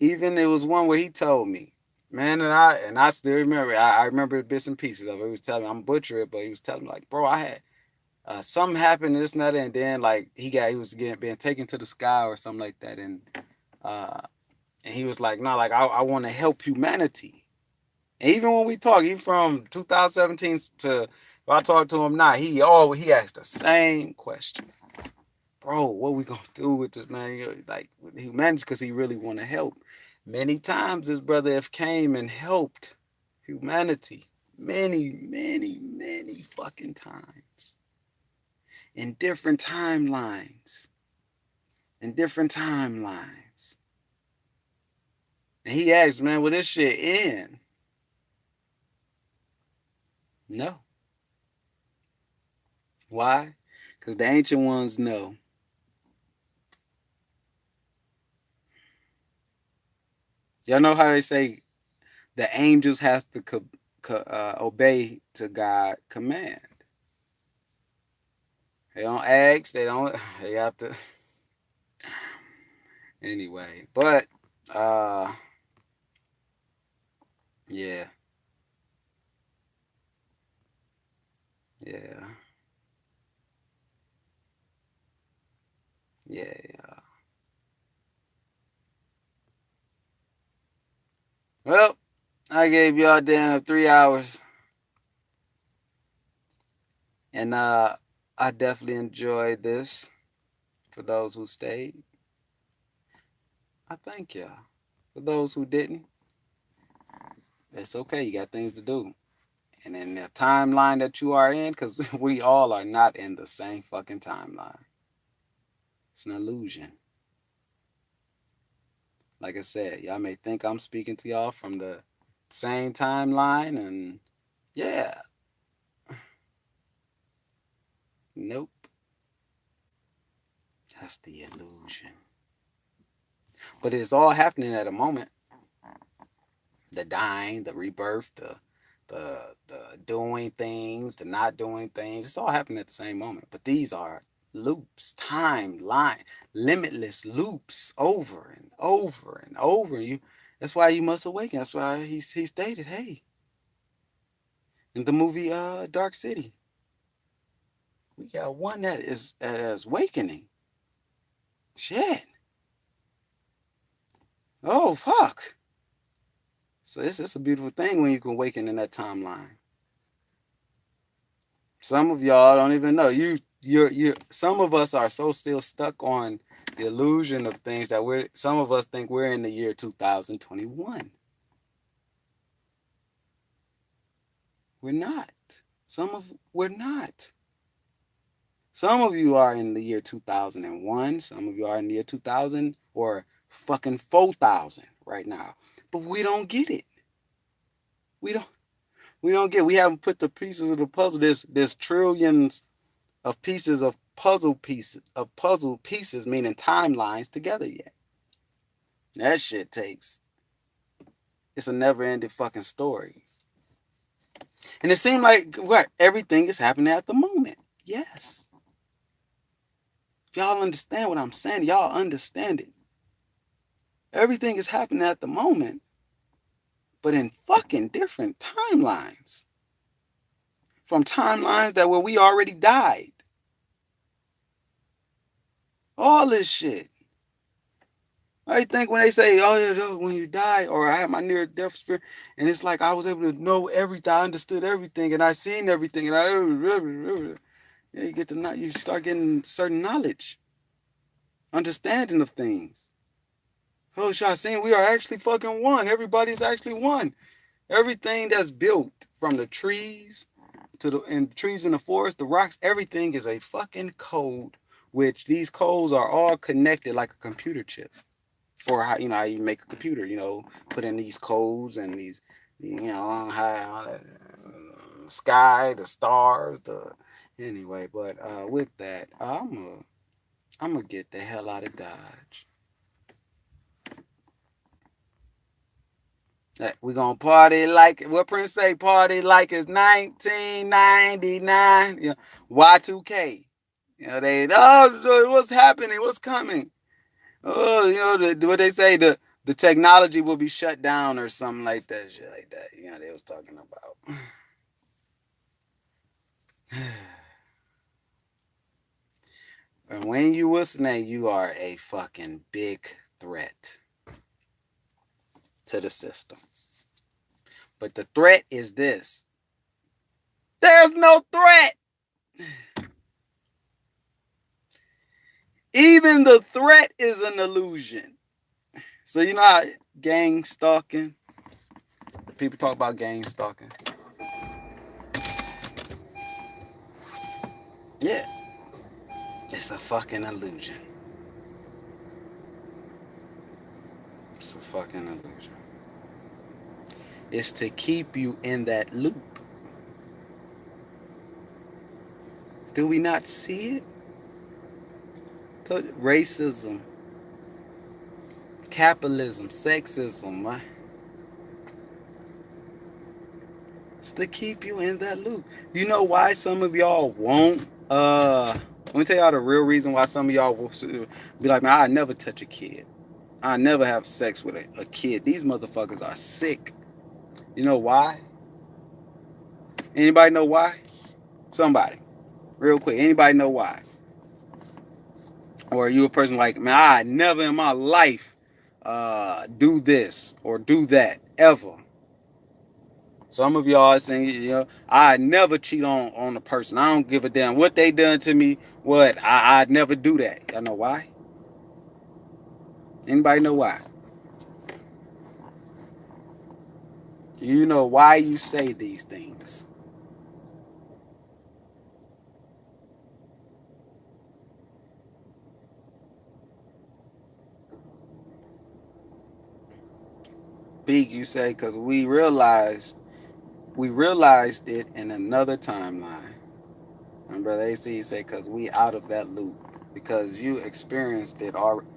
Even there was one where he told me, man, and I still remember. I remember bits and pieces of it. He was telling me, I'm butchering it, but he was telling me, like, bro, I had something happened, this and that, and then like he was being taken to the sky or something like that, and he was like, no, like I want to help humanity. And even when we talk, even from 2017 to if I talk to him now, he asked the same question, bro, what we gonna do with this, man? Like with humanity, because he really want to help. Many times this brother have came and helped humanity many fucking times. In different timelines. And he asked, man, will this shit end? No. Why? Because the ancient ones know. Y'all know how they say the angels have to obey to God's command. They don't ask. They have to. Anyway, but yeah. Yeah. Well, I gave y'all damn 3 hours. And I definitely enjoyed this. For those who stayed, I thank y'all. For those who didn't, it's okay. You got things to do. And in the timeline that you are in, because we all are not in the same fucking timeline. It's an illusion. Like I said, y'all may think I'm speaking to y'all from the same timeline, and yeah. Nope. That's the illusion. But it's all happening at a moment. The dying, the rebirth, the doing things, the not doing things. It's all happening at the same moment. But these are loops, timeline, limitless loops over and over and over. That's why you must awaken. That's why he stated, hey, in the movie Dark City, we got one that is awakening. Shit. Oh, fuck. So it's a beautiful thing when you can awaken in that timeline. Some of y'all don't even know. Some of us are so still stuck on the illusion of things that some of us think we're in the year 2021. We're not. We're not. Some of you are in the year 2001. Some of you are in the year 2000 or fucking 4000 right now. But we don't get it. We We don't get. We haven't put the pieces of the puzzle. There's trillions of pieces of puzzle pieces, meaning timelines, together yet. That shit takes. It's a never-ending fucking story. And it seemed like what everything is happening at the moment. Yes. If y'all understand what I'm saying, y'all understand it. Everything is happening at the moment, but in fucking different timelines. From timelines that where we already died. All this shit. I think when they say, oh yeah, when you die, or I had my near-death experience, and it's like I was able to know everything, I understood everything, and I seen everything, and yeah, you start getting certain knowledge, understanding of things. Oh, Shasin, we are actually fucking one. Everybody's actually one. Everything that's built, from the trees to the trees in the forest, the rocks, everything is a fucking code, which these codes are all connected like a computer chip. Or how you make a computer, put in these codes and these, how sky, the stars, anyway. But with that, I'm gonna get the hell out of Dodge. We gonna party like what Prince say? Party like it's 1999. Y2K. What's happening? What's coming? Oh, what they say, the technology will be shut down or something like that, shit like that. They was talking about. And when you listening, you are a fucking big threat to the system. But the threat is this. There's no threat. Even the threat is an illusion. So you know how gang stalking? People talk about gang stalking. Yeah. It's a fucking illusion. It's a fucking illusion. It's to keep you in that loop. Do we not see it? Racism, capitalism, sexism, right? It's to keep you in that loop. You know why some of y'all won't? Let me tell y'all the real reason why some of y'all will be like, man, I never touch a kid. I never have sex with a kid. These motherfuckers are sick. You know why? Anybody know why? Somebody. Real quick. Anybody know why? Or are you a person like, man, I never in my life do this or do that ever. Some of y'all are saying, I never cheat on a person. I don't give a damn what they done to me. I'd never do that. Y'all know why? Anybody know why? You know why you say these things. Big, you say, because we realized it in another timeline. And Brother AC say, because we out of that loop. Because you experienced it already.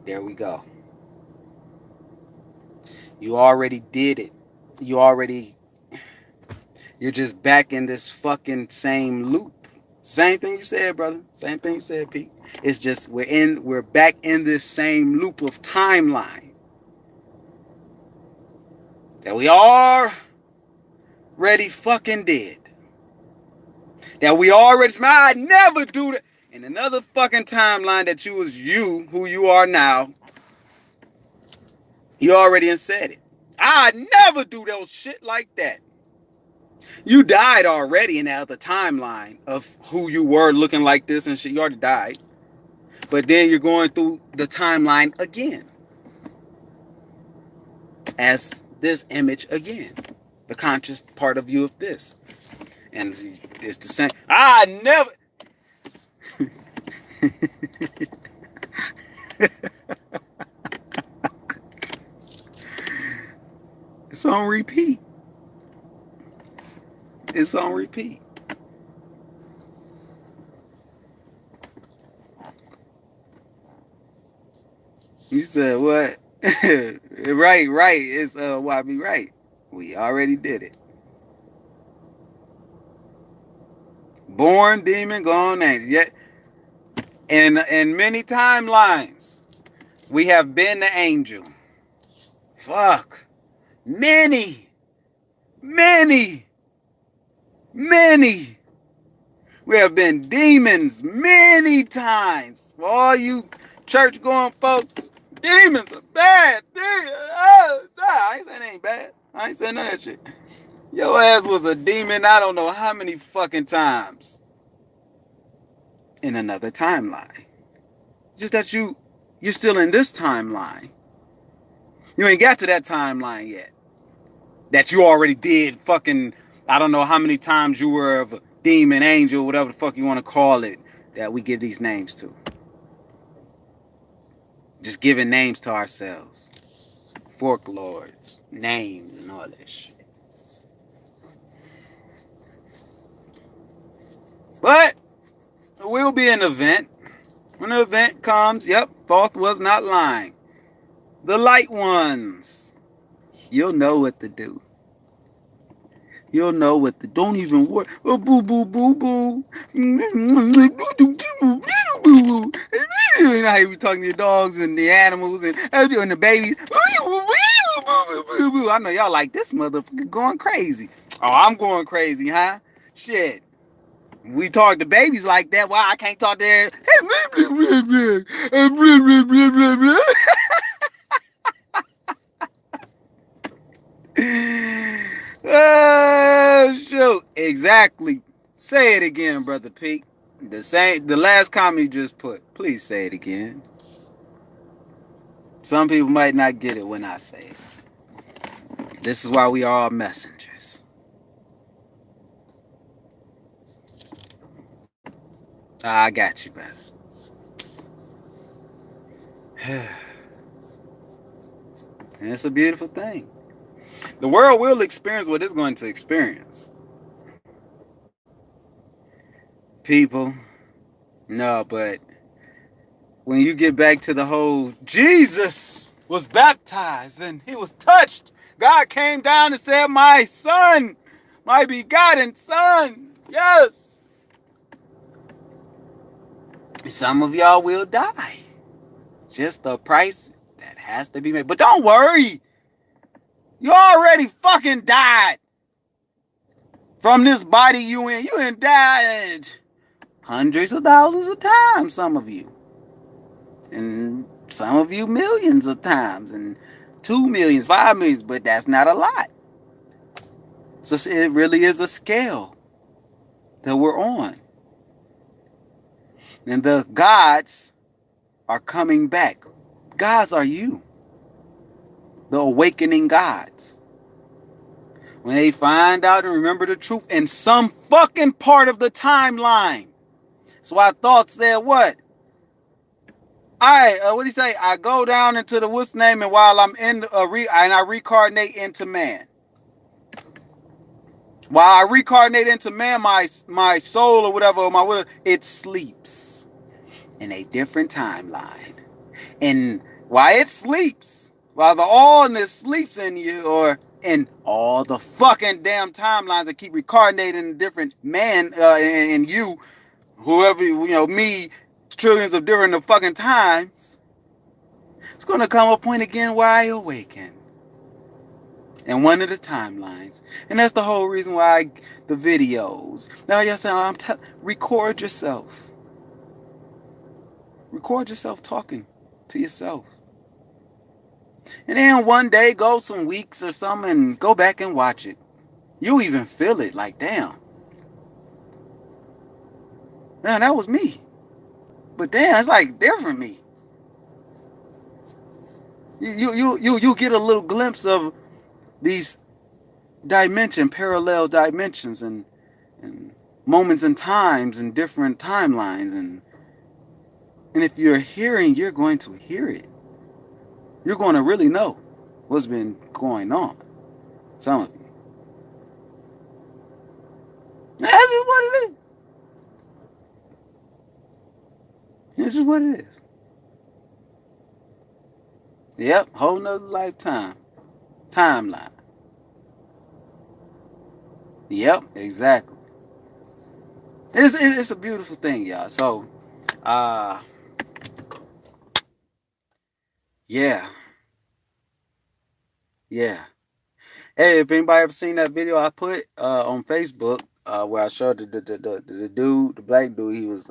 There we go. You already did it. You're just back in this fucking same loop. Same thing you said, brother. Same thing you said, Pete. It's just we're back in this same loop of timeline. That we already fucking did. That we already, I never do that. In another fucking timeline that you was you, who you are now, you already said it. I never do those shit like that. You died already in that other timeline of who you were looking like this and shit. You already died. But then you're going through the timeline again. As this image again. The conscious part of you of this. And it's the same. I never. It's on repeat. It's on repeat. You said what? Right. It's YB right. We already did it. Born demon, gone angel. Yet in many timelines, we have been the angel. Fuck. Many. We have been demons many times. For all you church going folks, demons are bad. I ain't saying they ain't bad. I ain't saying none of that shit. Your ass was a demon I don't know how many fucking times in another timeline. It's just that you're still in this timeline. You ain't got to that timeline yet. That you already did fucking, I don't know how many times you were of a demon, angel, whatever the fuck you want to call it, that we give these names to. Just giving names to ourselves. Folklores, names, and all that shit. But it will be an event. When the event comes, yep, Thoth was not lying. The light ones, you'll know what to do. You'll know what to. Don't even worry. Oh, boo, boo, boo, boo. Now you be talking to your dogs and the animals and the babies. I know y'all like this motherfucker going crazy. Oh, I'm going crazy, huh? Shit. We talk to babies like that. Why I can't talk to their... Oh, shoot. Exactly. Say it again, Brother Pete. The last comment you just put. Please say it again. Some people might not get it when I say it. This is why we are all messengers. I got you, brother. And it's a beautiful thing. The world will experience what it's going to experience. People, no, but when you get back to the whole Jesus was baptized and he was touched, God came down and said, my son, my begotten son, yes. Some of y'all will die. It's just the price that has to be made. But don't worry. You already fucking died. From this body you in. You in died hundreds of thousands of times, some of you. And some of you millions of times. And 2 millions, 5 millions. But that's not a lot. So it really is a scale that we're on. And the gods are coming back. Gods are you. The awakening gods. When they find out and remember the truth in some fucking part of the timeline. That's why Thoth said what? What do you say? I go down into the what's name, and while I'm in I reincarnate into man. While I reincarnate into man, my soul or whatever, it sleeps in a different timeline. And while it sleeps, while the allness sleeps in you, or in all the fucking damn timelines that keep reincarnating different man in you, whoever, me, trillions of different fucking times, it's going to come a point again where I awaken. In one of the timelines. And that's the whole reason why the videos. Now, yes, record yourself. Record yourself talking to yourself. And then one day, go some weeks or something, and go back and watch it. You even feel it, like, damn. Man, that was me. But damn, it's like different me. You get a little glimpse of these parallel dimensions, and moments and times and different timelines, and if you're hearing, you're going to hear it. You're going to really know what's been going on. Some of you. That's just what it is. This is what it is. Yep, whole nother lifetime. Timeline. Yep, exactly. It's a beautiful thing, y'all. So, uh, yeah, yeah. Hey, if anybody ever seen that video I put on Facebook, where I showed the dude, the black dude, he was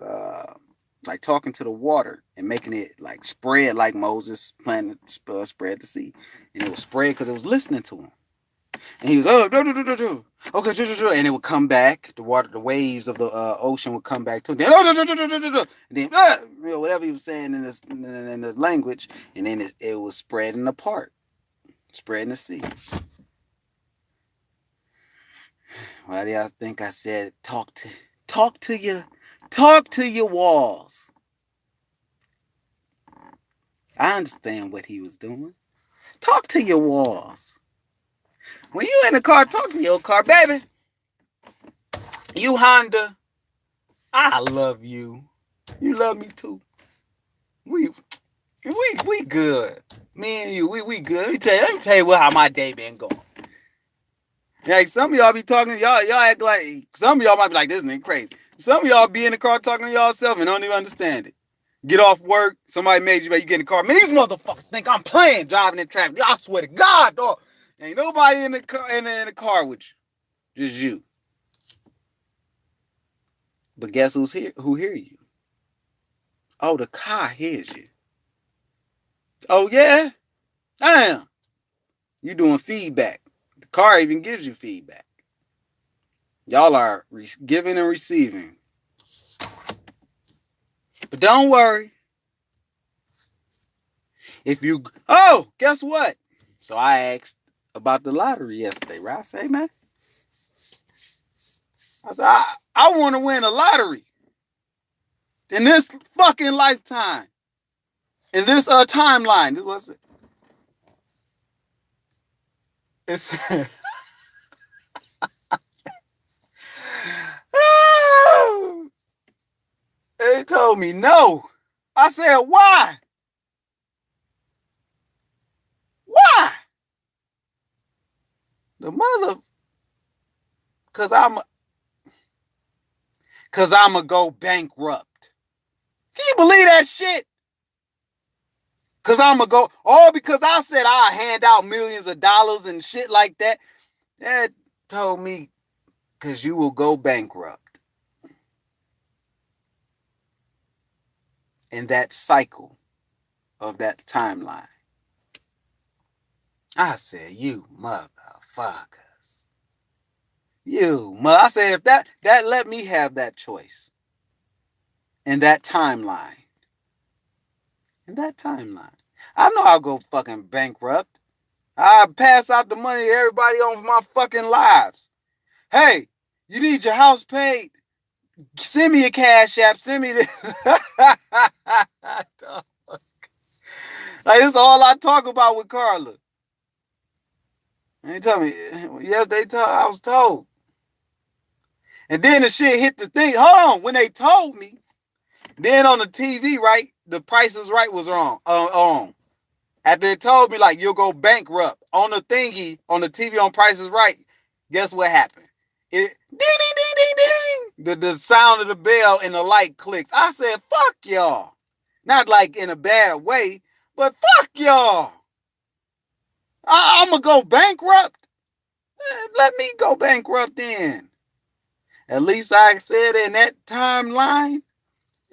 like talking to the water and making it like spread like Moses planted spread the sea, and it was spread because it was listening to him. And he was okay, and it would come back. The water, the waves of the ocean would come back to him. And then whatever he was saying in the language, and then it was spreading apart, spreading the sea. Why do y'all think I said talk to your walls? I understand what he was doing. Talk to your walls. When you in the car, talk to your car, baby. You Honda, I love you. You love me too. We we good. Me and you, we good. Let me tell you how my day been going. Like some of y'all be talking, y'all act like some of y'all might be like this nigga crazy. Some of y'all be in the car talking to y'all self and don't even understand it. Get off work, somebody made you, but you get in the car. Man, these motherfuckers think I'm playing driving in traffic. I swear to God, dog. Ain't nobody in the car in the car with you. Just you. But guess who's here? Who hear you? Oh, the car hears you. Oh yeah? Damn. You doing feedback. The car even gives you feedback. Y'all are giving and receiving. But don't worry. If you guess what? So I asked about the lottery yesterday, right? I say, man. I said, I want to win a lottery in this fucking lifetime. In this timeline. This was it's they told me no. I said, why? Why? The mother cause I'ma go bankrupt. Can you believe that shit? Cause I'ma go all because I said I'll hand out millions of dollars and shit like that. That told me cause you will go bankrupt. In that cycle of that timeline. I said, you motherfuckers. I said, if that let me have that choice. In that timeline. In that timeline. I know I'll go fucking bankrupt. I pass out the money to everybody on my fucking lives. Hey, you need your house paid? Send me a cash app. Send me this. Like, this is all I talk about with Carla. And they tell me, yes, I was told. And then the shit hit the thing. Hold on. When they told me, then on the TV, right, the Price is Right was wrong. After they told me, like, you'll go bankrupt on the thingy, on the TV on Price is Right, guess what happened? It ding, ding, ding, ding, ding. The sound of the bell and the light clicks. I said, fuck y'all. Not like in a bad way, but fuck y'all. I'm going to go bankrupt. Let me go bankrupt then. At least I said in that timeline,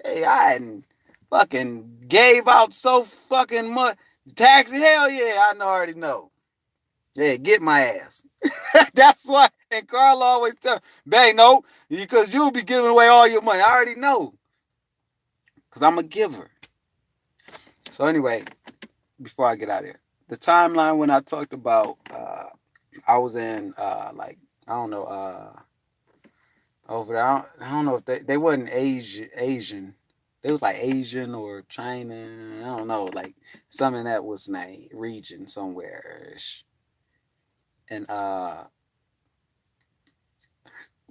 hey, I hadn't fucking gave out so fucking much. Taxi, hell yeah, I already know. Yeah, get my ass. That's why. And Carl always tell me, babe, no, because you'll be giving away all your money. I already know. Because I'm a giver. So anyway, before I get out of here, the timeline when I talked about, I was in, like, I don't know, over there. I don't know if they wasn't Asian. They was like Asian or China. I don't know, like something that was my region somewhere. And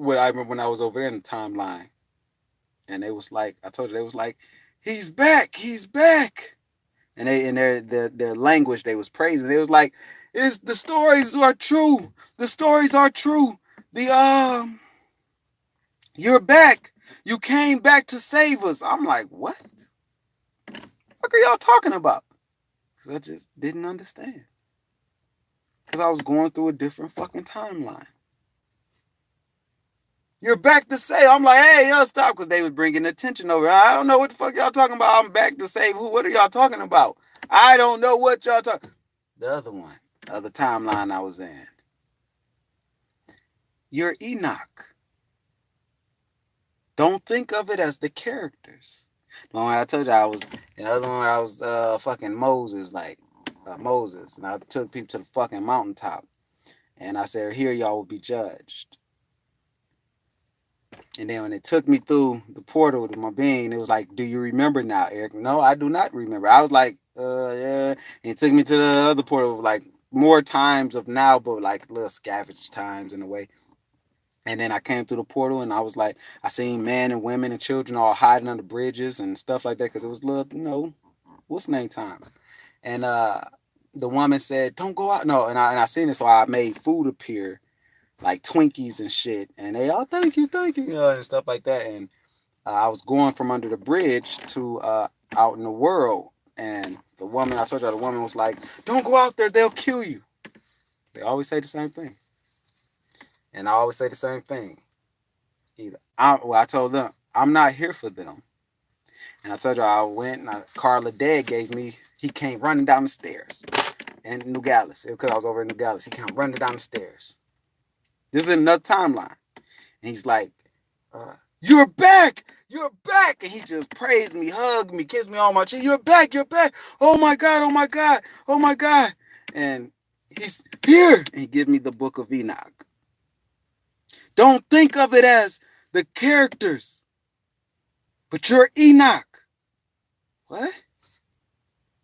what I remember when I was over there in the timeline, and they was like, I told you, they was like, he's back, he's back, and they in their language they was praising. They was like, "Is the stories are true? The stories are true. The you're back. You came back to save us." I'm like, what? What are y'all talking about? Because I just didn't understand. Because I was going through a different fucking timeline. You're back to save. I'm like, hey, y'all stop, because they was bringing attention over. I don't know what the fuck y'all talking about. I'm back to save who? What are y'all talking about? I don't know what y'all talking. The other one, the other timeline I was in. You're Enoch. Don't think of it as the characters. The one I told you I was, the other one I was fucking Moses, like Moses, and I took people to the fucking mountaintop, and I said, here y'all will be judged. And then when it took me through the portal to my being, it was like, do you remember now, Eric? No, I do not remember. I was like, yeah. And it took me to the other portal, like more times of now, but like little scavenge times in a way. And then I came through the portal, and I was like, I seen men and women and children all hiding under bridges and stuff like that, because it was little, what's name times. And the woman said, don't go out. No, and I seen it, so I made food appear, like Twinkies and shit, and they all thank you, and stuff like that. And I was going from under the bridge to out in the world, and the woman, I told you, the woman was like, don't go out there, they'll kill you. They always say the same thing. And I always say the same thing. I told them, I'm not here for them. And I told you, I went, and Carla dad gave me, he came running down the stairs in Nogales, because I was over in Nogales. He came running down the stairs. This is another timeline. And he's like, you're back! You're back! And he just praised me, hugged me, kissed me on my cheek. You're back! You're back! Oh my God! Oh my God! Oh my God! And he's here! And he gave me the book of Enoch. Don't think of it as the characters, but you're Enoch. What?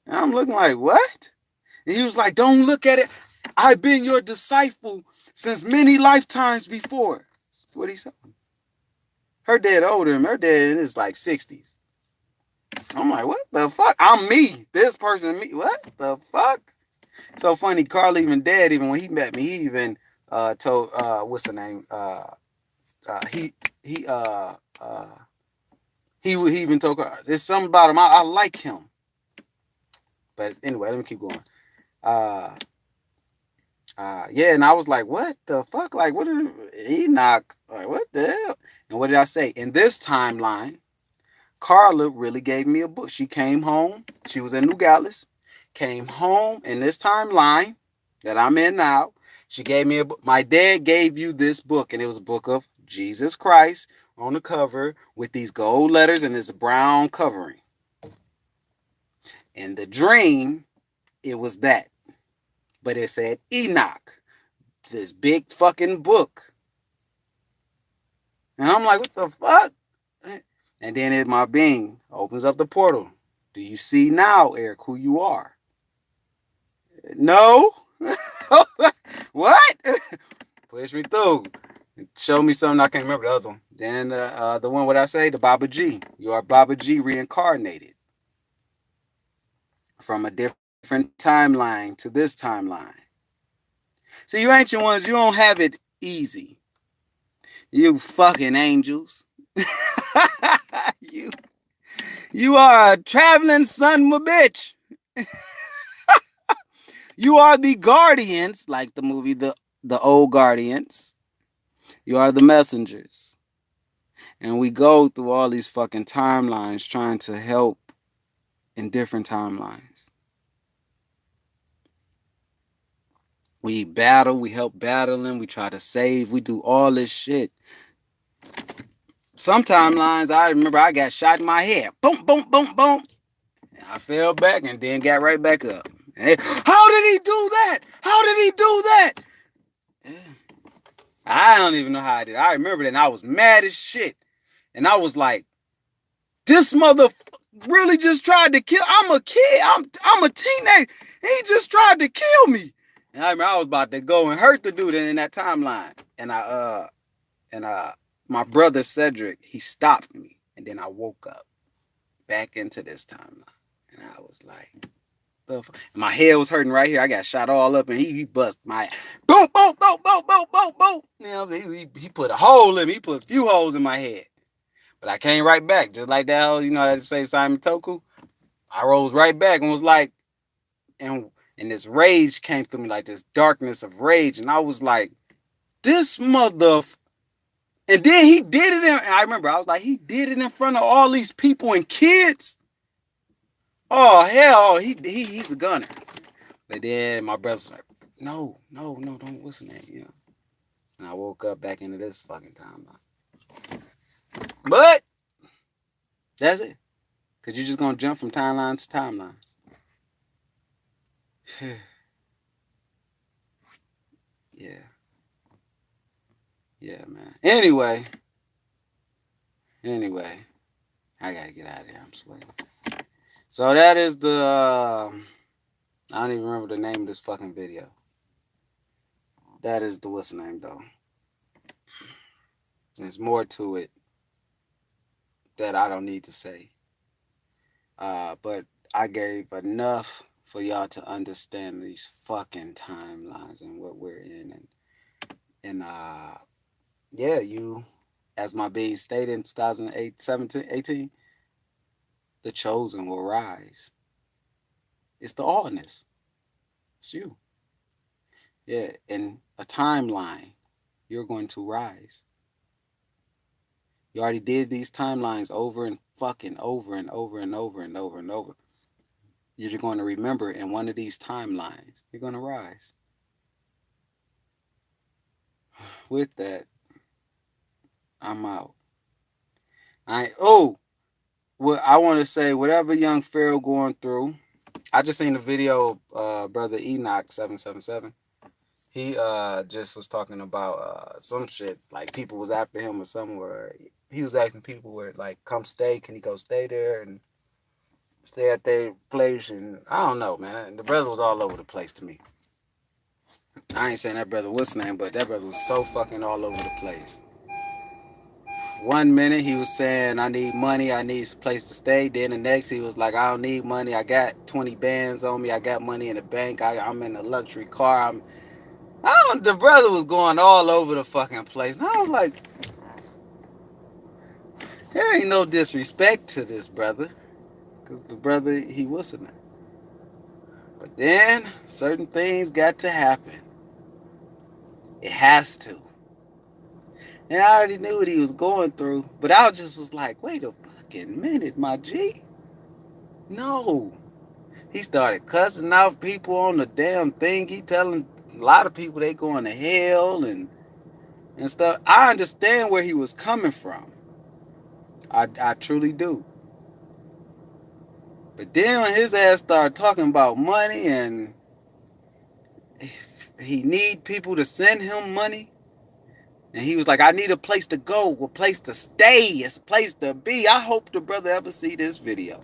And I'm looking like, what? And he was like, don't look at it. I've been your disciple since many lifetimes before. That's what he said. Her dad older than him. Her dad in his like 60s. I'm like, what the fuck? I'm me. This person, me. What the fuck? So funny. Carl even dad, even when he met me, he even told what's the name? He even told her, there's something about him. I like him. But anyway, let me keep going. Yeah, and I was like, what the fuck? Like, what did Enoch? Like, what the hell? And what did I say? In this timeline, Carla really gave me a book. She came home. She was in Nogales. Came home in this timeline that I'm in now. She gave me a book. My dad gave you this book, and it was a book of Jesus Christ on the cover with these gold letters and this brown covering. In the dream, it was that. But it said Enoch, this big fucking book. And I'm like, what the fuck? And then in my being opens up the portal. Do you see now, Eric, who you are? No. What? Push me through. Show me something. I can't remember the other one. Then the one, what I say? The Baba G. You are Baba G reincarnated from a different timeline to this timeline. See, you ancient ones, you don't have it easy. You fucking angels. You are a traveling son of a bitch. You are the guardians, like the movie, the old Guardians. You are the messengers. And we go through all these fucking timelines trying to help in different timelines. We battle, we help battling, we try to save, we do all this shit. Some timelines, I remember I got shot in my head. Boom, boom, boom, boom. And I fell back and then got right back up. And how did he do that? How did he do that? I don't even know how I did. I remember that, and I was mad as shit. And I was like, this mother really just tried to kill. I'm a kid. I'm a teenager. He just tried to kill me. And I remember I was about to go and hurt the dude in that timeline. And And my brother Cedric, he stopped me, and then I woke up back into this timeline, and I was like, my head was hurting right here. I got shot all up, and he bust my boom, boom, boom, boom, boom, boom, boom. You know, he put a hole in me. He put a few holes in my head, but I came right back, just like that. You know, I say Simon Toku. I rose right back and was like, and this rage came through me, like this darkness of rage, and I was like, this mother. And then he did it. I remember I was like, he did it in front of all these people and kids. Oh hell, he's a gunner. But then my brother's like, no, don't listen to that, you know. And I woke up back into this fucking timeline. But that's it. Cause you're just gonna jump from timeline to timelines. Yeah. Yeah, man. Anyway, I gotta get out of here. I'm sweating. So that is the I don't even remember the name of this fucking video. That is the what's the name though. There's more to it that I don't need to say. But I gave enough for y'all to understand these fucking timelines and what we're in. And yeah, you, as my B stated in 2018, the chosen will rise. It's the allness. It's you. Yeah, in a timeline, you're going to rise. You already did these timelines over and fucking over and over and over and over and over. You're going to remember in one of these timelines, you're going to rise. With that, I'm out. Well, I want to say whatever young Pharaoh going through. I just seen the video of brother Enoch 777. He just was talking about some shit, like people was after him or somewhere. He was asking people where like come stay, can he go stay there and stay at their place? And I don't know, man. The brother was all over the place to me. I ain't saying that brother what's name, but that brother was so fucking all over the place. 1 minute he was saying I need money, I need a place to stay. Then the next he was like, I don't need money, I got 20 bands on me, I got money in the bank, I'm in a luxury car. The brother was going all over the fucking place. And I was like, there ain't no disrespect to this brother. Because the brother, he wasn't. But then certain things got to happen. It has to. And I already knew what he was going through. But I just was like, wait a fucking minute, my G. No. He started cussing out people on the damn thing. He telling a lot of people they going to hell and stuff. I understand where he was coming from. I truly do. But then when his ass started talking about money and he need people to send him money, and he was like, I need a place to go, a place to stay, it's a place to be. I hope the brother ever see this video.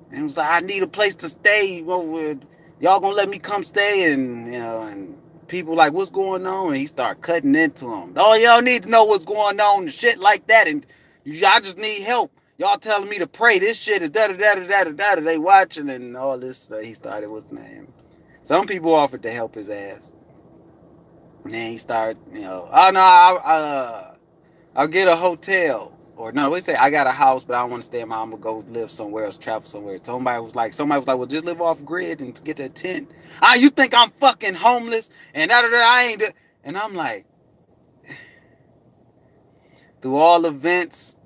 And he was like, I need a place to stay. Y'all gonna let me come stay? And and people like, what's going on? And he started cutting into them. Oh, y'all need to know what's going on and shit like that. And y'all just need help. Y'all telling me to pray. This shit is da da da da da da da. They watching and all this. He started, what's the name? Some people offered to help his ass. And then he started, oh no, I'll get a hotel. Or no, we say I got a house, but I don't want to stay in my. I'm gonna go live somewhere else, travel somewhere. Somebody was like, well, just live off grid and get a tent. You think I'm fucking homeless? And I ain't. And I'm like, through all events,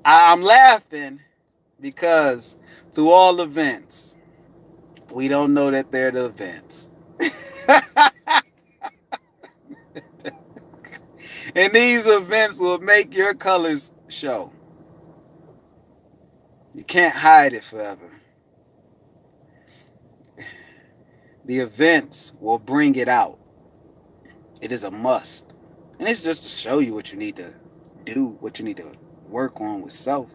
I'm laughing because through all events, we don't know that they're the events. And these events will make your colors show. You can't hide it forever. The events will bring it out. It is a must. And it's just to show you what you need to do, what you need to work on with self.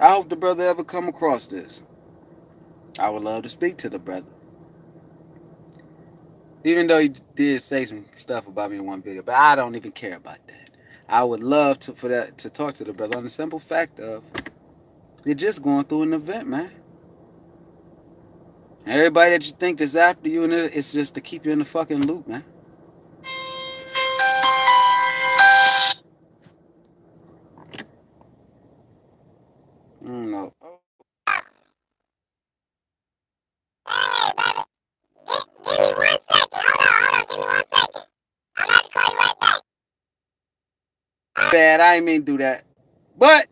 I hope the brother ever come across this. I would love to speak to the brother. Even though he did say some stuff about me in one video, but I don't even care about that. I would love to talk to the brother on the simple fact of you're just going through an event, man. Everybody that you think is after you, and it's just to keep you in the fucking loop, man. I don't know. Hey, baby. Give me 1 second. Hold on. Give me 1 second. I'm about to call you right back. Bad, I ain't mean to do that. But,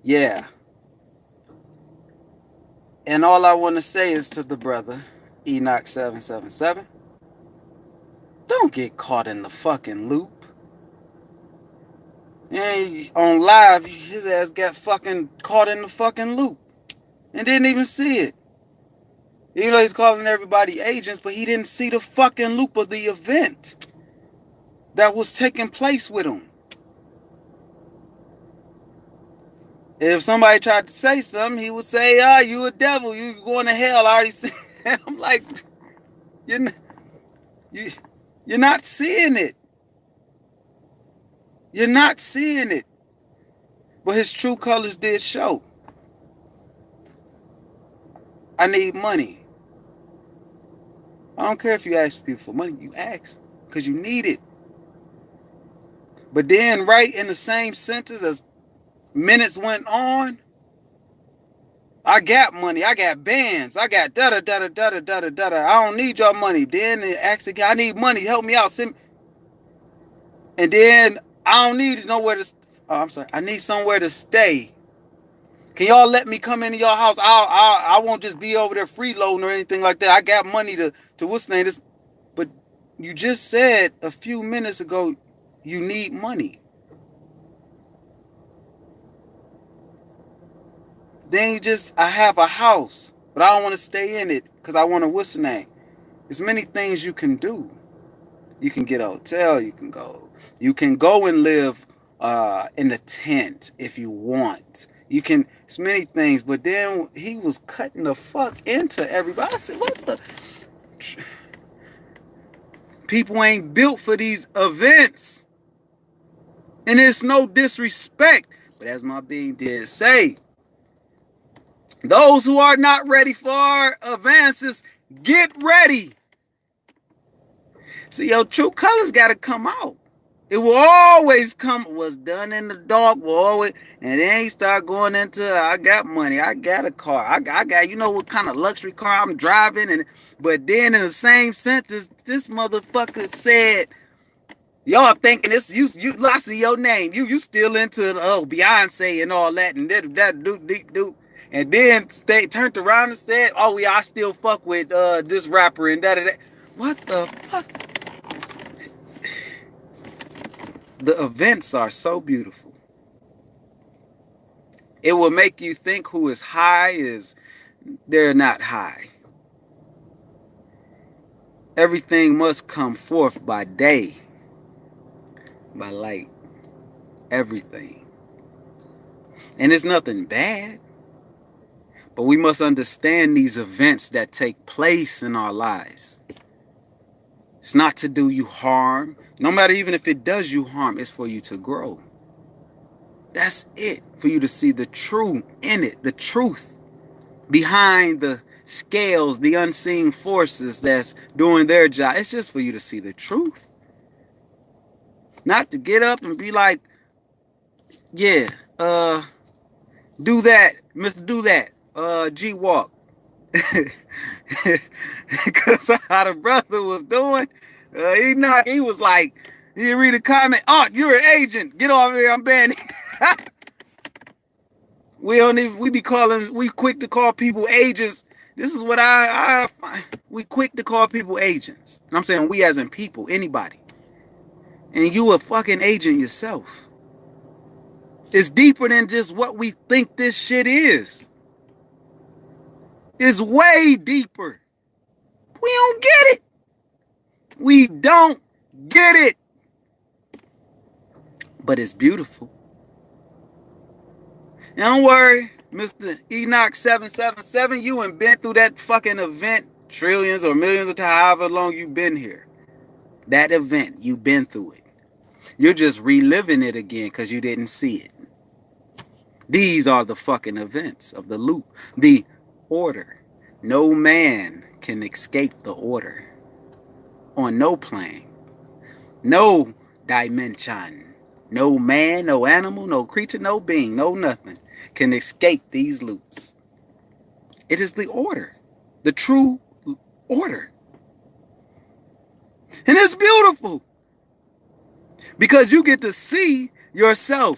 yeah. And all I want to say is to the brother, Enoch777, don't get caught in the fucking loop. And on live, his ass got fucking caught in the fucking loop and didn't even see it. Even though he's calling everybody agents, but he didn't see the fucking loop of the event that was taking place with him. If somebody tried to say something, he would say, "Ah, you a devil, you going to hell." I already see. I'm like, you're not seeing it. You're not seeing it. But his true colors did show. I need money. I don't care if you ask people for money. You ask because you need it. But then right in the same sentence as minutes went on, I got money. I got bands. I got da-da-da-da-da-da-da-da. I don't need your money. Then it asks again, I need money. Help me out. And then I don't need nowhere to. Oh, I'm sorry. I need somewhere to stay. Can y'all let me come into your house? I won't just be over there freeloading or anything like that. I got money to what's the name? This, but you just said a few minutes ago you need money. Then you just, I have a house, but I don't want to stay in it because I want to what's the name? There's many things you can do. You can get a hotel. You can go and live in a tent if you want. You can, it's many things, but then he was cutting the fuck into everybody. I said, what the? People ain't built for these events. And it's no disrespect. But as my being did say, those who are not ready for our advances, get ready. See, your true colors got to come out. It will always come. What's done in the dark will always, and then you start going into, I got money, I got a car, I got, you know what kind of luxury car I'm driving, and but then in the same sentence, this motherfucker said, y'all thinking this, you, I see your name, you still into Beyonce and all that, and that do, and then they turned around and said, oh yeah, I still fuck with this rapper and that. What the fuck? The events are so beautiful. It will make you think who is high is, they're not high. Everything must come forth by day, by light. Everything. And it's nothing bad. But we must understand these events that take place in our lives. It's not to do you harm. No matter even if it does you harm, it's for you to grow. That's it. For you to see the truth in it. The truth behind the scales, the unseen forces that's doing their job. It's just for you to see the truth. Not to get up and be like, yeah, do that, Mr. Do That, G-Walk. Because how the brother was doing, he was like, he read a comment, oh, you're an agent, get off here, I'm banning. We quick to call people agents. This is what I find. We quick to call people agents. And I'm saying we as in people, anybody. And you a fucking agent yourself. It's deeper than just what we think this shit is. It's way deeper. We don't get it. We don't get it. But it's beautiful. And don't worry, Mr. Enoch 777, you ain't been through that fucking event trillions or millions of times, however long you've been here. That event, you've been through it. You're just reliving it again because you didn't see it. These are the fucking events of the loop. The order. No man can escape the order. On no plane. No dimension. No man, no animal, no creature, no being, no nothing can escape these loops. It is the order. The true order. And it's beautiful. Because you get to see yourself.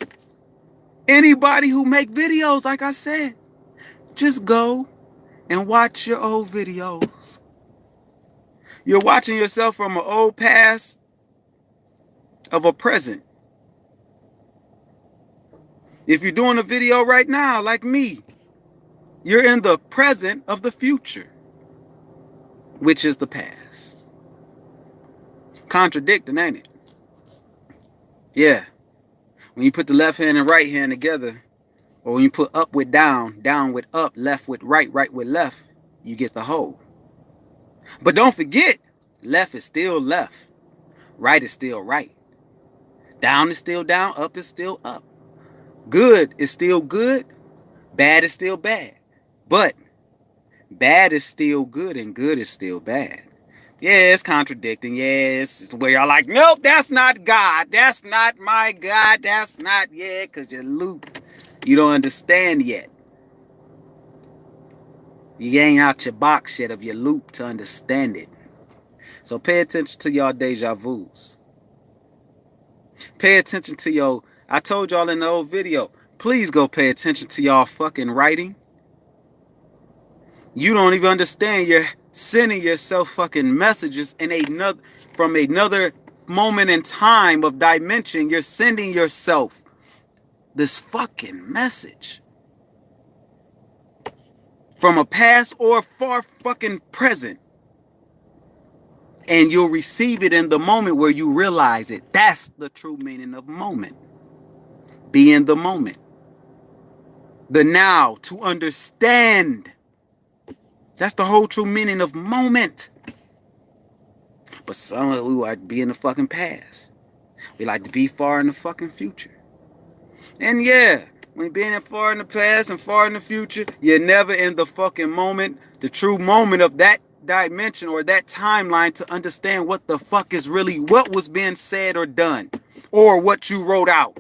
Anybody who make videos, like I said, just go and watch your old videos. You're watching yourself from an old past of a present. If you're doing a video right now, like me, you're in the present of the future, which is the past. Contradicting, ain't it? Yeah. When you put the left hand and right hand together, or when you put up with down, down with up, left with right, right with left, you get the whole. But don't forget, left is still left. Right is still right. Down is still down, up is still up. Good is still good, bad is still bad. But bad is still good and good is still bad. Yeah, it's contradicting. Yeah, it's where y'all like, nope, that's not God. That's not my God. That's not, yeah, because you're looped. You don't understand yet. You ain't out your box yet of your loop to understand it. So pay attention to y'all deja vus. Pay attention to your, I told y'all in the old video, please go pay attention to y'all fucking writing. You don't even understand. You're sending yourself fucking messages in another, from another moment in time of dimension. You're sending yourself this fucking message from a past or far fucking present. And you'll receive it in the moment where you realize it. That's the true meaning of moment. Be in the moment. The now, to understand. That's the whole true meaning of moment. But some of us, we like to be in the fucking past. We like to be far in the fucking future. And yeah, when being far in the past and far in the future, you're never in the fucking moment, the true moment of that dimension or that timeline to understand what the fuck is really, what was being said or done, or what you wrote out.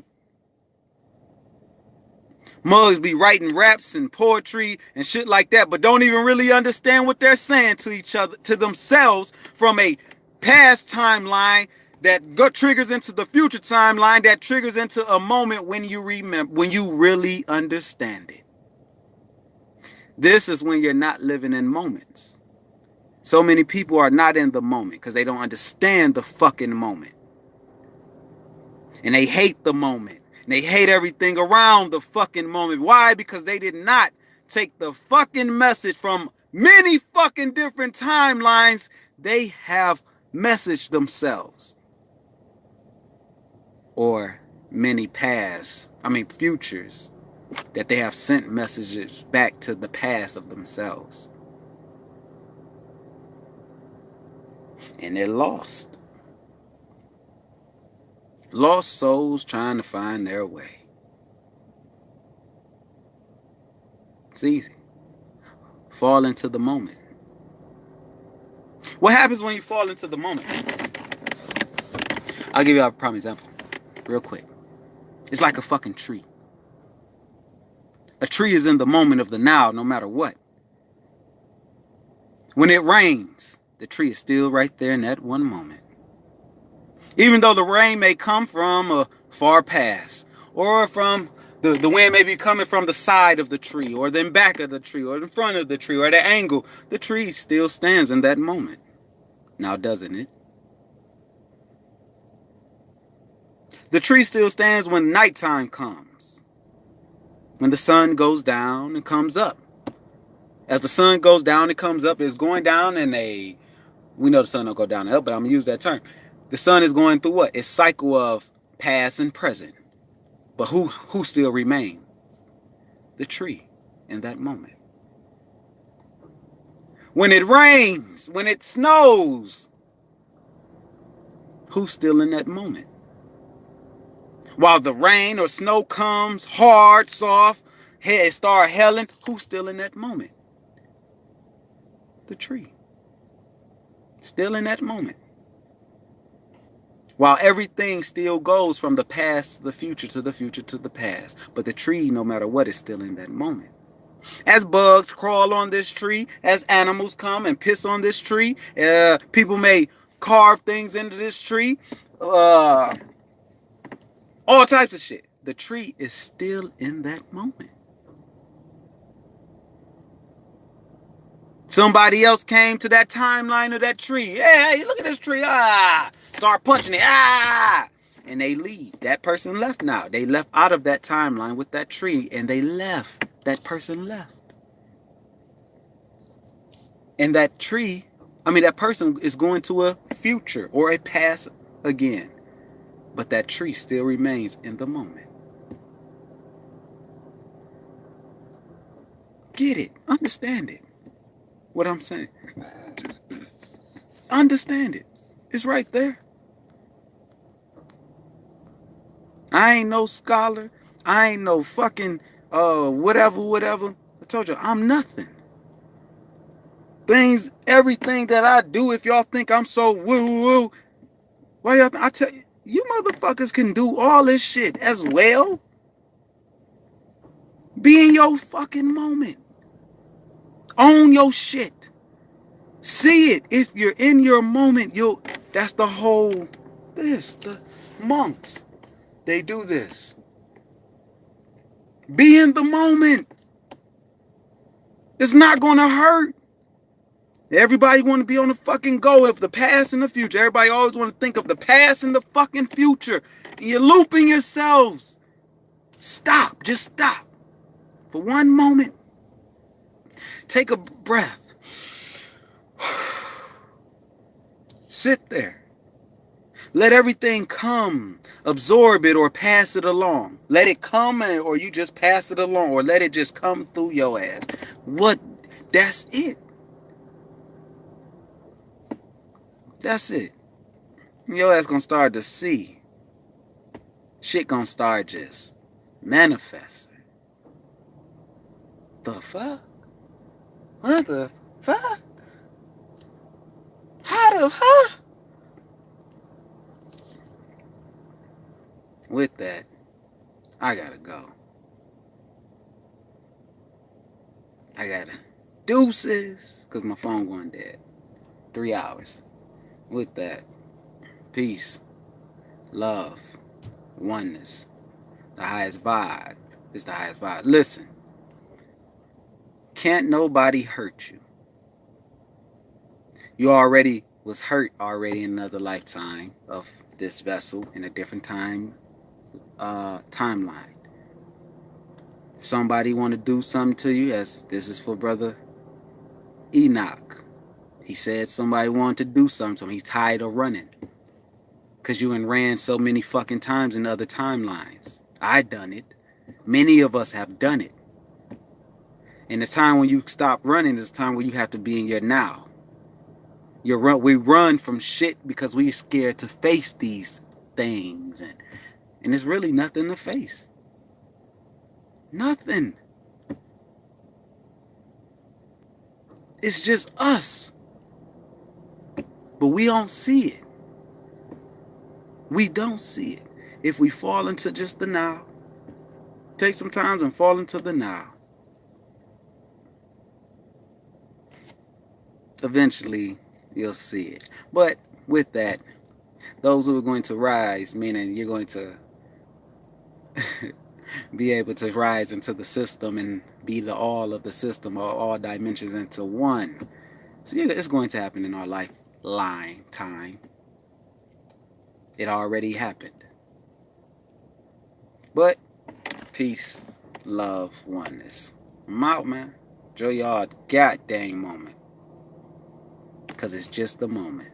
Mugs be writing raps and poetry and shit like that, but don't even really understand what they're saying to each other, to themselves, from a past timeline that triggers into the future timeline that triggers into a moment when you remember, when you really understand it. This is when you're not living in moments. So many people are not in the moment because they don't understand the fucking moment. And they hate the moment. And they hate everything around the fucking moment. Why? Because they did not take the fucking message from many fucking different timelines they have messaged themselves. Or many futures that they have sent messages back to the past of themselves. And they're lost. Lost souls trying to find their way. It's easy. Fall into the moment. What happens when you fall into the moment? I'll give you a prime example. Real quick. It's like a fucking tree. A tree is in the moment of the now, no matter what. When it rains, the tree is still right there in that one moment. Even though the rain may come from a far past, or from the wind may be coming from the side of the tree, or the back of the tree, or the front of the tree, or the angle, the tree still stands in that moment. Now, doesn't it? The tree still stands when nighttime comes, when the sun goes down and comes up. As the sun goes down and comes up, it's going down in a, we know the sun don't go down and up, but I'm going to use that term. The sun is going through what? Its cycle of past and present. But who still remains? The tree in that moment. When it rains, when it snows, who's still in that moment? While the rain or snow comes hard, soft, it start hailing, who's still in that moment? The tree. Still in that moment. While everything still goes from the past to the future to the future to the past. But the tree, no matter what, is still in that moment. As bugs crawl on this tree, as animals come and piss on this tree, people may carve things into this tree, all types of shit. The tree is still in that moment. Somebody else came to that timeline of that tree. Hey, look at this tree. Start punching it. And they leave. That person left now. They left out of that timeline with that tree and they left. That person left. And that tree, that person is going to a future or a past again. But that tree still remains in the moment. Get it. Understand it. What I'm saying. Understand it. It's right there. I ain't no scholar. I ain't no fucking whatever. I told you, I'm nothing. Everything that I do, if y'all think I'm so woo, why y'all I tell you, you motherfuckers can do all this shit as well. Be in your fucking moment. Own your shit. See it. If you're in your moment, that's the whole the monks. They do this. Be in the moment. It's not gonna hurt. Everybody want to be on the fucking go of the past and the future. Everybody always want to think of the past and the fucking future. And you're looping yourselves. Stop. Just stop. For one moment. Take a breath. Sit there. Let everything come. Absorb it or pass it along. Let it come or you just pass it along. Or let it just come through your ass. That's it. That's it. Your ass gonna start to see. Shit gonna start just manifesting. The fuck? What the fuck? How the fuck? With that, I gotta go. I gotta deuces, cause my phone going dead. 3 hours. With that, peace, love, oneness. The highest vibe is the highest vibe. Listen, can't nobody hurt you. You already was hurt already in another lifetime of this vessel in a different timeline. If somebody want to do something to you, as this is for Brother Enoch. He said somebody wanted to do something to him. He's tired of running. Because you ran so many fucking times in other timelines. I done it. Many of us have done it. And the time when you stop running is the time where you have to be in your now. We run from shit because we're scared to face these things. And it's really nothing to face. Nothing. It's just us. But we don't see it. We don't see it. If we fall into just the now, take some time and fall into the now. Eventually, you'll see it. But with that, those who are going to rise, meaning you're going to be able to rise into the system and be the all of the system or all dimensions into one. So it's going to happen in our lifeline time. It already happened. But peace, love, oneness. I'm out, man. Enjoy y'all goddamn moment. Because it's just a moment.